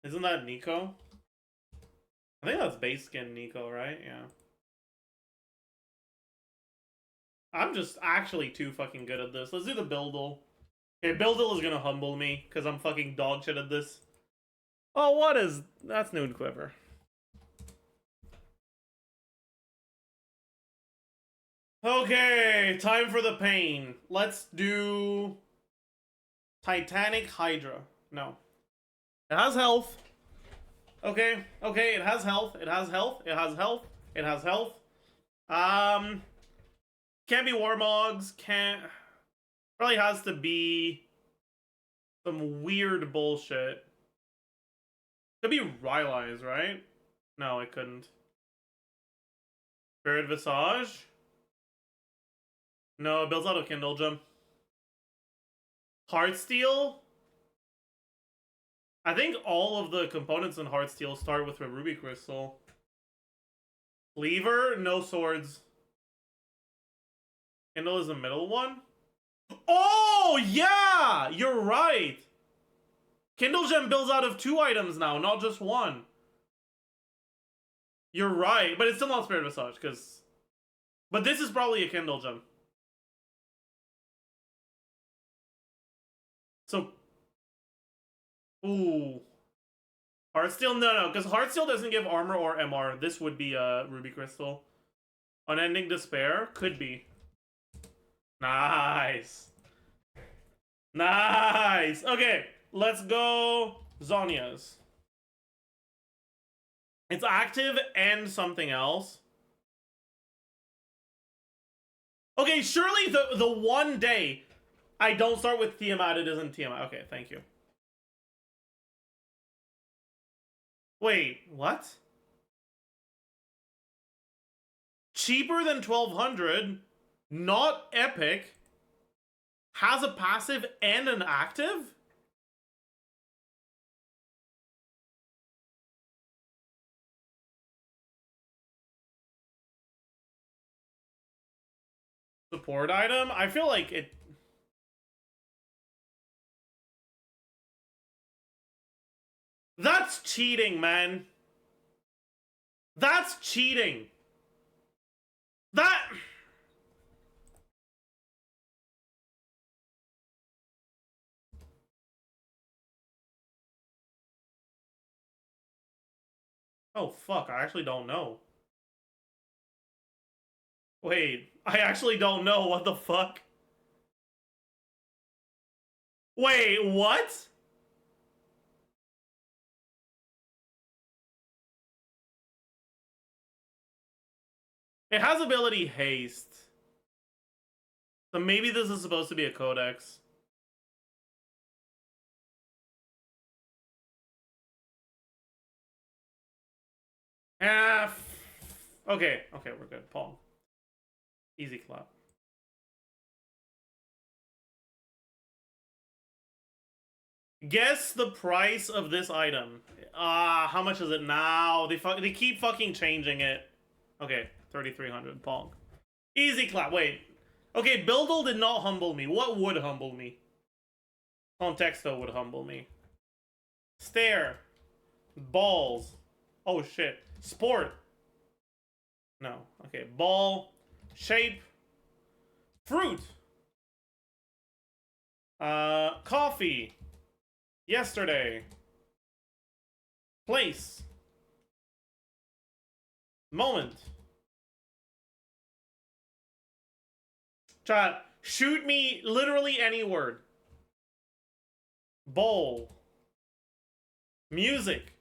Isn't that Nico? I think that's base skin Nico, right? Yeah. I'm just actually too fucking good at this. Let's do the Bildle. Okay, Bildle is gonna humble me, because I'm fucking dog shit at this. Oh, what is... That's Noon Quiver. Okay, time for the pain. Let's do... Titanic Hydra. No. It has health. Okay, okay, it has health. It has health. It has health. It has health. Can't be Warmogs. Can't... Probably has to be... some weird bullshit. Could be Rylai's, right? No, it couldn't. Spirit Visage? No, it builds out of Kindle Gem. Heartsteel? I think all of the components in Heartsteel start with a Ruby Crystal. Cleaver? No swords. Kindle is the middle one? Oh, yeah! You're right! Kindle Gem builds out of 2 items now, not just 1. You're right, but it's still not Spirit Visage, because... But this is probably a Kindle Gem. So... Ooh. Heartsteel? No, because Heartsteel doesn't give armor or MR. This would be a Ruby Crystal. Unending Despair? Could be. Nice. Nice! Okay, let's go Zhonya's. It's active and something else. Okay, surely the one day I don't start with Tiamat, it isn't Tiamat. Okay, thank you. Wait, what? Cheaper than 1200, not epic, has a passive and an active? Support item? I feel like it... That's cheating, man. That's cheating. That... Oh, fuck. I actually don't know. Wait. I actually don't know. What the fuck? Wait, what? It has ability haste. So maybe this is supposed to be a codex. Okay, okay, we're good. Paul. Easy clap. Guess the price of this item. How much is it now? They keep fucking changing it. Okay, 3,300. Pong. Easy clap. Wait. Okay, Bildle did not humble me. What would humble me? Contexto would humble me. Stare. Balls. Oh shit. Sport. No. Okay. Ball. Shape. Fruit. Coffee. Yesterday. Place. Moment. Chat, shoot me literally any word. Bowl. Music.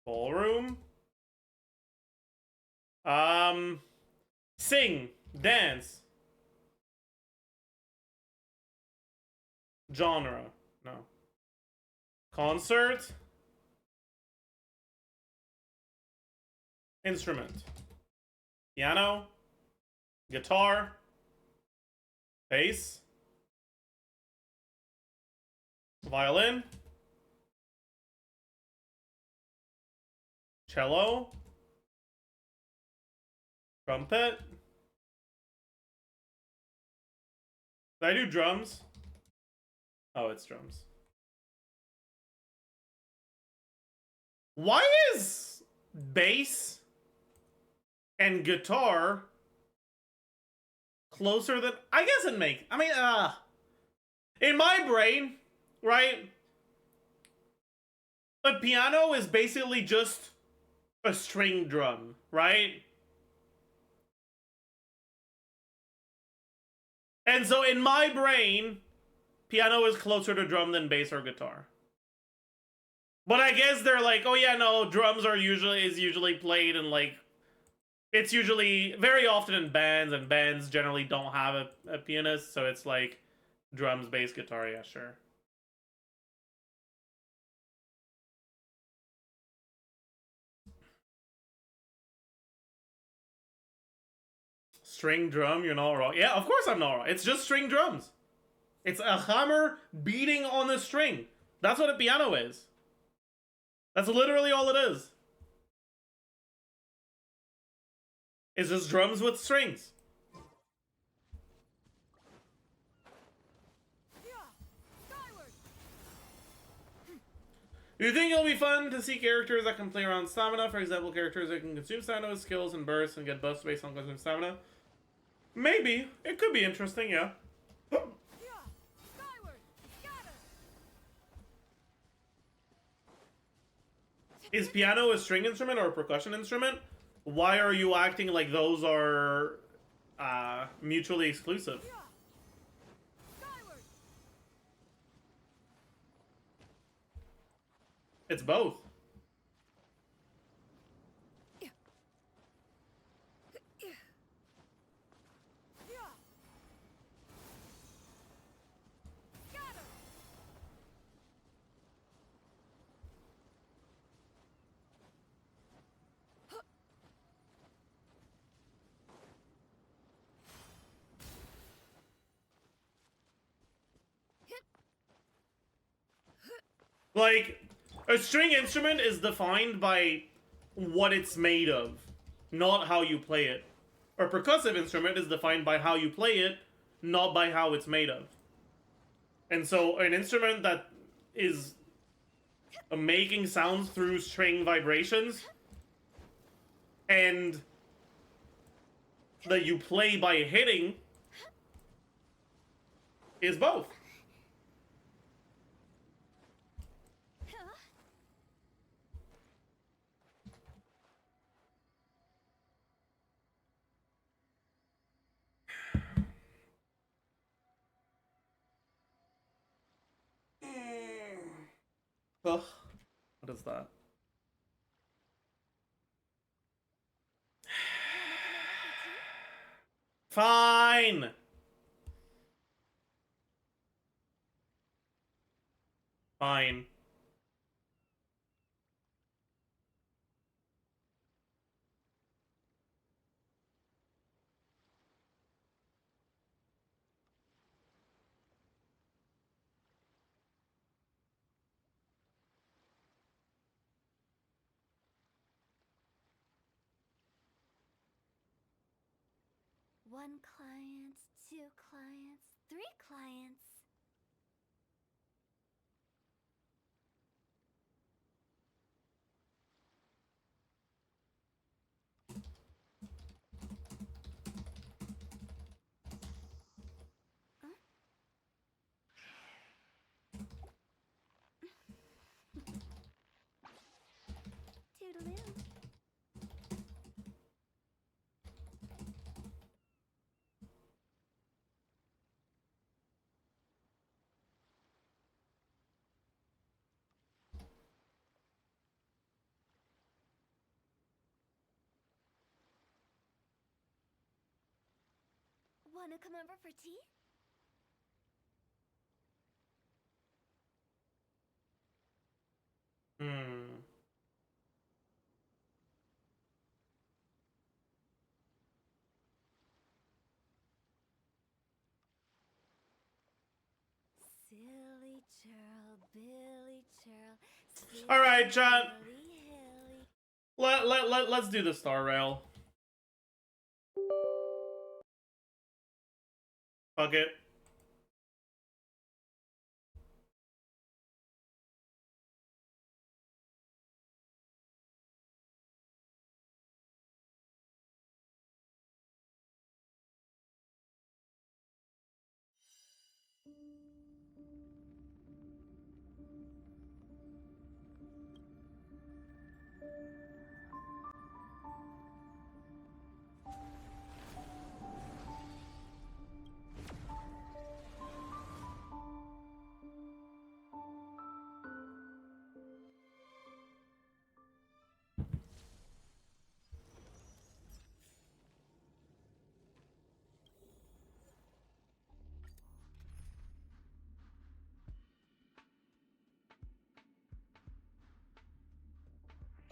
Ballroom. Sing. Dance. Genre. No. Concert. Instrument. Piano. Guitar. Bass. Violin. Cello. Trumpet. Did I do drums? Oh, it's drums. Why is bass and guitar closer than... I guess it makes... I mean, in my brain, right? A piano is basically just a string drum, right? And so in my brain, piano is closer to drum than bass or guitar. But I guess they're like, oh yeah, no, drums are usually played in like, it's usually very often in bands, and bands generally don't have a pianist, so it's like drums, bass, guitar, yeah, sure. String drum, you're not wrong. Yeah, of course I'm not wrong. It's just string drums. It's a hammer beating on the string. That's what a piano is. That's literally all it is. It's just drums with strings. Do you think it'll be fun to see characters that can play around stamina? For example, characters that can consume stamina with skills and bursts and get buffs based on consumed stamina? Maybe. It could be interesting, yeah. Is piano a string instrument or a percussion instrument? Why are you acting like those are mutually exclusive? It's both. Like, a string instrument is defined by what it's made of, not how you play it. A percussive instrument is defined by how you play it, not by how it's made of. And so an instrument that is making sounds through string vibrations and that you play by hitting is both. Ugh. What is that? Fine. Fine. One client, two clients, three clients. Toodaloo. Wanna come over for tea? Hmm. Silly churl, Billy churl. All right, chat. Silly hilly. Let's do the star rail. Fuck it.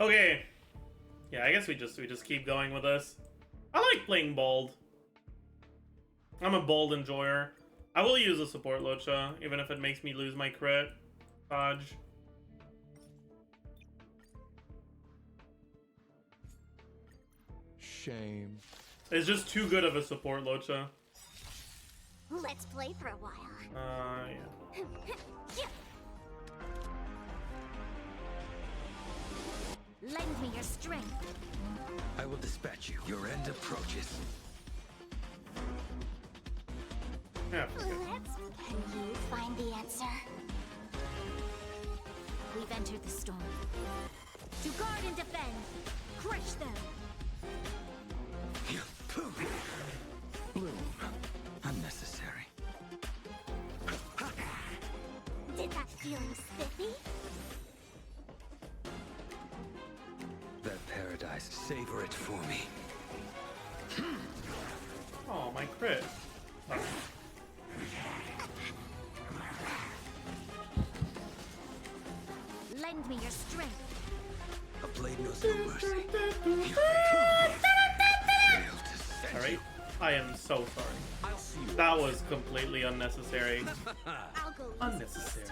Okay. Yeah, I guess we just keep going with this. I like playing bold. I'm a bold enjoyer. I will use a support Locha, even if it makes me lose my crit. Dodge. Shame. It's just too good of a support Locha. Let's play for a while. Yeah. Lend me your strength. I will dispatch you. Your end approaches. Yeah. Can you find the answer? We've entered the storm. To guard and defend. Crush them. Bloom. Unnecessary. Did that feeling spiffy? That paradise. Savor it for me. Oh, my crit. Oh. Lend me your strength. A blade knows no mercy. Alright. I am so sorry. I'll see you. That was completely unnecessary. I'll go easy. Unnecessary.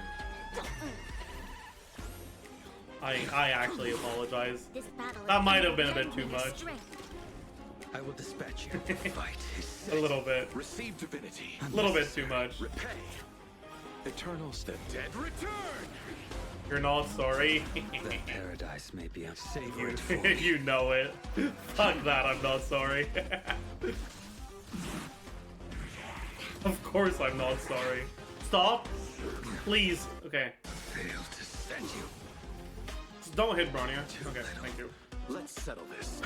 I actually apologize. This battle That is might have been a lend bit me too your much. strength. I will dispatch you. Fight is set. A little bit. Receive divinity. A little bit too much. Repay. Eternals, the dead return. You're not sorry. That paradise may be savor it for you, me. you know it. Fuck that, I'm not sorry. Of course I'm not sorry. Stop. Please. Okay. Fail to send you. Just don't hit Bronya. Okay, thank you. Let's settle this.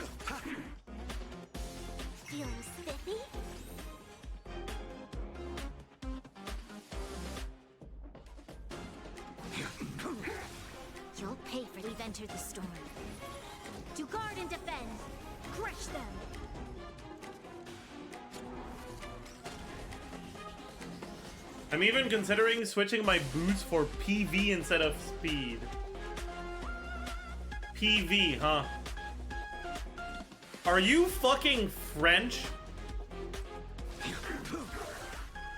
Feeling spiffy? You'll pay for we've entered the storm. To guard and defend. Crush them. I'm even considering switching my boots for PV instead of speed. PV, huh? Are you fucking French?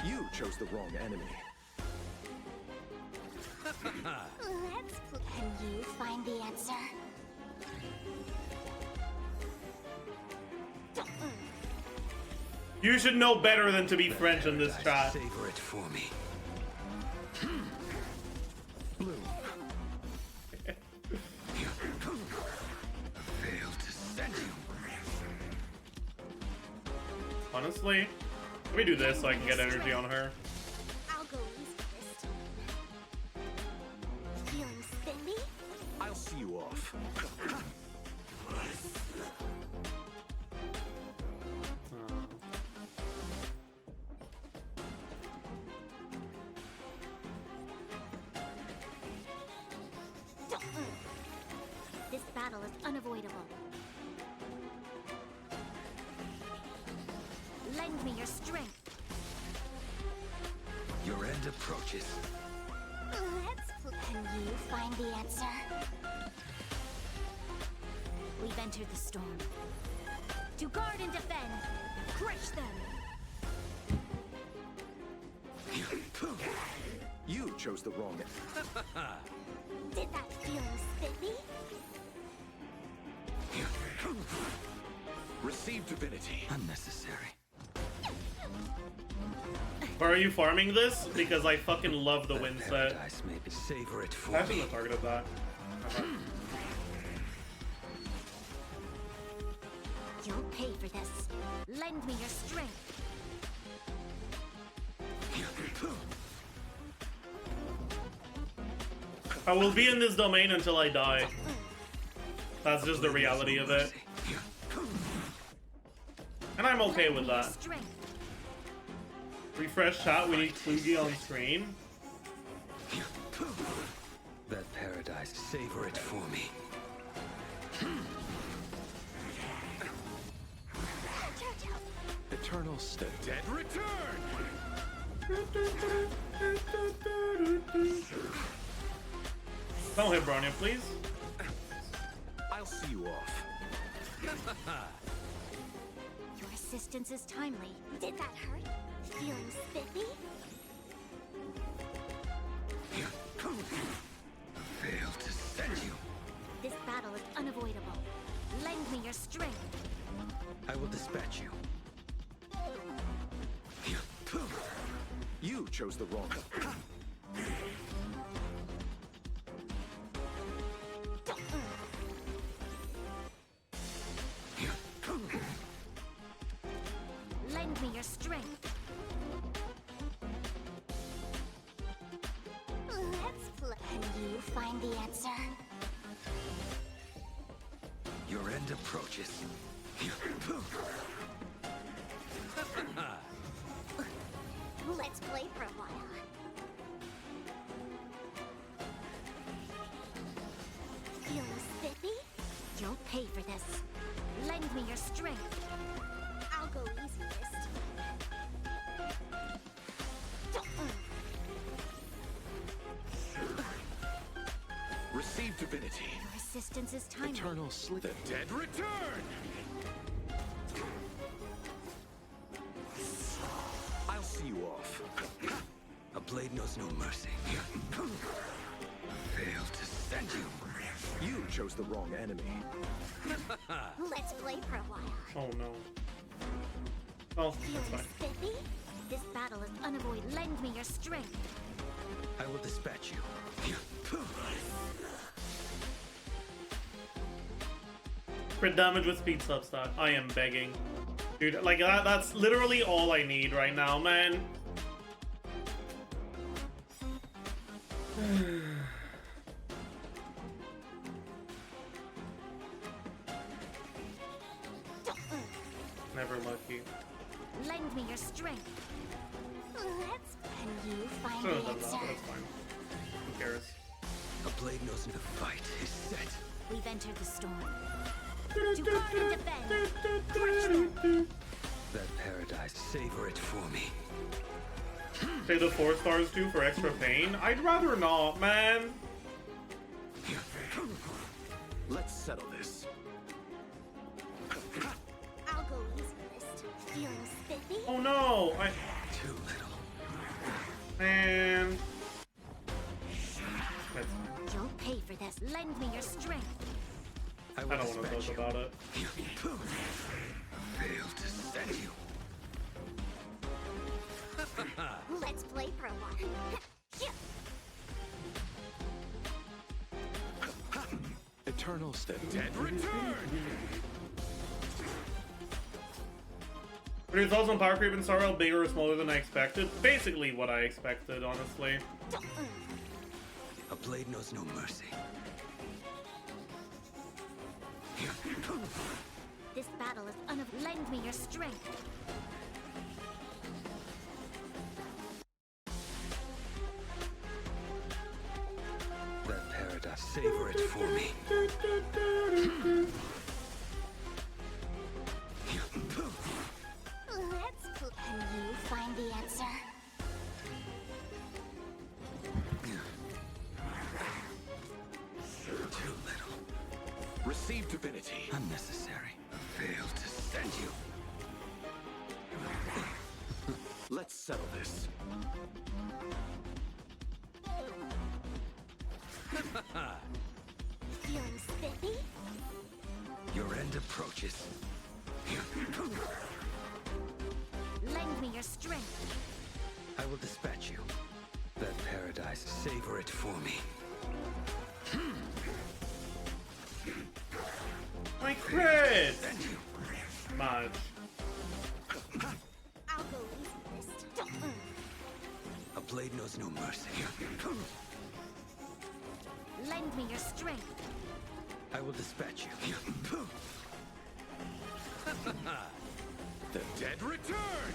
You chose the wrong enemy. Can you find the answer? You should know better than to be French in this chat. Savor it for me. Bloom. Fail to send you. Honestly, let me do this so I can get energy on her. I'll go easy this time. Feeling spiffy? I'll see you off. This battle is unavoidable. Lend me your strength. approaches. Can you find the answer? We've entered the storm. To guard and defend. Crush them. You chose the wrong. Did that feel spiffy? Receive divinity. Unnecessary. Or are you farming this? Because I fucking love the win set. Paradise may be savor it for Passing me. the target of that. You'll pay for this. Lend me your strength. I will be in this domain until I die. That's just the reality of it. And I'm okay with that. Strength. Refresh chat, we need Klugi on screen. That paradise, savor it for me. Eternal step. Dead return. Don't hit Bronya, please. I'll see you off. Your assistance is timely. Did that hurt? Feeling spiffy? Fail to send you. This battle is unavoidable. Lend me your strength. I will dispatch you. You chose the wrong. Lend me your strength. Let's play. Can you find the answer? Your end approaches. Let's play for a while. Feeling spiffy? You'll pay for this. Lend me your strength. I'll go easy this time. Receive divinity. Your assistance is timely. Eternal sleep. The dead return. I'll see you off. A blade knows no mercy. Fail to send you. You chose the wrong enemy. Let's play for a while. Oh no. Oh, that's Feeling fine. spiffy? This battle is unavoidable. Lend me your strength. I will dispatch you. Crit damage with speed substat. I am begging. Dude, like that's literally all I need right now, man. Never lucky. Lend me your strength. Let's. Can you find Should have the done that, answer? but it's fine. Who cares? A blade knows the fight is set. We've entered the storm. To guard and defend. Crush them. That paradise, savor it for me. Say the 4 stars too for extra pain? I'd rather not, man. Let's settle this. I'll go easy this time. Feeling spiffy? Oh no! Too little. Man. That's fine. You'll pay for this. Lend me your strength. I I will don't want to dispatch talk you. about it. Fail to send you. Let's play for a while. Eternal step. Dead return. What are your thoughts on power creep and Sorrel? Bigger or smaller than I expected? Basically what I expected, honestly. A blade knows no mercy. This battle is unavoidable. Lend me your strength. That paradise, savor it for me. Let's. Can you find the answer? Perceived divinity. Unnecessary. Failed to send you. Let's settle this. Feeling spiffy? Your end approaches. Lend me your strength. I will dispatch you. That paradise, savor it for me. My crit! Send you. Much. I'll go easy this time. A blade knows no mercy. Lend me your strength. I will dispatch you. The dead return!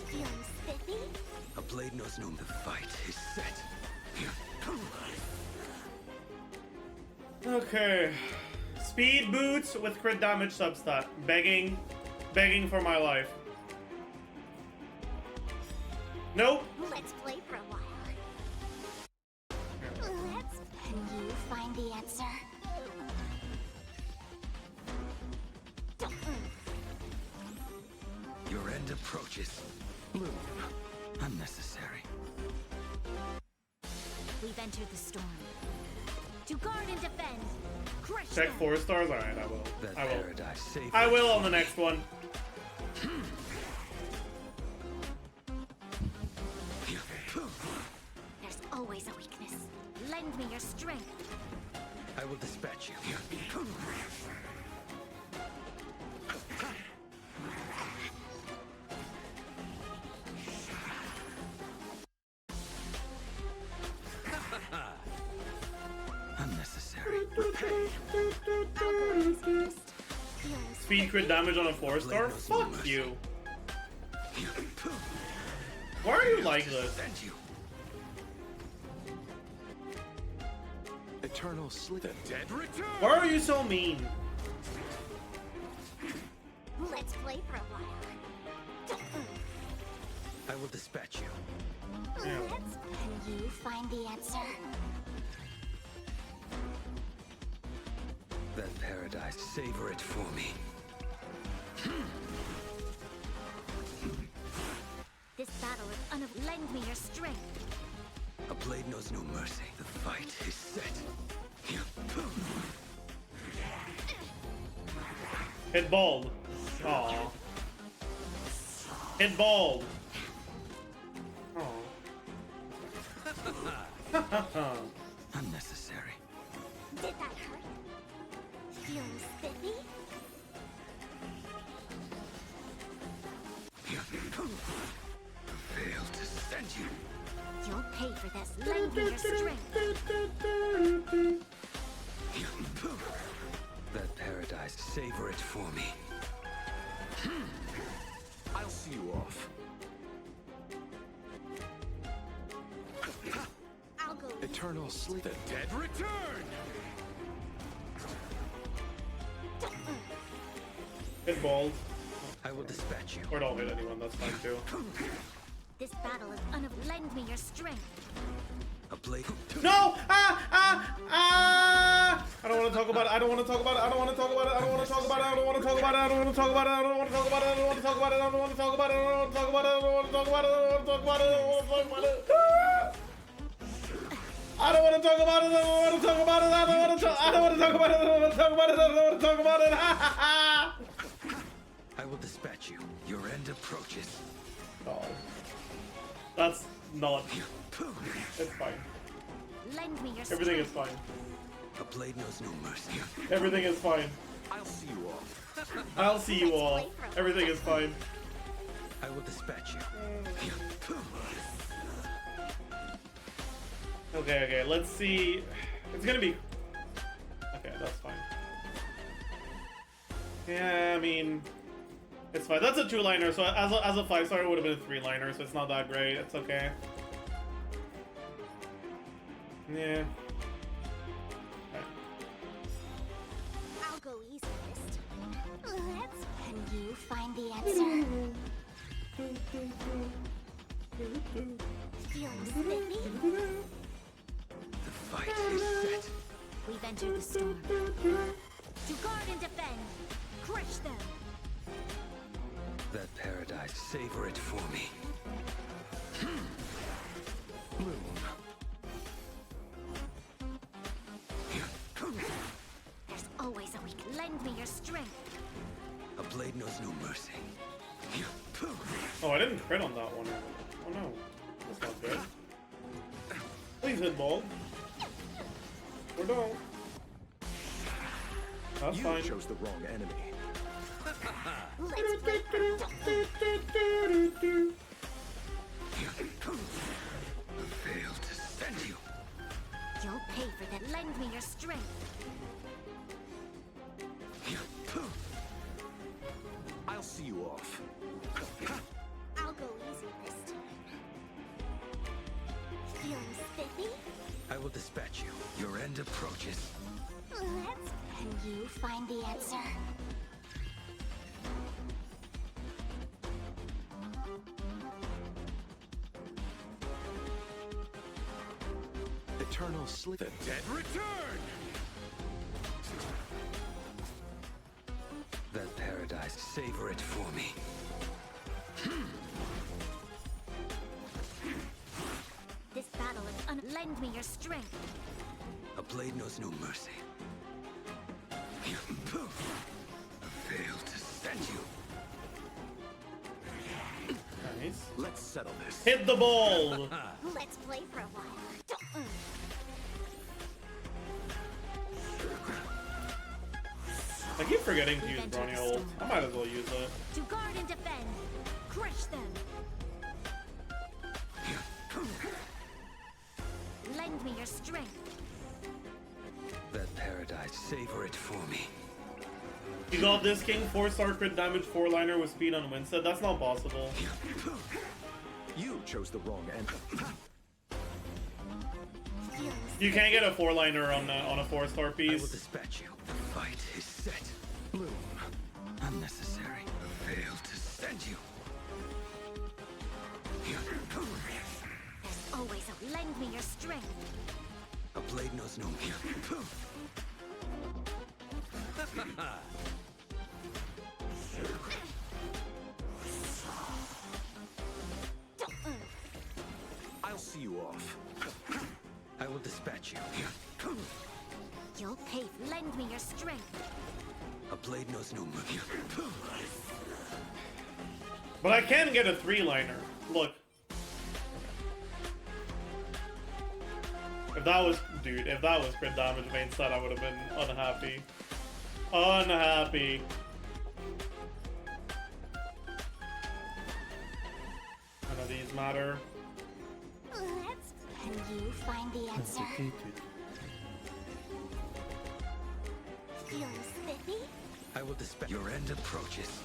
Feeling spiffy? A blade knows no. The fight is set. Okay. Speed boots with crit damage substat. Begging for my life. Nope. Let's play for a while. Can you find the answer? Your end approaches. Bloom. Unnecessary. We've entered the storm. To guard and defend. Crush Check them. 4 stars. Alright, I will. That I will. paradise, savor I it will for on the me. next one. There's always a weakness. Lend me your strength. I will dispatch you. Unnecessary. Repay. I'll go easy first. Feeling Speed crit damage on a 4 star? Blade knows no Fuck mercy. you. Why are you like this? Send you. Eternal sleep. The dead return. Why are you so mean? Let's play for a while. I will dispatch you. Yeah. Can you find the answer? That paradise, savor it for me. This battle is lend me your strength. A blade knows no mercy. The fight is set. Hit bald. Aw. Hit bald. Aw. Unnecessary. Did that hurt? Feeling spiffy? Failed to send you. You'll pay for this. Lend me your strength. That paradise, savor it for me. I'll see you off. I'll go. Eternal sleep. The dead return. Hit bald. I will dispatch you. Or don't hit anyone, that's fine too. This battle is lend me your strength. A blade. No! Ah! I don't want to talk about it. I don't want to talk about it. I don't want to talk about it. I don't want to talk about it. I don't want to talk about it. I don't want to talk about it. I don't want to talk about it. I don't want to talk about it. I don't want to talk about it. I don't want to talk about it. I don't want to talk about it. I don't want to talk about it. I don't want to talk about it. I don't want to talk about it. I don't want to talk about it. I don't want to talk. I don't want to talk about it. I don't want to talk about it. I don't want to talk about it. I will dispatch you. Your end approaches. Oh, that's not. It's fine. Lend me your Everything is strength. fine. A blade knows no mercy. Everything is fine. I'll see you off. I'll see you all. Everything is fine. I will dispatch you. Okay, let's see. It's gonna be... Okay, that's fine. Yeah, I mean... It's fine. That's a 2-liner, so as a 5-star, it would have been a 3-liner, so it's not that great. It's okay. Yeah. Okay. I'll go easy this time. Can you find the answer? Feeling spiffy? The fight is set. We've entered the storm. To guard and defend. Crush them. That paradise, savor it for me. Bloom. There's always a weak. Lend me your strength. A blade knows no mercy. Oh, I didn't crit on that one. Oh no. That's not good. Please hit ball. Or don't. That's You fine. chose the wrong enemy. Let's play Fail to send you. You'll pay for that. Lend me your strength. I'll see you off. I'll go easy this time. Feeling spiffy? I will dispatch you. Your end approaches. Let's. Can you find the answer? Eternal sleep. The dead return! That paradise, savor it for me. This battle is lend me your strength. A blade knows no mercy. Fail to send you. Nice. Let's settle this. Hit the ball! Let's play for a while. I keep forgetting to use Brawny ult. I might as well use it. To guard and defend. Crush them. Lend me your strength. That paradise, savor it for me. You got this king 4-star crit damage 4-liner with speed on Winston. That's not possible. You chose the wrong enemy. You can't get a 4-liner on a 4-star I will piece. dispatch you. The fight is set. Bloom. Unnecessary. Fail to send you. There's always a lend me your strength. A blade knows no I'll see you off. I will dispatch you. You'll pay. Lend me your strength. A blade knows no mercy. But I can get a 3-liner. Look. If that was, dude, if that was crit damage main set, I would have been unhappy. Unhappy. None of these matter. Let's. Can you find the answer? Feeling spiffy? I will dispatch. Your end approaches.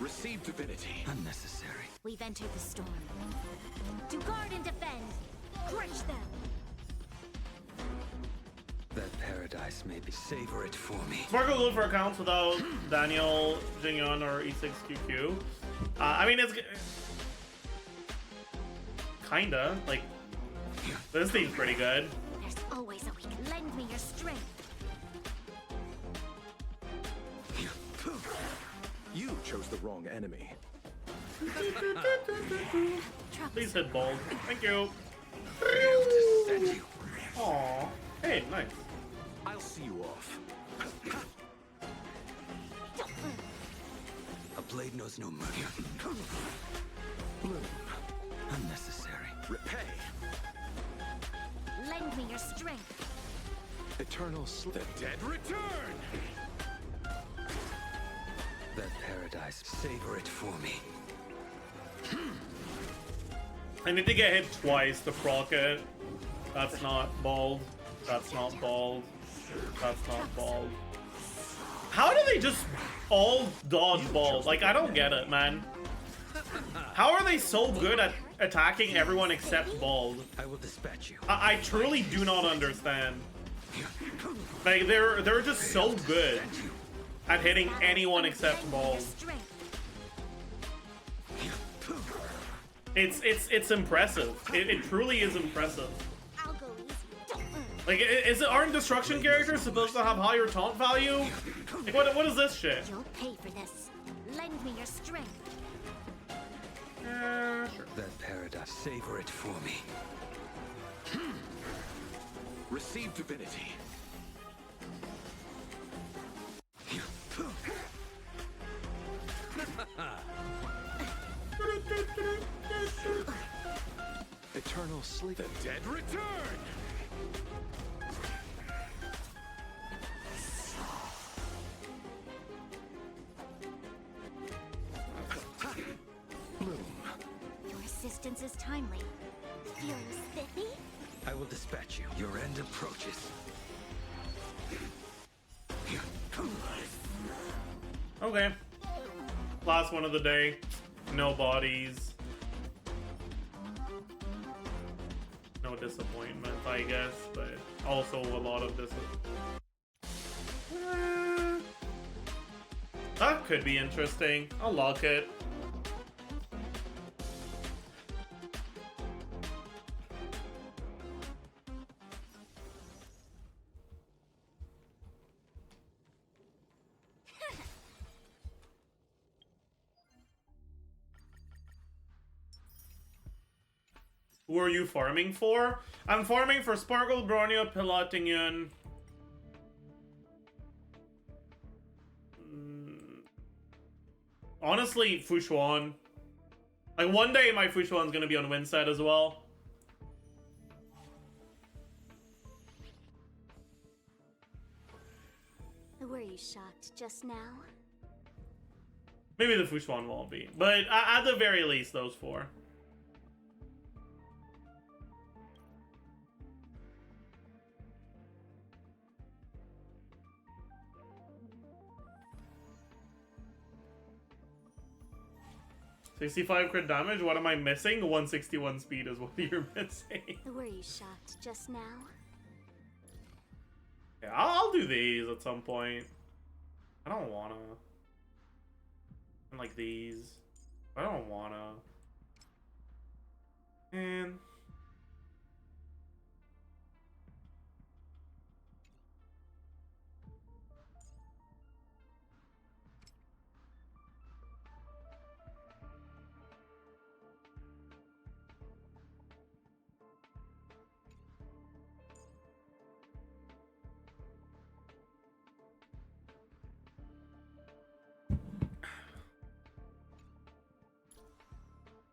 Receive divinity. Unnecessary. We've entered the storm. To guard and defend. Crush them. That paradise may be. Savor it for me. Sparkle good for accounts without Daniel, Jingyon, or E6QQ. I mean, it's kinda like this thing's pretty good. There's always a weak. Lend me your strength. You chose the wrong enemy. Please hit bold. Thank you. Fail to send you. Aw. Hey, nice. I'll see you off. A blade knows no mercy. Bloom. Unnecessary. Repay. Lend me your strength. Eternal sleep. The dead return! That paradise. Savor it for me. I need to get hit twice to proc it. That's not bald. That's not bald. That's not bald. How do they just all dodge bald? Like, I don't get it, man. How are they so good at attacking everyone except bald? I will dispatch you. I truly do not understand. Like, they're just so good at hitting anyone except bald. It's impressive. It truly is impressive. I'll go easy. Don't worry. Like, aren't destruction characters supposed to have higher taunt value? Like, what is this shit? You'll pay for this. Lend me your strength. Sure. That paradise, savor it for me. Receive divinity. Eternal sleep. The dead return! Bloom, Your assistance is timely. Feeling spiffy? I will dispatch you. Your end approaches. Okay. Last one of the day. No bodies. No disappointment, I guess, but also a lot of disappointment. That could be interesting. I'll lock it. Who are you farming for? I'm farming for Sparkle, Bronio, Pilatingan. Honestly, Fushuan. Like, one day my Fushuan's gonna be on Winset as well. Were you shocked just now? Maybe the Fushuan won't be. But at the very least, those four. $65 crit damage? What am I missing? 161 speed is what you're missing. Were you shocked just now? Yeah, I'll do these at some point. I don't wanna. And like these. I don't wanna. And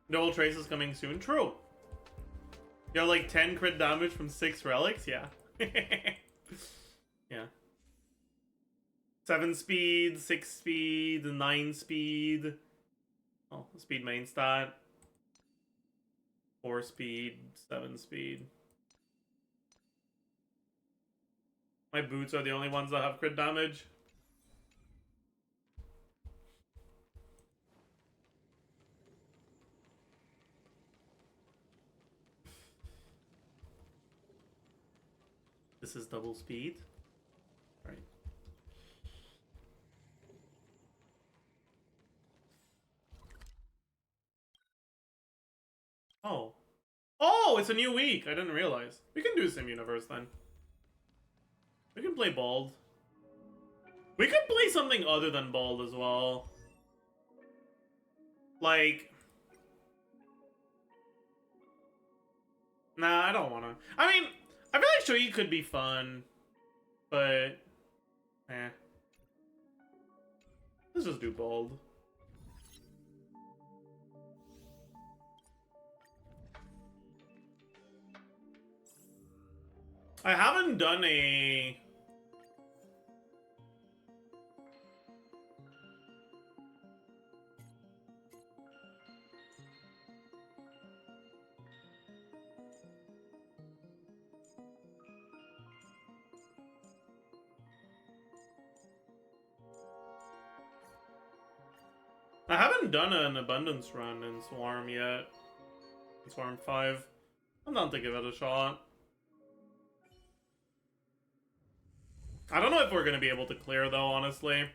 Noble Trace is coming soon. True. You have like 10 crit damage from 6 relics? Yeah. Yeah. 7 speed, 6 speed, 9 speed. Oh, speed main stat. 4 speed, 7 speed. My boots are the only ones that have crit damage. This is double speed. Right. Oh. Oh, it's a new week. I didn't realize. We can do Sim Universe then. We can play Bald. We could play something other than Bald as well. Like... Nah, I don't wanna. I mean, I feel like Shoei could be fun. But... Eh. Let's just do Bald. I haven't done a... I haven't done an abundance run in Swarm yet. In Swarm 5. I'm down to give it a shot. I don't know if we're gonna be able to clear though, honestly.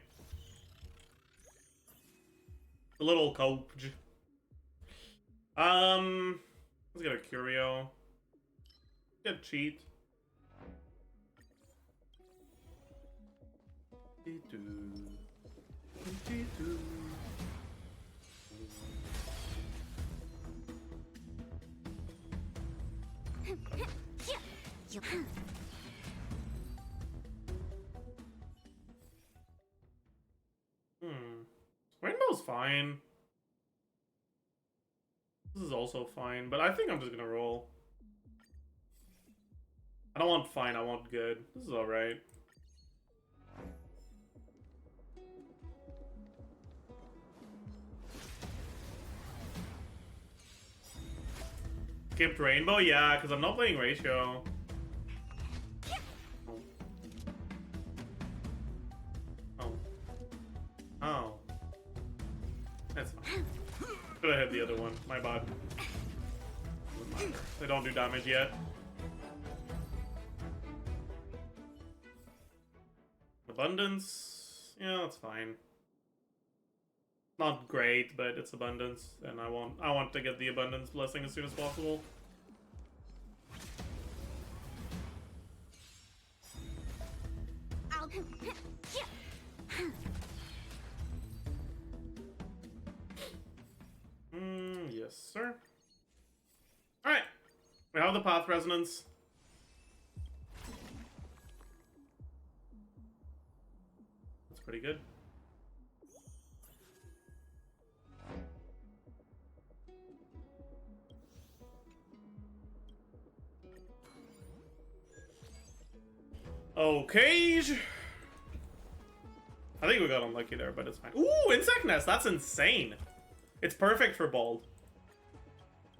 A little cope. Let's get a curio. Get cheat. Rainbow's fine. This is also fine, but I think I'm just gonna roll. I don't want fine, I want good. This is alright. Skipped rainbow? Yeah, because I'm not playing ratio. Oh. That's fine. Could have hit the other one. My bad. Doesn't matter. They don't do damage yet. Abundance. Yeah, that's fine. Not great, but it's abundance, and I want to get the abundance blessing as soon as possible. Yes, sir. Alright. We have the path resonance. That's pretty good. Okay. I think we got unlucky there, but it's fine. Ooh, insect nest. That's insane. It's perfect for bald.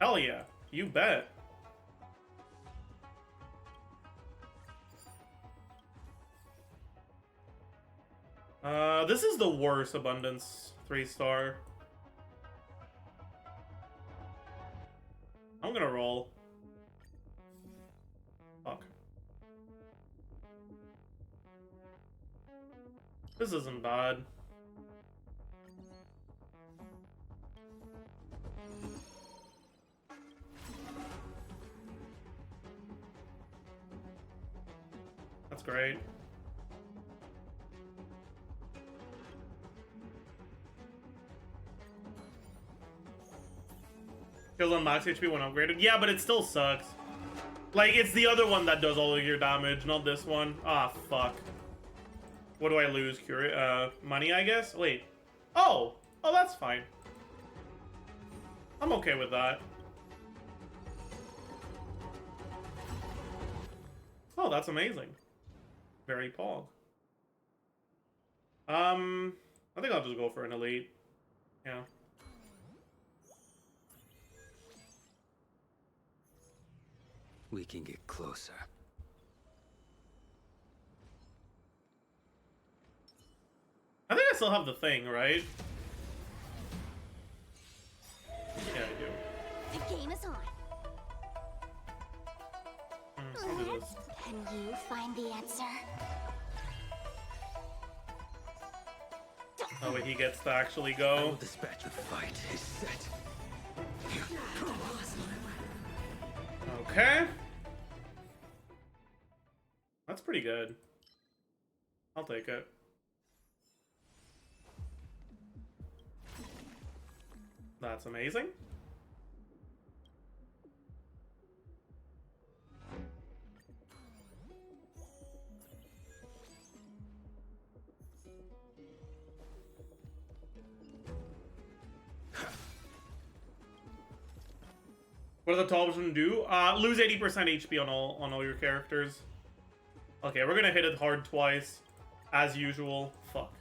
Hell yeah. You bet. This is the worst abundance 3-star. I'm gonna roll. Fuck. This isn't bad. That's great. Kills on max HP when upgraded. Yeah, but it still sucks. Like, it's the other one that does all of your damage, not this one. Ah, fuck. What do I lose? Money, I guess? Wait. Oh! Oh, that's fine. I'm okay with that. Oh, that's amazing. Very pog. I think I'll just go for an elite. Yeah. We can get closer. I think I still have the thing, right? Yeah, I do. The game is on. I'll do this. Can you find the answer? Oh, wait, he gets to actually I will go. dispatch the fight is set. Okay. That's pretty good. I'll take it. That's amazing. What do the top options do? Lose 80% HP on all your characters. Okay, we're gonna hit it hard twice, as usual. Fuck.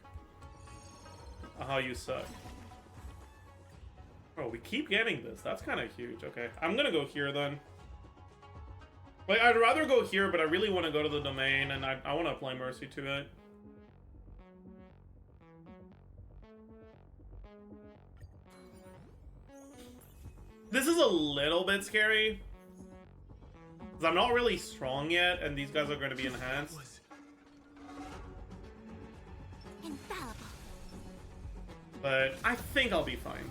How you suck. Oh, we keep getting this. That's kind of huge. Okay, I'm gonna go here then. Like, I'd rather go here, but I really want to go to the domain, and I want to apply Mercy to it. This is a little bit scary. Because I'm not really strong yet, and these guys are going to be enhanced. Infallible. But I think I'll be fine.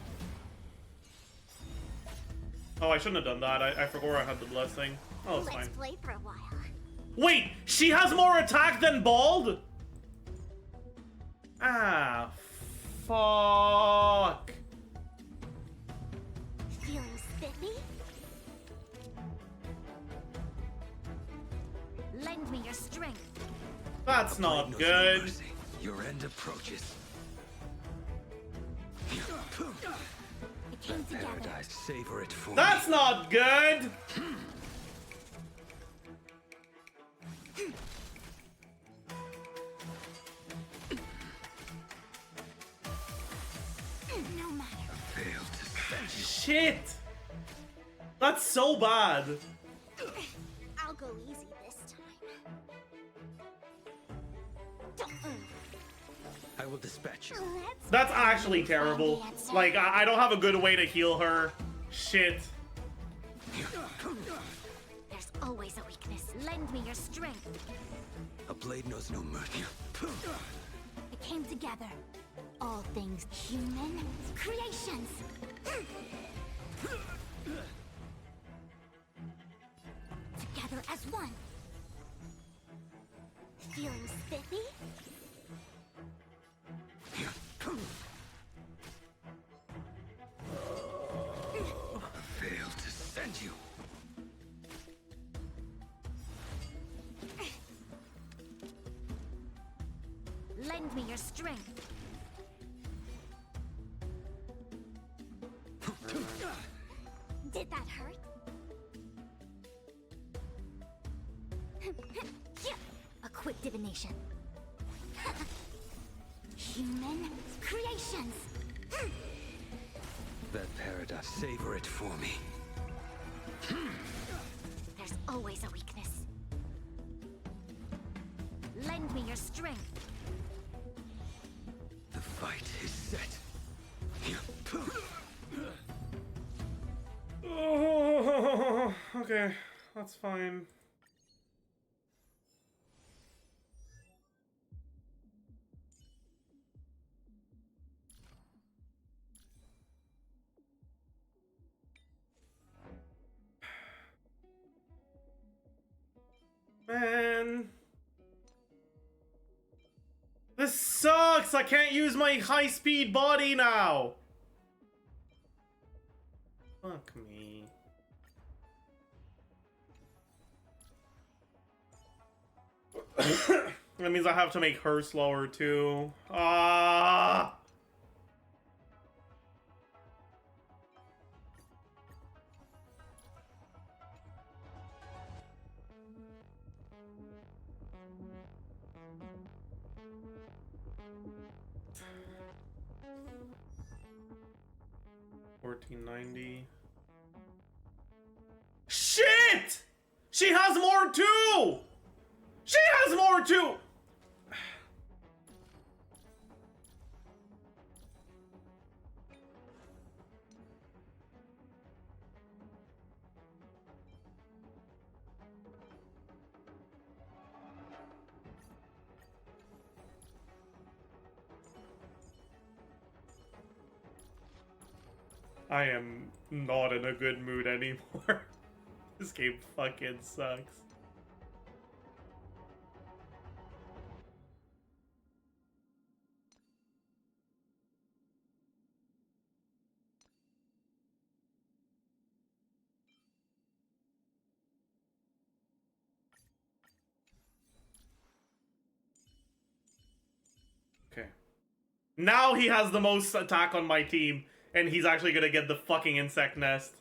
Oh, I shouldn't have done that. I forgot where I had the blessing. Oh, it's Let's fine. play for a while. Wait, she has more attack than Bald? Ah, fuck. Feeling spiffy? Lend me your strength. That's not Knows no good. mercy. Your end approaches. It came together. Paradise, savor it for That's me. not good. No matter. Fail to send you. Shit. That's so bad. I'll go easy this time. I will dispatch you. Let's That's actually terrible. Like, I don't have a good way to heal her. Shit. There's always a weakness. Lend me your strength. A blade knows no mercy. It came together. All things human creations. Together as one. Feeling spiffy? Fail to send you. Lend me your strength. Did that hurt? A quick divination. Human creations. That paradise, savor it for me. There's always a weakness. Lend me your strength. The fight is set. Oh, okay, that's fine. Man. This sucks! I can't use my high-speed body now! Fuck me. That means I have to make her slower too. Ah! $14.90. Shit! She has more too! She has more too! I am not in a good mood anymore. This game fucking sucks. Okay. Now he has the most attack on my team, and he's actually gonna get the fucking insect nest.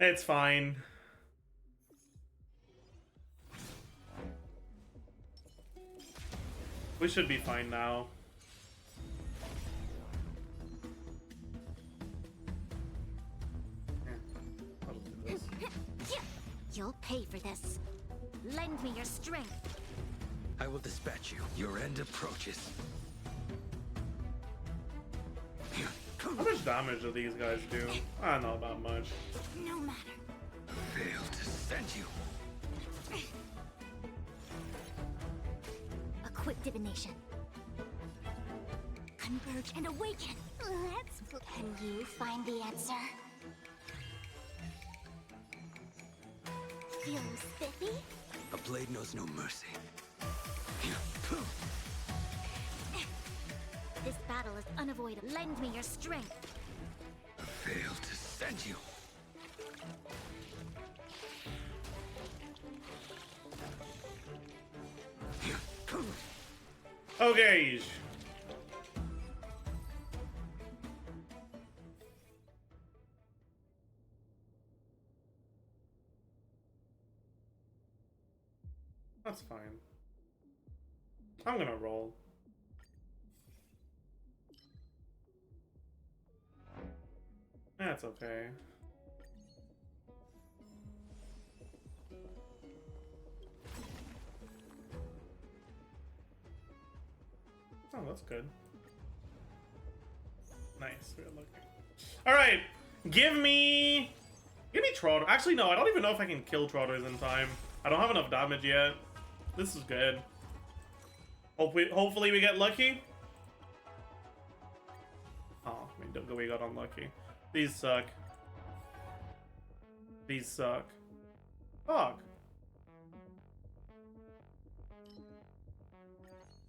It's fine. We should be fine now. I'll do this. You'll pay for this. Lend me your strength. I will dispatch you. Your end approaches. How much damage do these guys do? Not that much. No matter. Fail to send you. A quick divination. Converge and awaken. Can you find the answer? Feeling spiffy? A blade knows no mercy. This battle is unavoidable. Lend me your strength. Fail to send you. Okay. That's fine. I'm gonna roll. That's okay. Oh, that's good. Nice. We're looking. All right, give me Trotter. Actually, no, I don't even know if I can kill Trotters in time. I don't have enough damage yet. This is good. Hopefully we get lucky. Oh, we got unlucky. These suck. These suck. Fuck.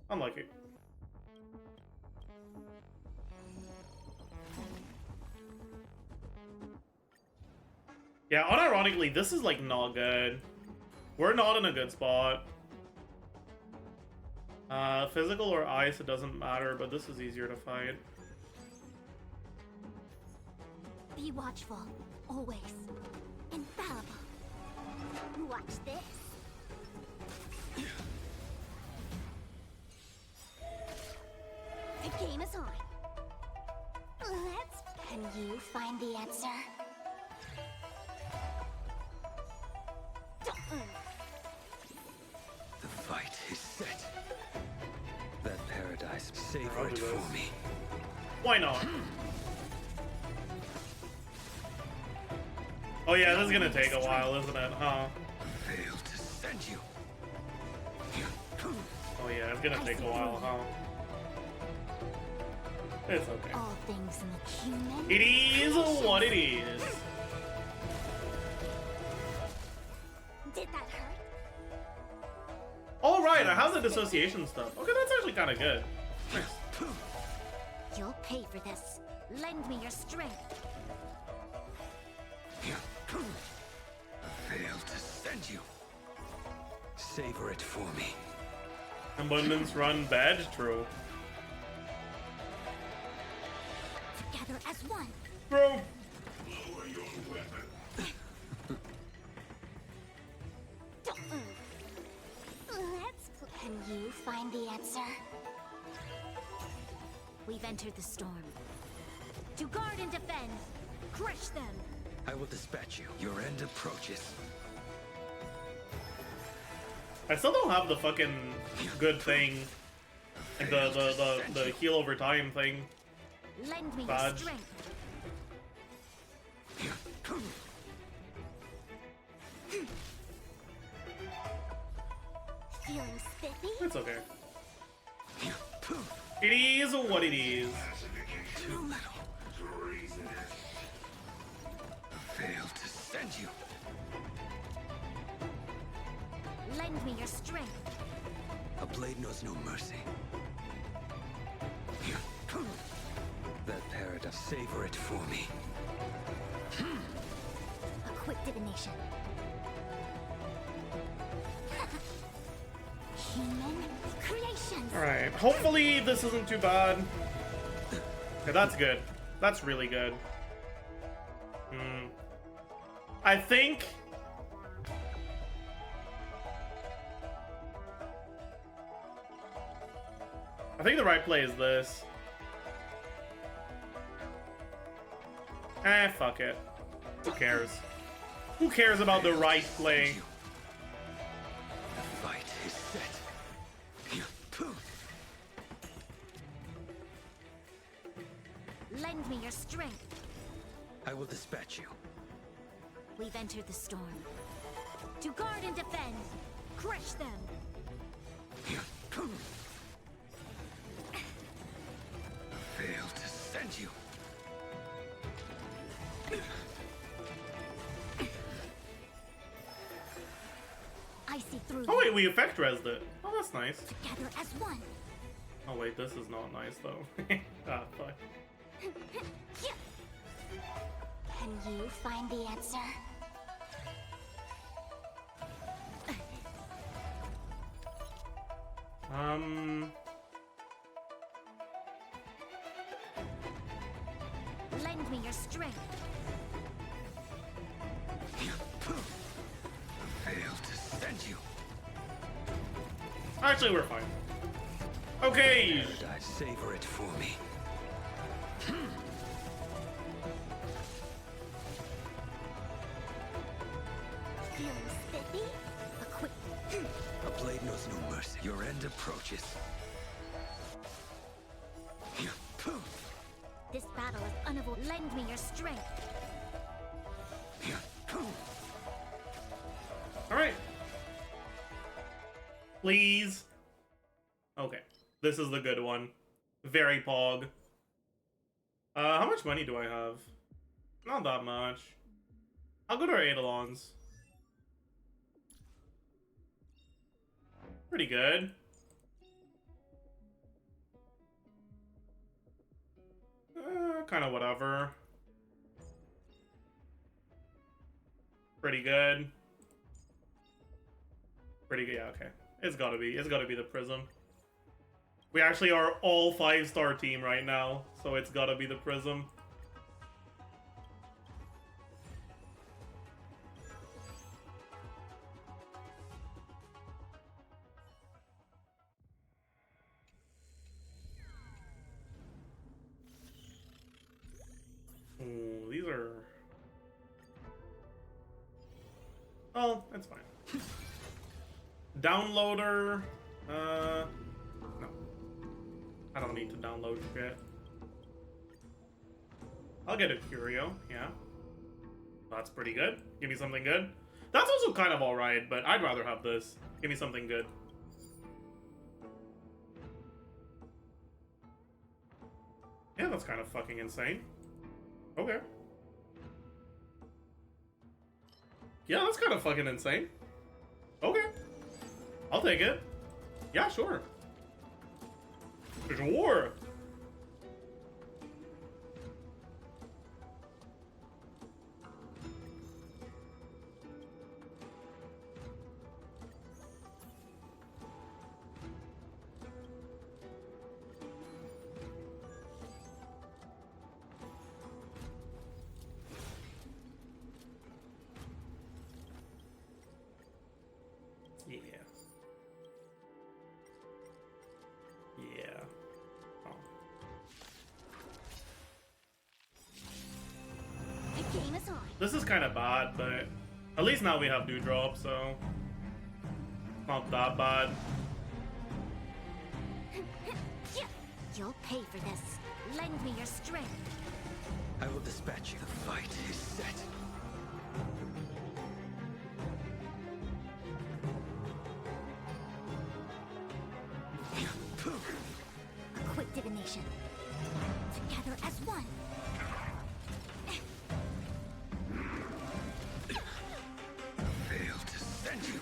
Unlucky. Yeah, unironically, this is like not good. We're not in a good spot. Physical or ice, it doesn't matter, but this is easier to fight. Be watchful, always. Infallible. Watch this. The game is on. Can you find the answer? The fight is set. That paradise, savor it for me. Why not? Oh yeah, this is gonna take a while, isn't it, huh? Fail to send you. Oh yeah, it's gonna take a while, huh? It's okay. All things in the human. It is what it is. Did that hurt? All right, I have the dissociation stuff. Okay, that's actually kind of good. Nice. You'll pay for this. Lend me your strength. Fail to send you. Savor it for me. Abundance run badge, true. Together as one. Bro. Can you find the answer? We've entered the storm. To guard and defend. Crush them. I will dispatch you. Your end approaches. I still don't have the fucking good thing. Like the heal over time thing. Lend me your Badge. strength. Feeling spiffy? It's okay. It is what it is. Too little. Fail to send you. Lend me your strength. A blade knows no mercy. That paradise, savor it for me. A quick divination. Human creations. Alright, hopefully this isn't too bad. Okay, that's good. That's really good. I think... the right play is this. Fuck it. Who cares? Who cares about the right play? The fight is set. Lend me your strength. I will dispatch you. We've entered the storm. To guard and defend. Crush them. Fail to send you. I see through Oh you. wait, we effect resed it. Oh, that's nice. Together as one. Oh wait, this is not nice though. Ah, fuck. Can you find the answer? Lend me your strength. Fail to send you. Actually, we're fine. Okay. Paradise, savor it for me. Feeling spiffy? A quick. A blade knows no mercy. Your end approaches. This battle is unavoidable. Lend me your strength. Alright. Please. Okay. This is the good one. Very pog. How much money do I have? Not that much. How good are Eidolons? Pretty good. Kind of whatever. Pretty good. Pretty good, yeah, okay. It's gotta be the Prism. We actually are all 5-star team right now, so it's gotta be the Prism. Ooh, these are... Oh, that's fine. Downloader... No. I don't need to download shit. I'll get a Curio, yeah. That's pretty good. Give me something good. That's also kind of alright, but I'd rather have this. Give me something good. Yeah, that's kind of fucking insane. Okay. Yeah, that's kind of fucking insane. Okay. I'll take it. Yeah, sure. Sure. Yeah. Yeah. Oh. The game is on. This is kind of bad, but at least now we have Dewdrop, so not that bad. You'll pay for this. Lend me your strength. I will dispatch you. The fight is set. A quick divination. Together as one. Fail to send you.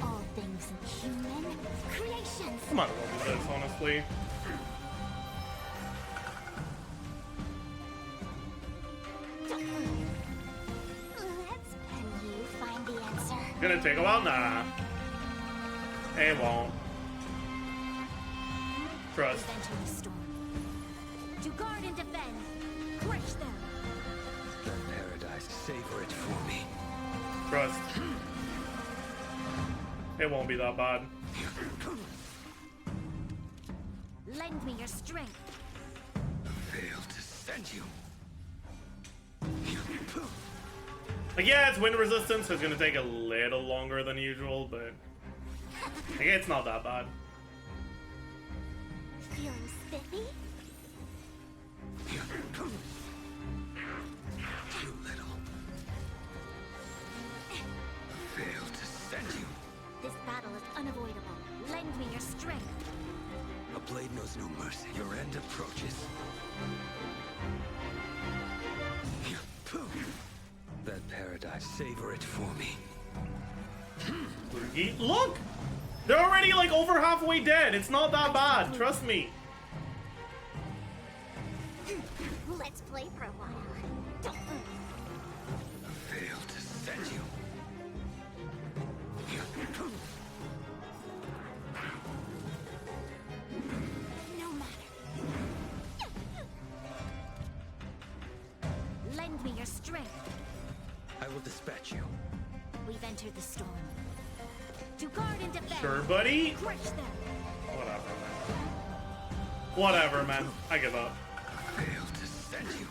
All things human creations. I might as well do this, honestly. Can you find the answer? Gonna take a while? Nah. It won't. Trust. Enter the storm. To guard and defend. Crush them. The paradise, savor it for me. Trust. It won't be that bad. Lend me your strength. Fail to send you. Like, yeah, it's wind resistance, so it's gonna take a little longer than usual, but like, it's not that bad. Feeling spiffy? Too little. approaches. That paradise, savor it for me. Look! They're already like over halfway dead. It's not that bad. Trust me. Let's play for a while. Fail to send you. No matter. Lend me your strength. I will dispatch you. We've entered the storm. To guard and defend. Sure, buddy. Crush them. Whatever, man. Whatever, man. I give up. Fail to send you.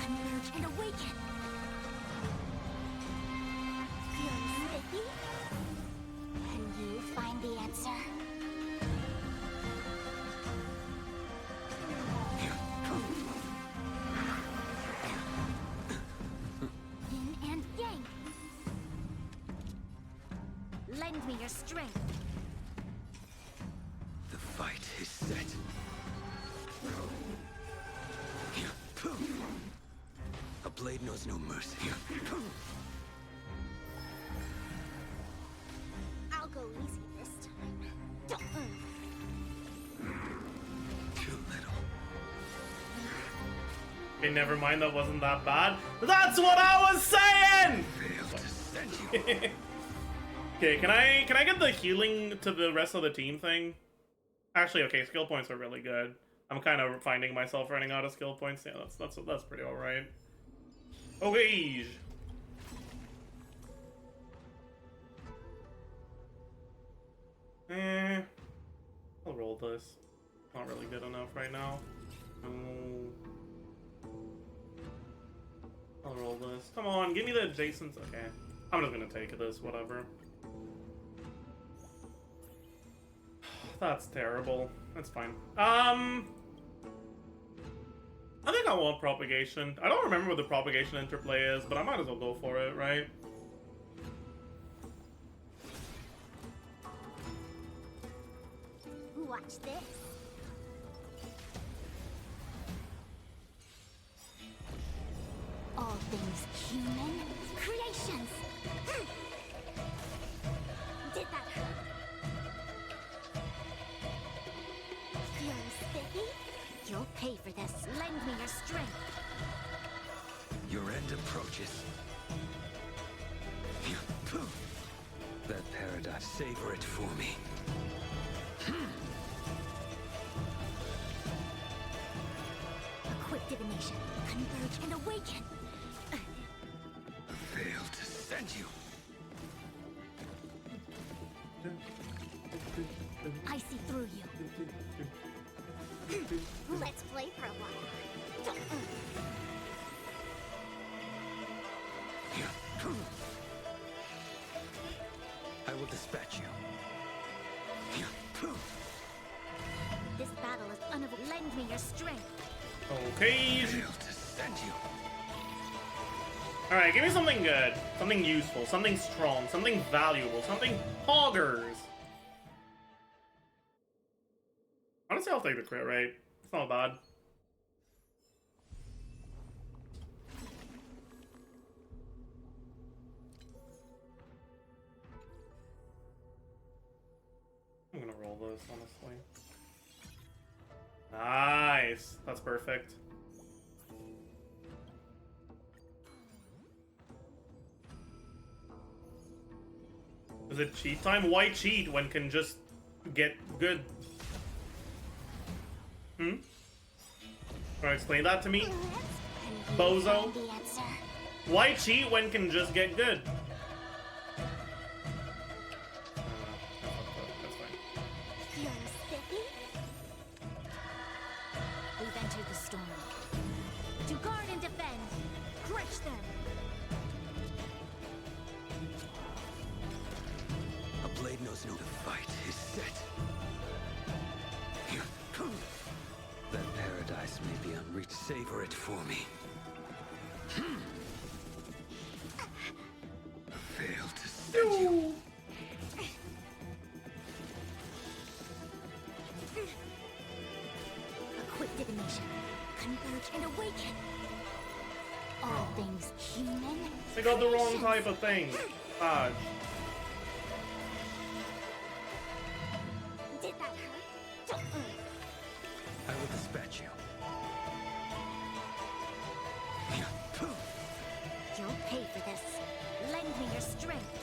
Converge and awaken. Feeling sticky? Can you find the answer? Yin and yang. Lend me your strength. The fight is set. A blade knows no mercy. I'll go easy this time. Too little. Okay, never mind. That wasn't that bad. That's what I was saying. Fail to send you. Okay, can I get the healing to the rest of the team thing? Actually, okay, skill points are really good. I'm kind of finding myself running out of skill points. Yeah, that's pretty all right. Okay. I'll roll this. Not really good enough right now. I'll roll this. Come on, give me the adjacents. Okay, I'm just gonna take this. Whatever. That's terrible. That's fine. I think I want propagation. I don't remember what the propagation interplay is, but I might as well go for it, right? Watch this. All things human creations. Did that hurt? Feeling sticky? You'll pay for this. Lend me your strength. Your end approaches. That paradise, savor it for me. A quick divination. Converge and awaken. Fail to send you. I see through you. Let's play for a while. I will dispatch you. This battle is unavoidable. Lend me your strength. Okay. Fail to send you. Alright, give me something good. Something useful. Something strong. Something valuable. Something hoggers. Honestly, I'll take the crit rate. It's not bad. I'm gonna roll this, honestly. Nice. That's perfect. Is it cheat time? Why cheat when can just get good? Can you explain that to me? Bozo? The answer. Why cheat when can just get good? That's fine. Feeling sticky? We've entered the storm. To guard and defend. Crush them. A blade knows no. The fight is set. That paradise may be unreached. Savor it for me. Fail to send you. dimension. Converge and awaken. All things human. I got the wrong creations. type of thing. Dodge. Did that hurt? I will dispatch you. You'll pay for this. Lend me your strength.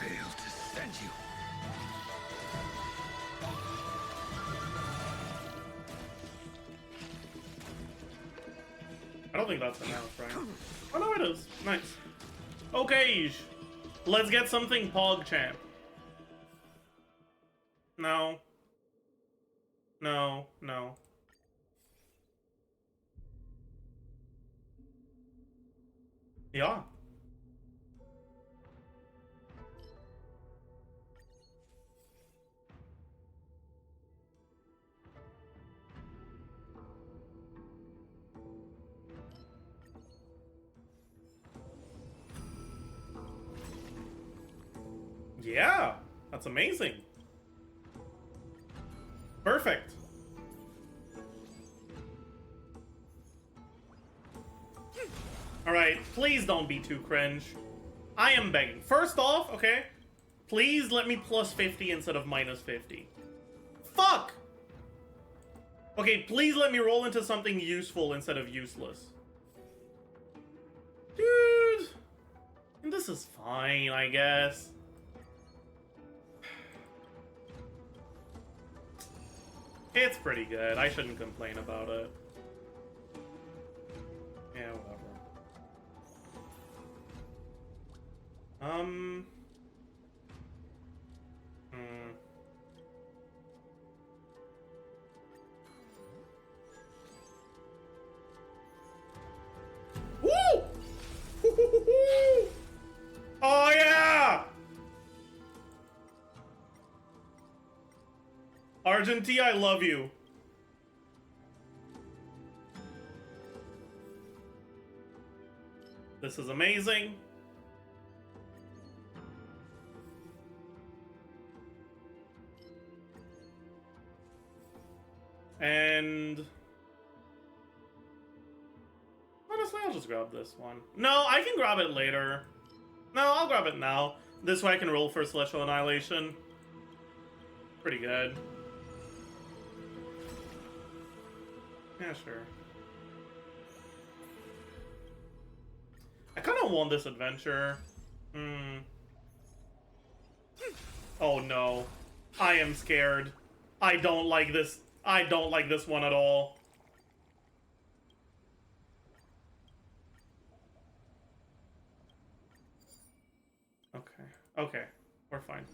Fail to send you. I don't think that's enough, right? Oh no, it is. Nice. Okay, let's get something PogChamp. No. No, no. Yeah. Yeah, that's amazing. Perfect. Alright, please don't be too cringe. I am begging. First off, okay, please let me plus 50 instead of minus 50. Fuck! Okay, please let me roll into something useful instead of useless. Dude! This is fine, I guess. It's pretty good. I shouldn't complain about it. Yeah, whatever. Woo! Oh yeah! Argentina, I love you. This is amazing. And honestly, I'll just grab this one. No, I can grab it later. No, I'll grab it now. This way I can roll for Celestial Annihilation. Pretty good. Yeah, sure. I kind of want this adventure. Oh no. I am scared. I don't like this. I don't like this one at all. Okay. Okay. We're fine.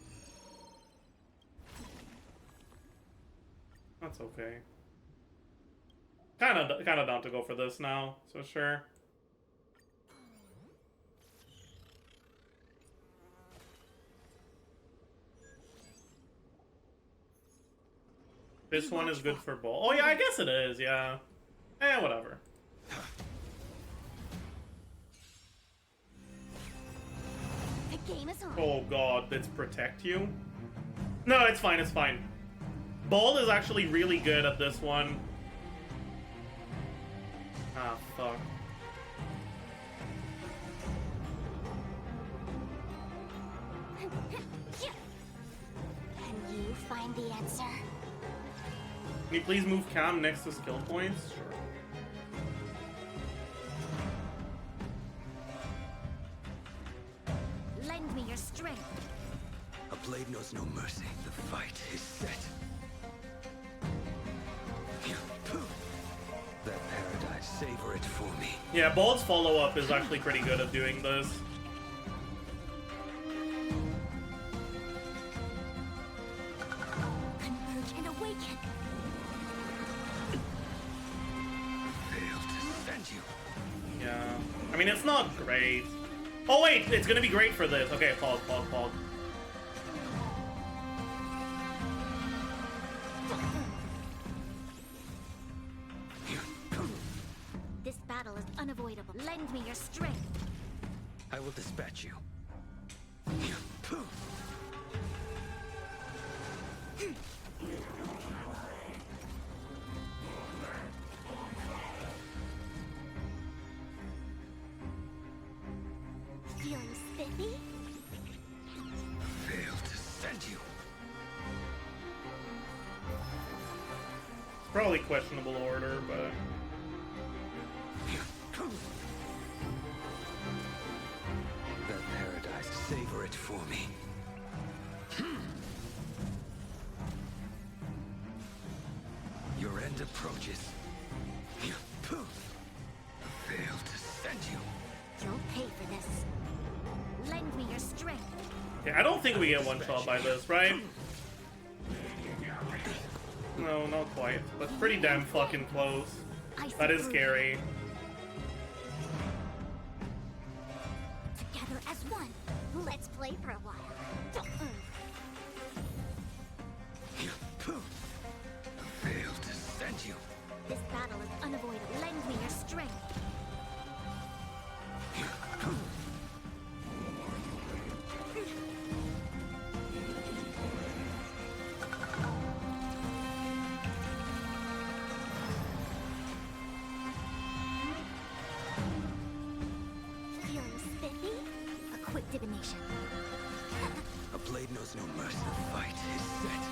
That's okay. Kind of down to go for this now, so sure. This one is good for both. Oh yeah, I guess it is, yeah. Eh, whatever. The game is on. Oh god, let's protect you? No, it's fine, it's fine. Bald is actually really good at this one. Ah, fuck. Can you find the answer? Can you please move Cam next to skill points? Sure. Lend me your strength. A blade knows no mercy. The fight is set. That paradise, savor it for me. Yeah, Bald's follow-up is actually pretty good at doing this. Converge and awaken. Fail to send you. Yeah. I mean, it's not great. Oh wait, it's gonna be great for this. Okay, pog. This battle is unavoidable. Lend me your strength. I will dispatch you. Probably questionable order, but... That paradise, savor it for me. Your end approaches. Fail to send you. You'll pay for this. Lend me your strength. Yeah, I don't think we get one shot by this, right? No, not quite. But pretty damn fucking close. That is scary. Together as one. Let's play for a while. Fail to send you. This battle is unavoidable. Lend me your strength. Feeling spiffy? A quick divination. A blade knows no mercy. The fight is set.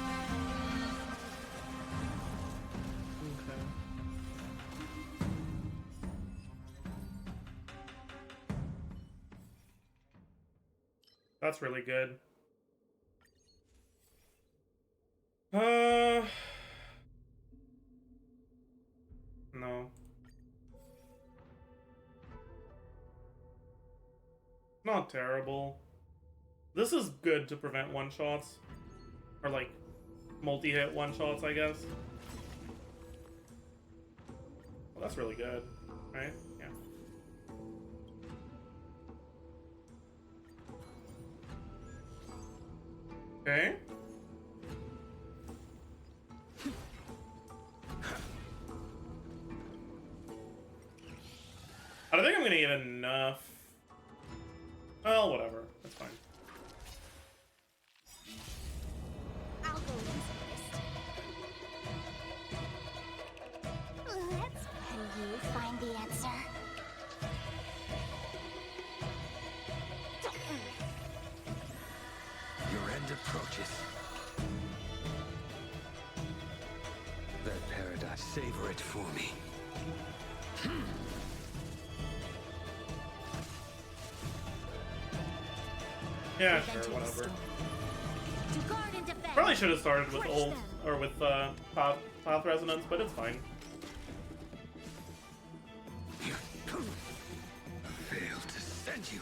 That's really good. No. Not terrible. This is good to prevent one-shots. Or, like, multi-hit one-shots, I guess. Well, that's really good, right? Yeah. Okay. I don't think I'm gonna get enough. Well, whatever. That's fine. I'll go in first. Let's can you find the answer? Your end approaches. That paradise, savor it for me. Yeah, sure, whatever. To guard and defend. Probably should have started with Crush ult them. or with path resonance, but it's fine. Fail to send you.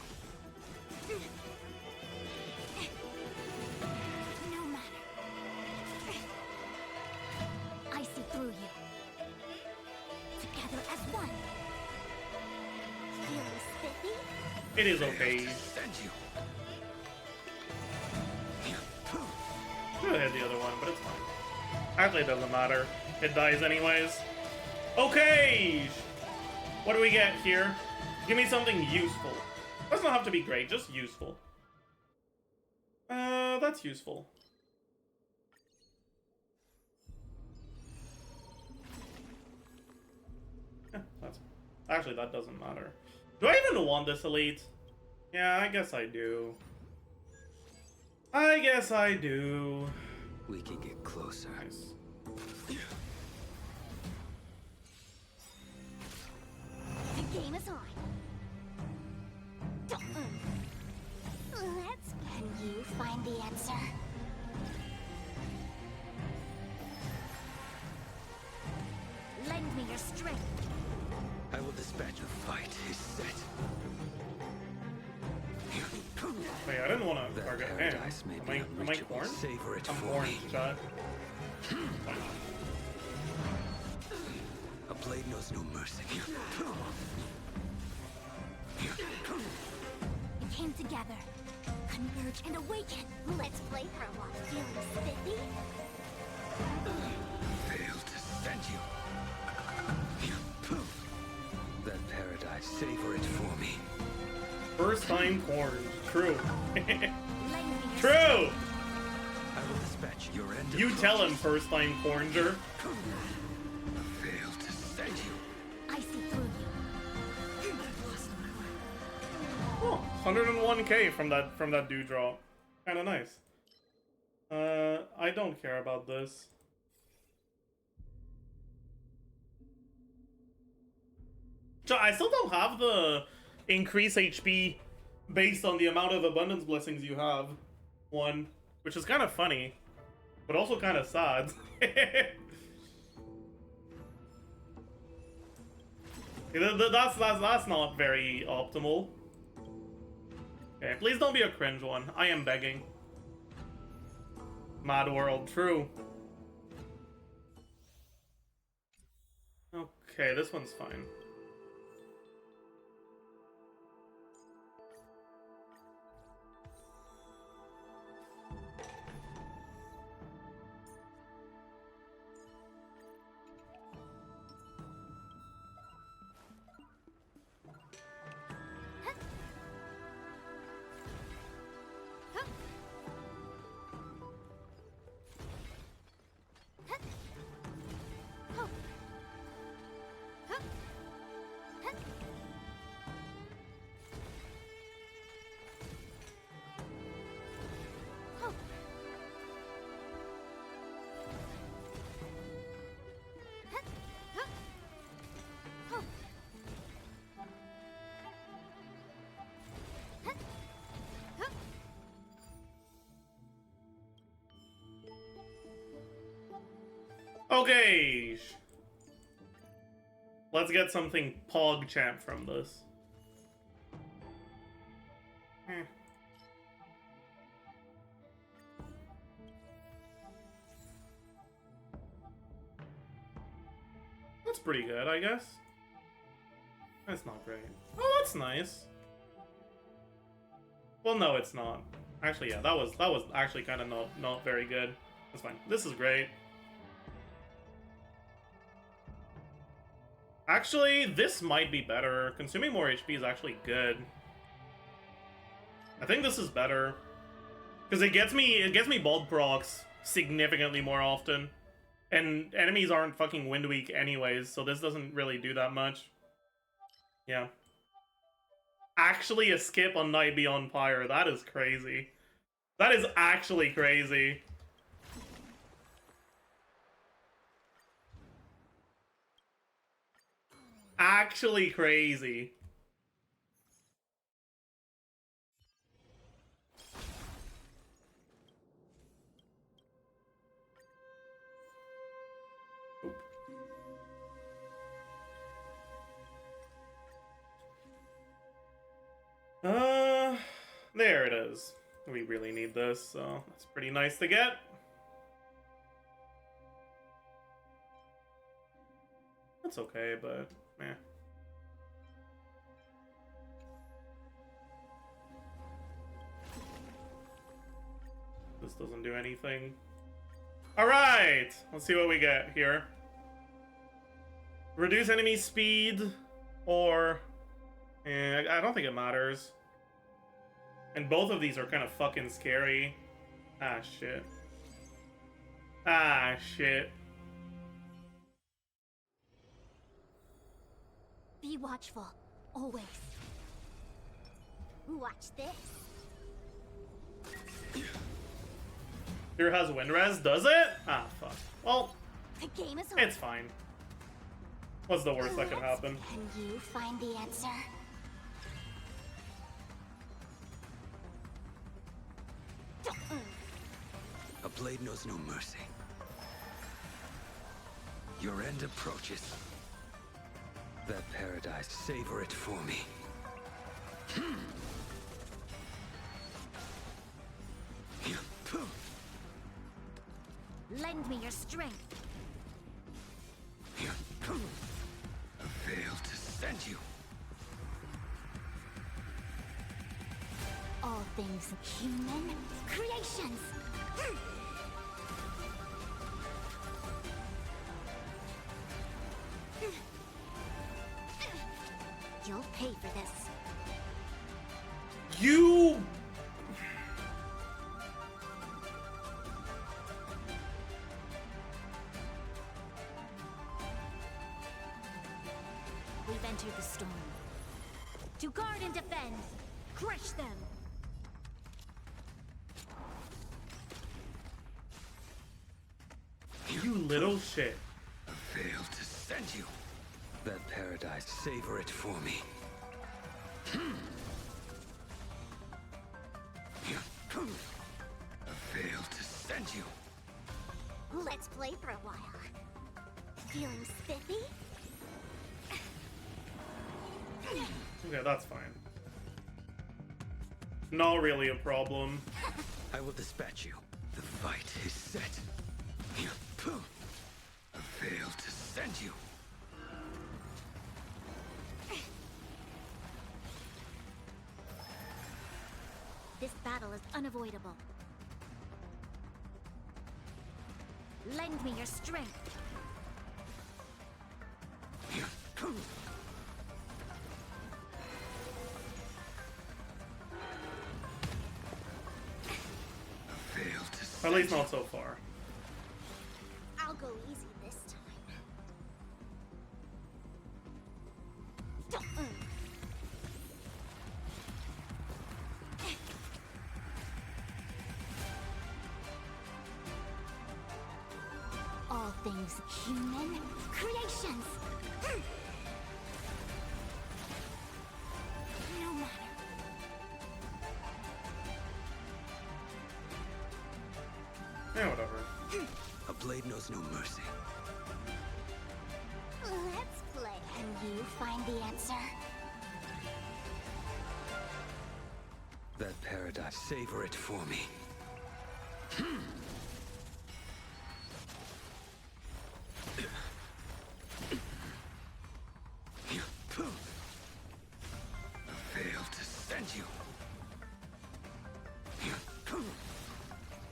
No matter. I see through you. Together as one. Feeling spiffy? It is okay. Send you. Should have hit the other one, but it's fine. Actually, it doesn't matter. It dies anyways. Okay! What do we get here? Give me something useful. Doesn't have to be great, just useful. That's useful. Yeah, that's... Actually, that doesn't matter. Do I even want this elite? Yeah, I guess I do. I guess I do. We can get closer. Nice. The game is on. Let's can you find the answer? Lend me your strength. I will dispatch. The fight is set. Wait, I didn't want to That target him. paradise may be Am I unreachable. corn? Savor it I'm for corn, me. chat. A blade knows no mercy. We came together. Converge and awaken. Let's play for a while. Feeling spiffy? Fail to send you. That paradise, savor it for me. First time corn. True. Lend me your True! I will dispatch your end. You tell him first time cornger. Fail to send you. I see through you. Oh, 101k from that dewdrop. Kinda nice. I don't care about this. So I still don't have the increase HP based on the amount of abundance blessings you have one, which is kind of funny, but also kind of sad. That's not very optimal. Okay, please don't be a cringe one. I am begging. Mad world, true. Okay, this one's fine. Okay. Let's get something PogChamp from this. That's pretty good, I guess. That's not great. Oh, that's nice. Well, no, it's not. Actually, yeah, that was actually kind of not very good. That's fine. This is great. Actually, this might be better. Consuming more HP is actually good. I think this is better. Because it gets me bulb procs significantly more often. And enemies aren't fucking wind weak anyways, so this doesn't really do that much. Yeah. Actually a skip on Night Beyond Pyre, that is crazy. That is actually crazy. Actually crazy. There it is. We really need this, so that's pretty nice to get. That's okay, but meh. This doesn't do anything. Alright! Let's see what we get here. Reduce enemy speed, or... I don't think it matters. And both of these are kind of fucking scary. Ah, shit. Ah, shit. Be watchful, always. Watch this. Here has wind res, does it? Ah, fuck. Well, The game is over. it's fine. What's the worst that could happen? Can you find the answer? A blade knows no mercy. Your end approaches. That paradise, savor it for me. Lend me your strength. A veil to send you. All things human creations. You'll pay for this. You... We've entered the storm. To guard and defend. Crush them. You little shit. A veil to send you. That paradise, savor it for me. I failed to send you. Let's play for a while. Feeling spiffy? Okay, that's fine. Not really a problem. I will dispatch you. The fight is set. I failed to send you. This battle is unavoidable. Lend me your strength. Failed to At least not so far. I'll go easy this time. All things human creations. No matter. Yeah, whatever. A blade knows no mercy. Let's play. Can you find the answer? That paradise, savor it for me. Failed to send you.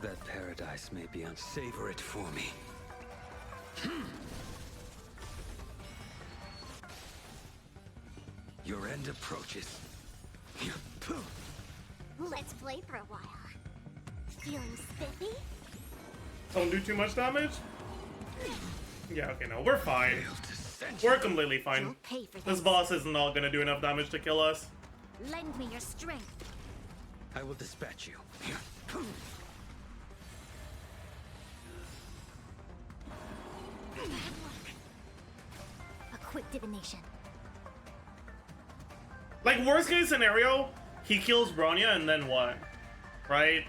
That paradise may be savor it for me. Your end approaches. Let's play for a while. Feeling spiffy? Don't do too much damage? Yeah, okay, no, we're fine. Failed to send you. We're completely fine. You'll pay for This this. boss is not gonna do enough damage to kill us. Lend me your strength. I will dispatch you. A quick divination. Like, worst case scenario, he kills Bronya and then what? Right?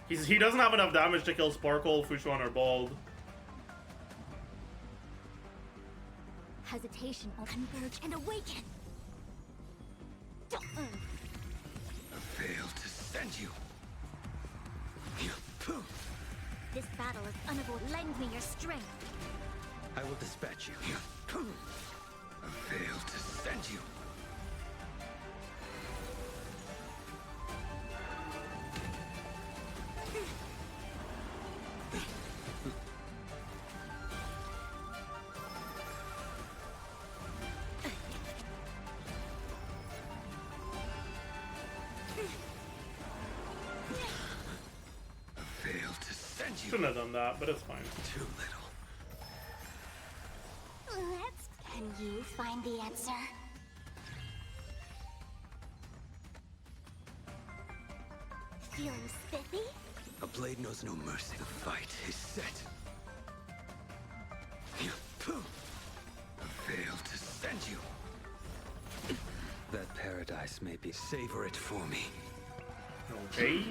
He doesn't have enough damage to kill Sparkle, Fushuan, or Bald. Hesitation will converge and awaken. I failed to send you. This battle is unavoidable. Lend me your strength. I will dispatch you. I failed to send you. I failed to send you. Shouldn't have done that, but it's fine. Too little. Let's. Can you find the answer? Feeling spiffy? A blade knows no mercy. The fight is set. I failed to send you. That paradise may be. Savor it for me. No beige?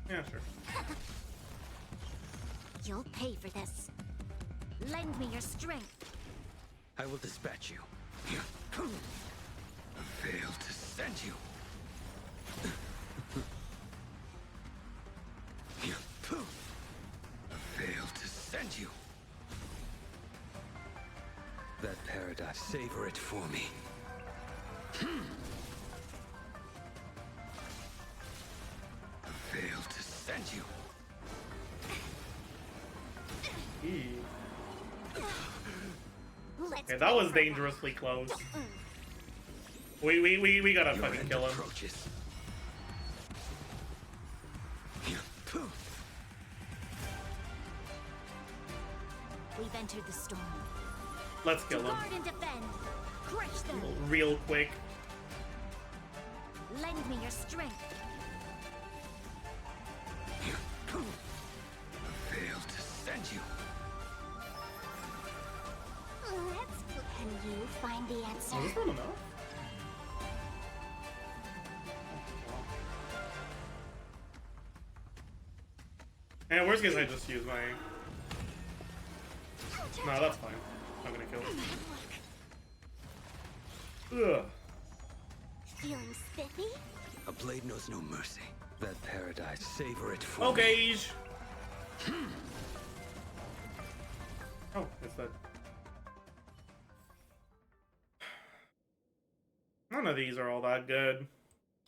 Yeah, sure. You'll pay for this. Lend me your strength. I will dispatch you. I failed to send you. I failed to send you. That paradise, savor it for me. I failed to send you. Let's Okay, that was play for a dangerously close. while. We gotta Your fucking end kill him. approaches. We've entered the storm. Let's kill him. Guard and defend. Crush them. Real quick. Lend me your strength. I failed to send you. And worst case, I just use my. No, that's fine. I'm gonna kill. Ugh. Feeling spiffy? A blade knows no mercy. That paradise, savor it for Okay. Oh, it's that. None of these are all that good.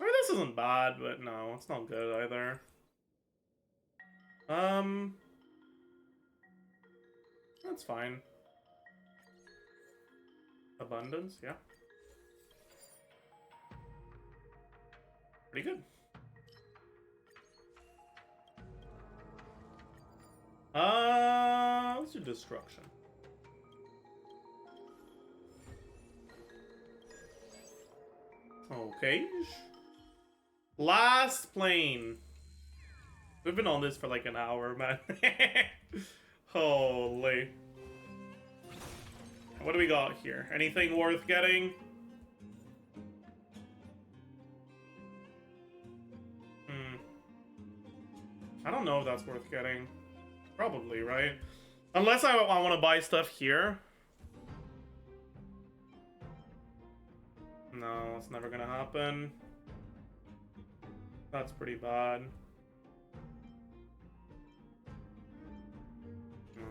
I mean, this isn't bad, but no, it's not good either. That's fine. Abundance, yeah. Pretty good. Let's do destruction. Okay. Last plane. We've been on this for like an hour, man. Holy. What do we got here? Anything worth getting? I don't know if that's worth getting. Probably, right? Unless I want to buy stuff here. No, it's never gonna happen. That's pretty bad. No.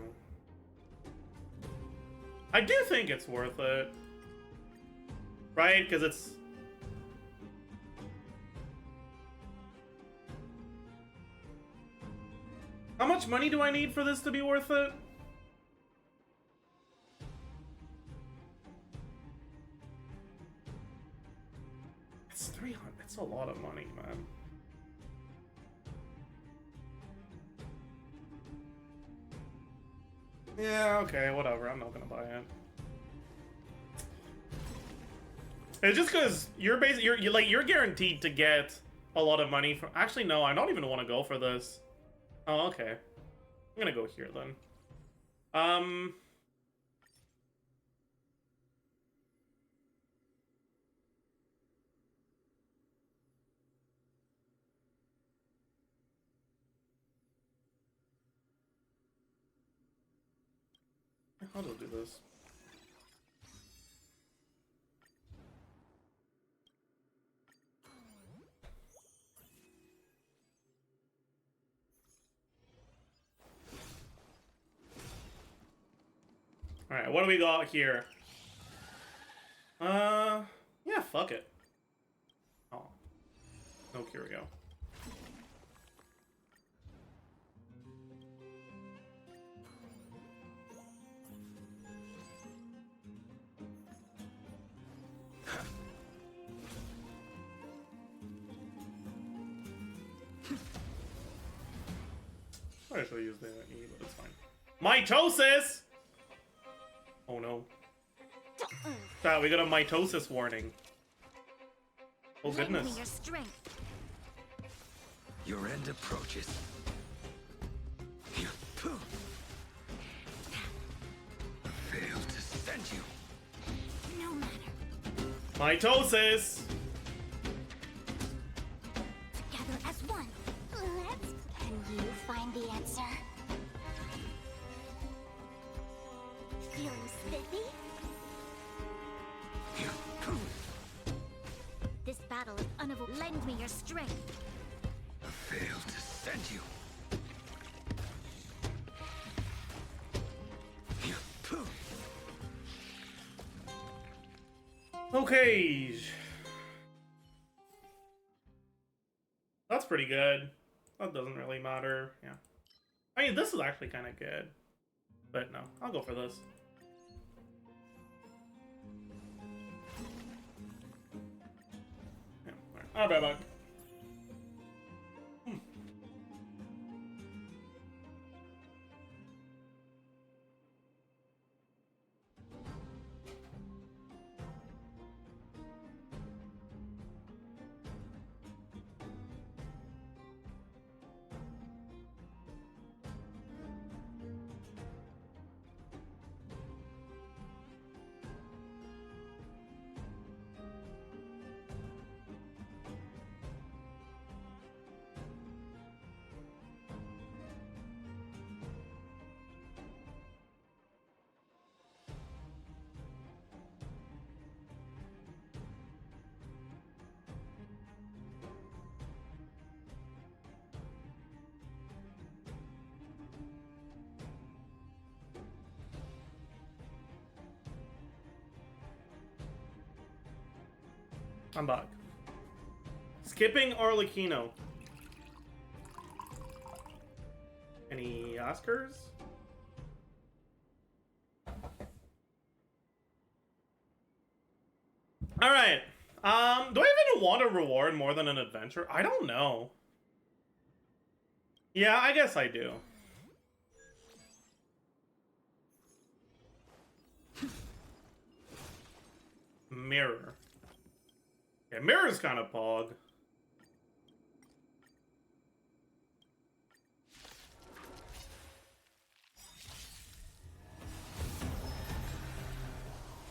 I do think it's worth it. Right? Because it's... How much money do I need for this to be worth it? It's 300. It's a lot of money, man. Yeah, okay, whatever. I'm not gonna buy it. It's just because you're basically you're guaranteed to get a lot of money from. Actually, no, I don't even want to go for this. Oh, okay. I'm gonna go here then. I'll just do this. Alright, what do we got here? Yeah, fuck it. Oh. No Kirigyo. I should use the E, but it's fine. Mitosis! Oh no. We got a mitosis warning. Oh goodness. Your strength. Your end approaches. Fail to send you. No matter. Mitosis! Together as one. Let's. Can you find the answer? Feeling spiffy? This battle is unavoidable. Lend me your strength. Fail to send you. Okay. That's pretty good. That doesn't really matter. Yeah. I mean, this is actually kind of good. But no, I'll go for this. Yeah, alright. I'll be right back. I'm back. Skipping Arlecchino. Any Oscars? Alright. Do I even want a reward more than an adventure? I don't know. Yeah, I guess I do. Mirror. Yeah, mirror's kind of pog.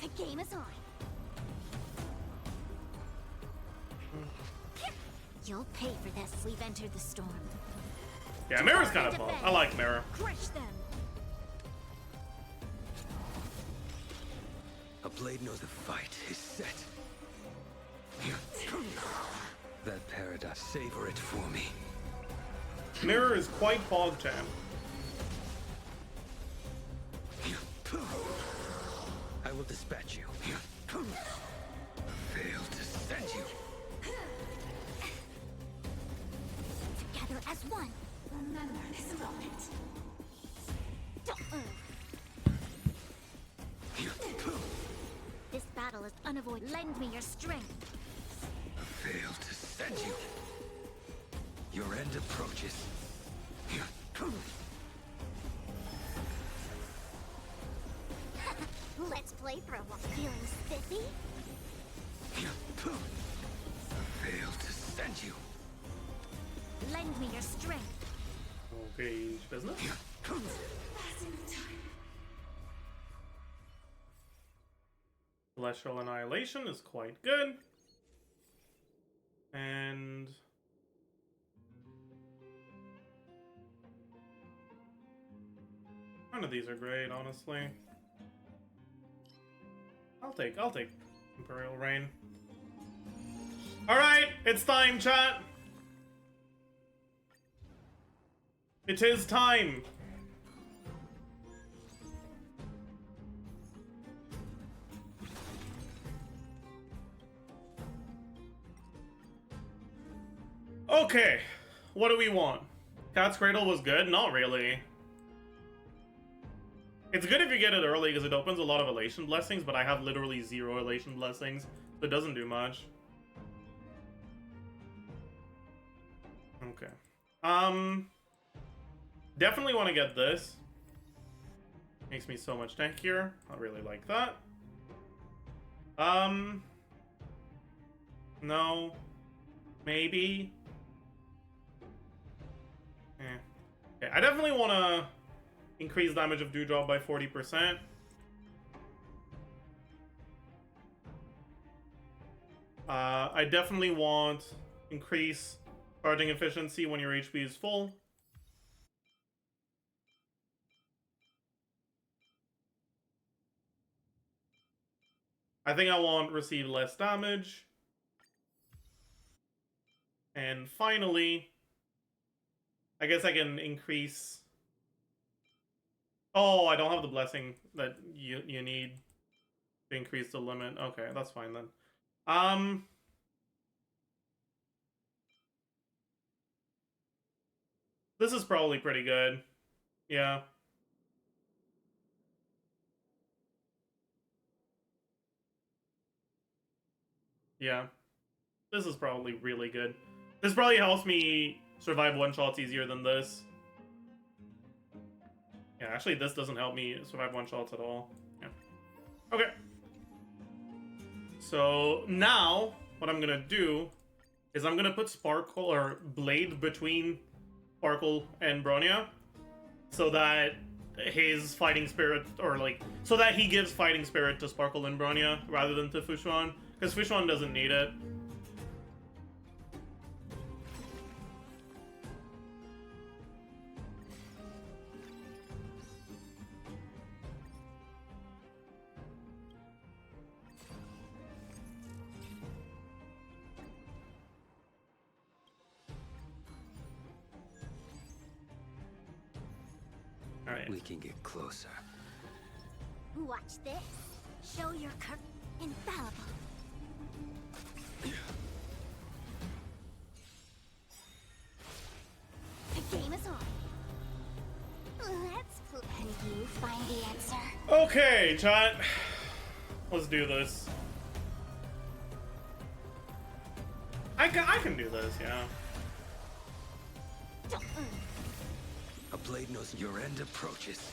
The game is on. You'll pay for this. We've entered the storm. Yeah, mirror's kind of pog. I like mirror. Crush them. A blade knows the fight is set. That paradise, savor it for me. Mirror is quite pog jam. I will dispatch you. Fail to send you. Together as one. Remember this moment. This battle is unavoidable. Lend me your strength. Fail to send you. Your end approaches. Let's play for a while. Feeling spiffy? Fail to send you. Lend me your strength. Okay, business. Celestial Annihilation is quite good. And none of these are great, honestly. I'll take Imperial Reign. Alright, it's time, chat. It is time. Okay, what do we want? Cat's Cradle was good? Not really. It's good if you get it early because it opens a lot of Elation Blessings, but I have literally 0 Elation Blessings, so it doesn't do much. Okay. Definitely want to get this. Makes me so much tankier. I really like that. No. Maybe. Okay, I definitely want to increase damage of Dewdrop by 40%. I definitely want increase charging efficiency when your HP is full. I think I want receive less damage. And finally, I guess I can increase... Oh, I don't have the blessing that you need to increase the limit. Okay, that's fine then. This is probably pretty good. Yeah. Yeah. This is probably really good. This probably helps me survive one-shots easier than this. Yeah, actually, this doesn't help me survive one-shots at all. Yeah. Okay. So, now, what I'm gonna do is I'm gonna put Sparkle, or Blade, between Sparkle and Bronya, so that his fighting spirit, or like, so that he gives fighting spirit to Sparkle and Bronya, rather than to Fushuan, because Fushuan doesn't need it. Alright. We can get closer. Watch this. Show your infallible. The game is on. Let's play. Can you find the answer? Okay, chat. Let's do this. I can do this, yeah. A blade knows your end approaches.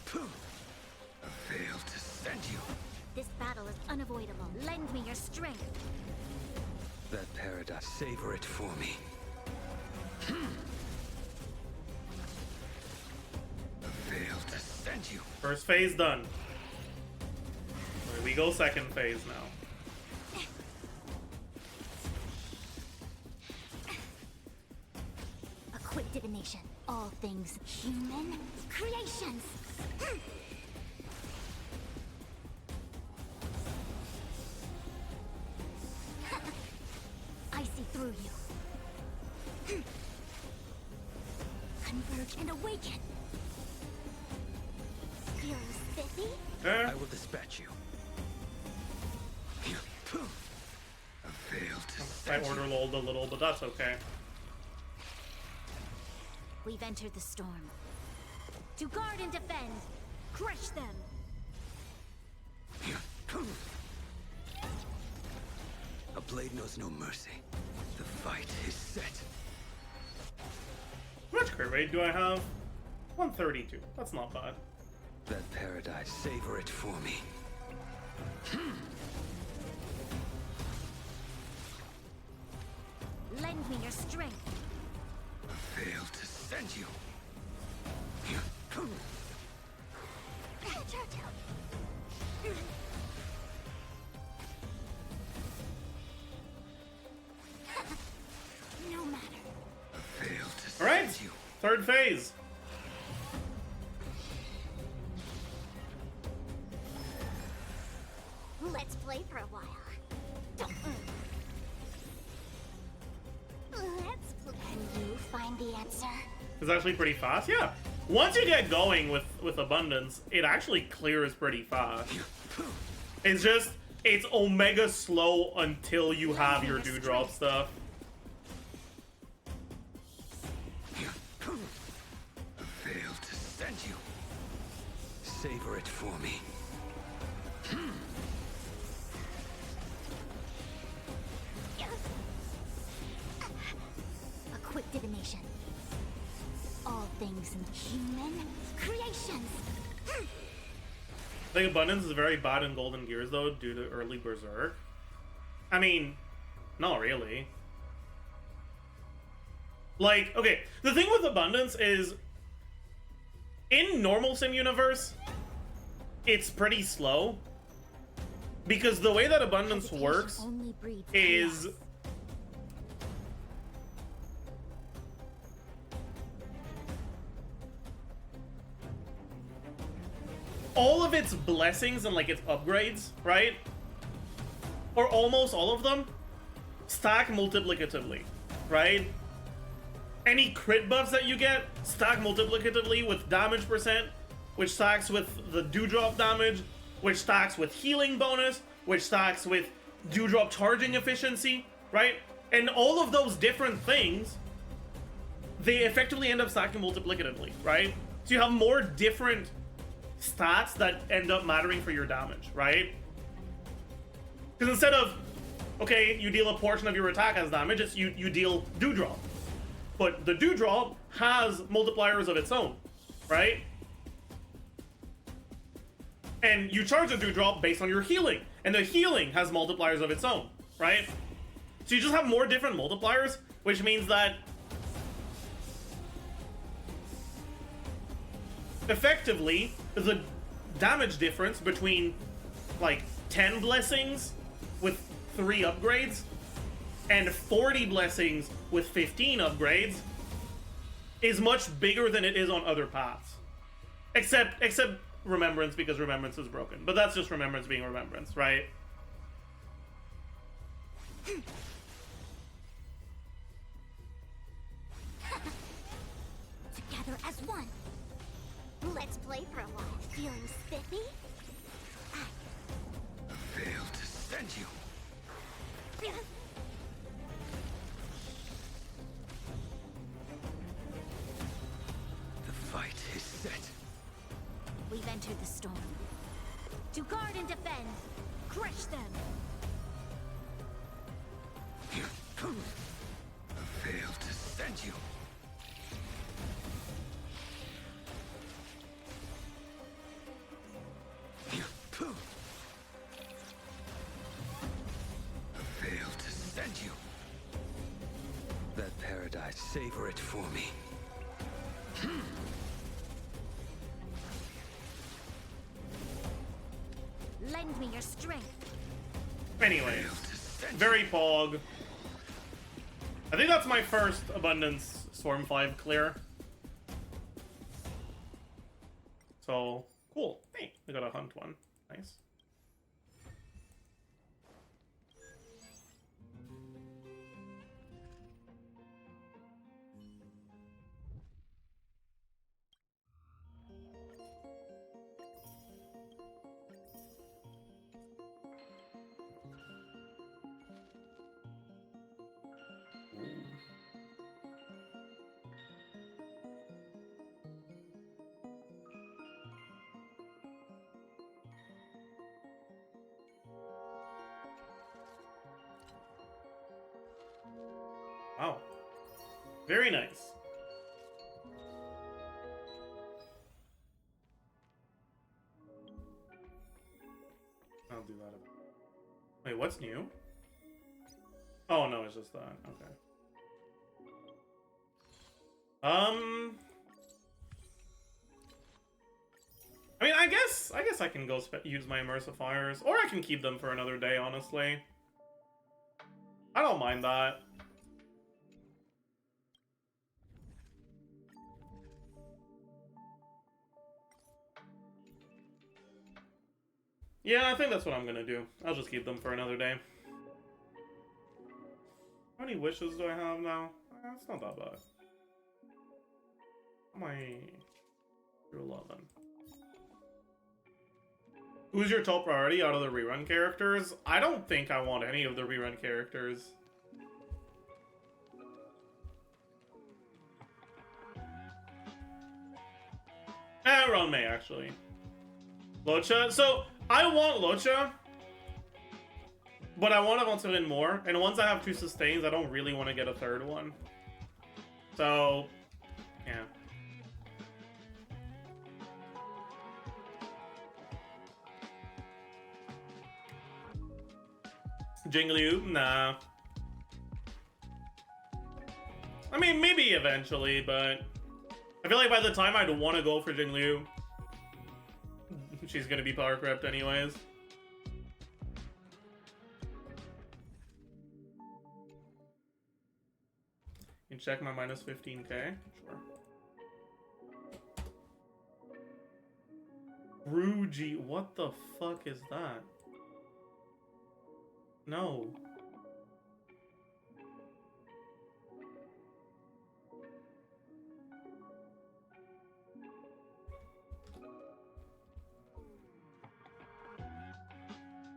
I failed to send you. This battle is unavoidable. Lend me your strength. That paradise, savor it for me. I failed to send you. First phase done. Here we go, second phase now. A quick divination. All things human creations. I see through you. Converge and awaken. Feeling spiffy? I will dispatch you. I failed to I send order you. lulled a little, but that's okay. We've entered the storm. To guard and defend. Crush them. A blade knows no mercy. The fight is set. How much crit rate do I have? 132. That's not bad. That paradise, savor it for me. Lend me your strength. I failed to send you. No matter. I failed to Alright, send you. third phase. Let's play for a while. Let's play. Can you find the answer? It's actually pretty fast, yeah. Once you get going with abundance, it actually clears pretty fast. It's just, it's omega slow until you have your dewdrop stuff. I failed to send you. Savor it for me. A quick divination. All things in human creations. I think abundance is very bad in Golden Gears though, due to early berserk. I mean, not really. Like, okay, the thing with abundance is, in normal sim universe, it's pretty slow. Because the way that abundance Hesitation works only breeds is... chaos. all of its blessings and like its upgrades, right? Or almost all of them stack multiplicatively, right? Any crit buffs that you get stack multiplicatively with damage percent, which stacks with the dewdrop damage, which stacks with healing bonus, which stacks with dewdrop charging efficiency, right? And all of those different things, they effectively end up stacking multiplicatively, right? So you have more different stats that end up mattering for your damage, right? Because instead of, okay, you deal a portion of your attack as damage, it's you deal dewdrop. But the dewdrop has multipliers of its own, right? And you charge a dewdrop based on your healing, and the healing has multipliers of its own, right? So you just have more different multipliers, which means that effectively the damage difference between like 10 blessings with 3 upgrades and 40 blessings with 15 upgrades is much bigger than it is on other paths. Except Remembrance, because Remembrance is broken. But that's just Remembrance being Remembrance, right? Together as one. Let's play for a while. Feeling spiffy? Failed to send you. The fight is set. We've entered the storm. To guard and defend. Crush them. Fail to send you. Fail to send you. That paradise, savor it for me. Lend me your strength. Anyways, very pog. I think that's my first Abundance Storm 5 clear. So, cool. Hey, we got a hunt one. Nice. Wow. Very nice. I'll do that. Wait, what's new? Oh no, it's just that. Okay. I mean, I guess I can go use my immersifiers, or I can keep them for another day. Honestly, I don't mind that. Yeah, I think that's what I'm gonna do. I'll just keep them for another day. How many wishes do I have now? It's not that bad. How am I through 11? Who's your top priority out of the rerun characters? I don't think I want any of the rerun characters. Around May, actually. Locha. So, I want Locha, but I want to also win more. And once I have 2 sustains, I don't really want to get a third one. So, yeah. Jingliu? Nah. I mean, maybe eventually, but I feel like by the time I'd want to go for Jingliu, she's gonna be power crept anyways. You can check my minus 15k? Sure. Ruji, what the fuck is that? No.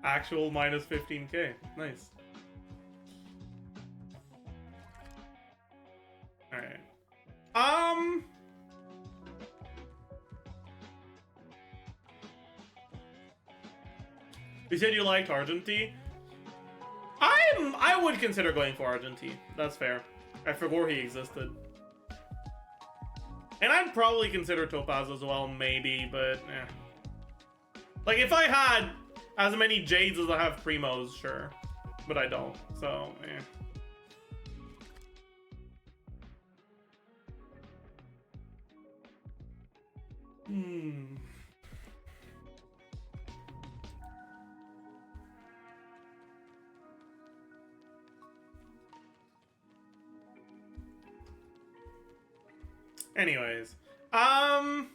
Actual minus 15k. Nice. Alright. You said you liked Argentine? I would consider going for Argentine. That's fair. I forgot he existed. And I'd probably consider Topaz as well, maybe, but eh. Like, if I had as many Jades as I have Primos, sure. But I don't, so, eh. Anyways, I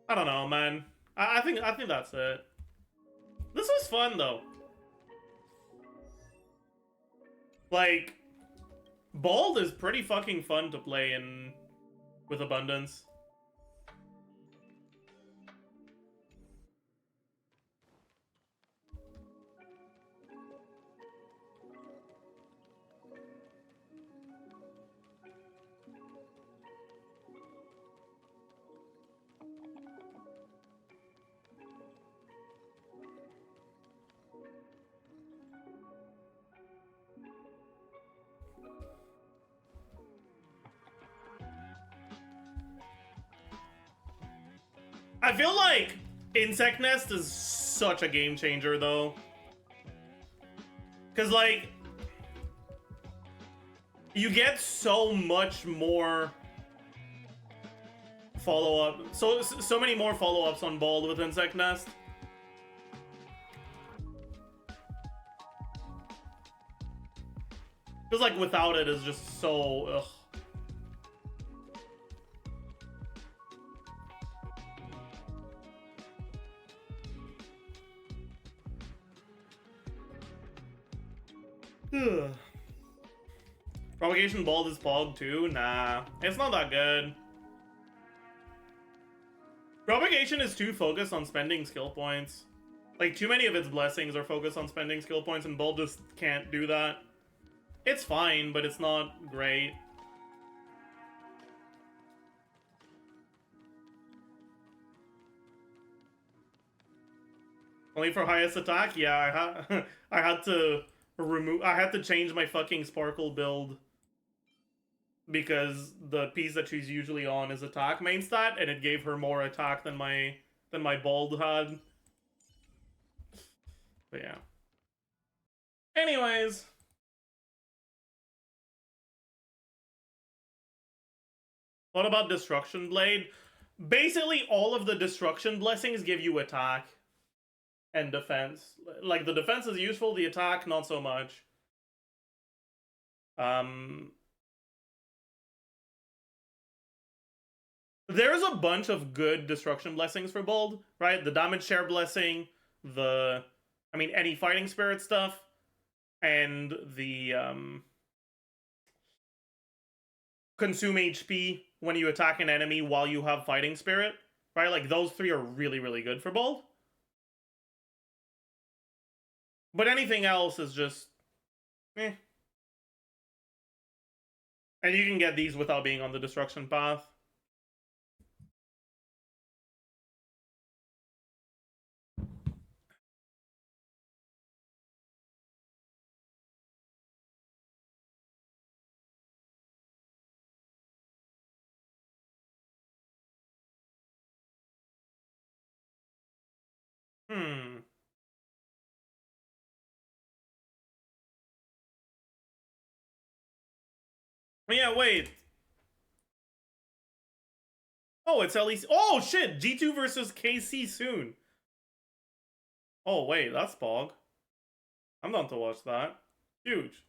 don't know, man. I think that's it. This was fun though. Like, Bald is pretty fucking fun to play in with Abundance. I feel like Insect Nest is such a game changer, though. Because, like, you get so much more follow-up. So many more follow-ups on Bald with Insect Nest. Because, like, without it is just so... Ugh. Propagation Bald is Pog too? Nah, it's not that good. Propagation is too focused on spending skill points. Like, too many of its blessings are focused on spending skill points, and Bald just can't do that. It's fine, but it's not great. Only for highest attack? Yeah, I had to change my fucking Sparkle build because the piece that she's usually on is attack main stat, and it gave her more attack than my Bald had. But yeah. Anyways. What about Destruction Blade? Basically, all of the Destruction Blessings give you attack and defense. Like, the defense is useful, the attack, not so much. There's a bunch of good Destruction Blessings for Bold, right? The Damage Share Blessing, any Fighting Spirit stuff, and the, Consume HP when you attack an enemy while you have Fighting Spirit, right? Like, those three are really, really good for Bold. But anything else is just, eh. And you can get these without being on the Destruction path. Yeah, wait. Oh, it's at least... Oh, shit! G2 versus KC soon. Oh, wait, that's Pog. I'm down to watch that. Huge.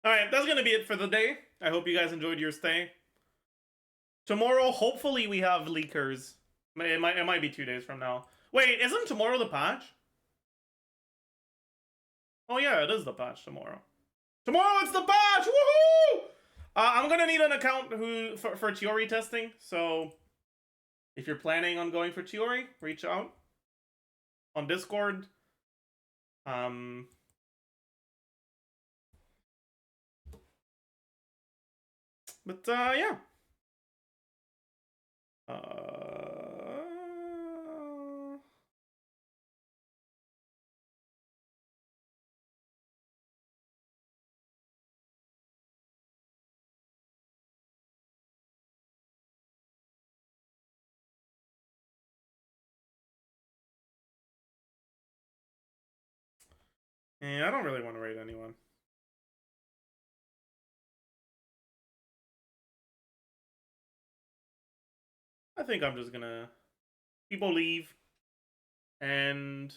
Alright, that's gonna be it for the day. I hope you guys enjoyed your stay. Tomorrow, hopefully we have leakers. It might be 2 days from now. Wait, isn't tomorrow the patch? Oh yeah, it is the patch tomorrow. Tomorrow it's the patch! Woohoo! I'm gonna need an account for Chiori testing, so if you're planning on going for Chiori, reach out on Discord. Yeah. Yeah, I don't really want to raid anyone. I think I'm just gonna... People leave. And...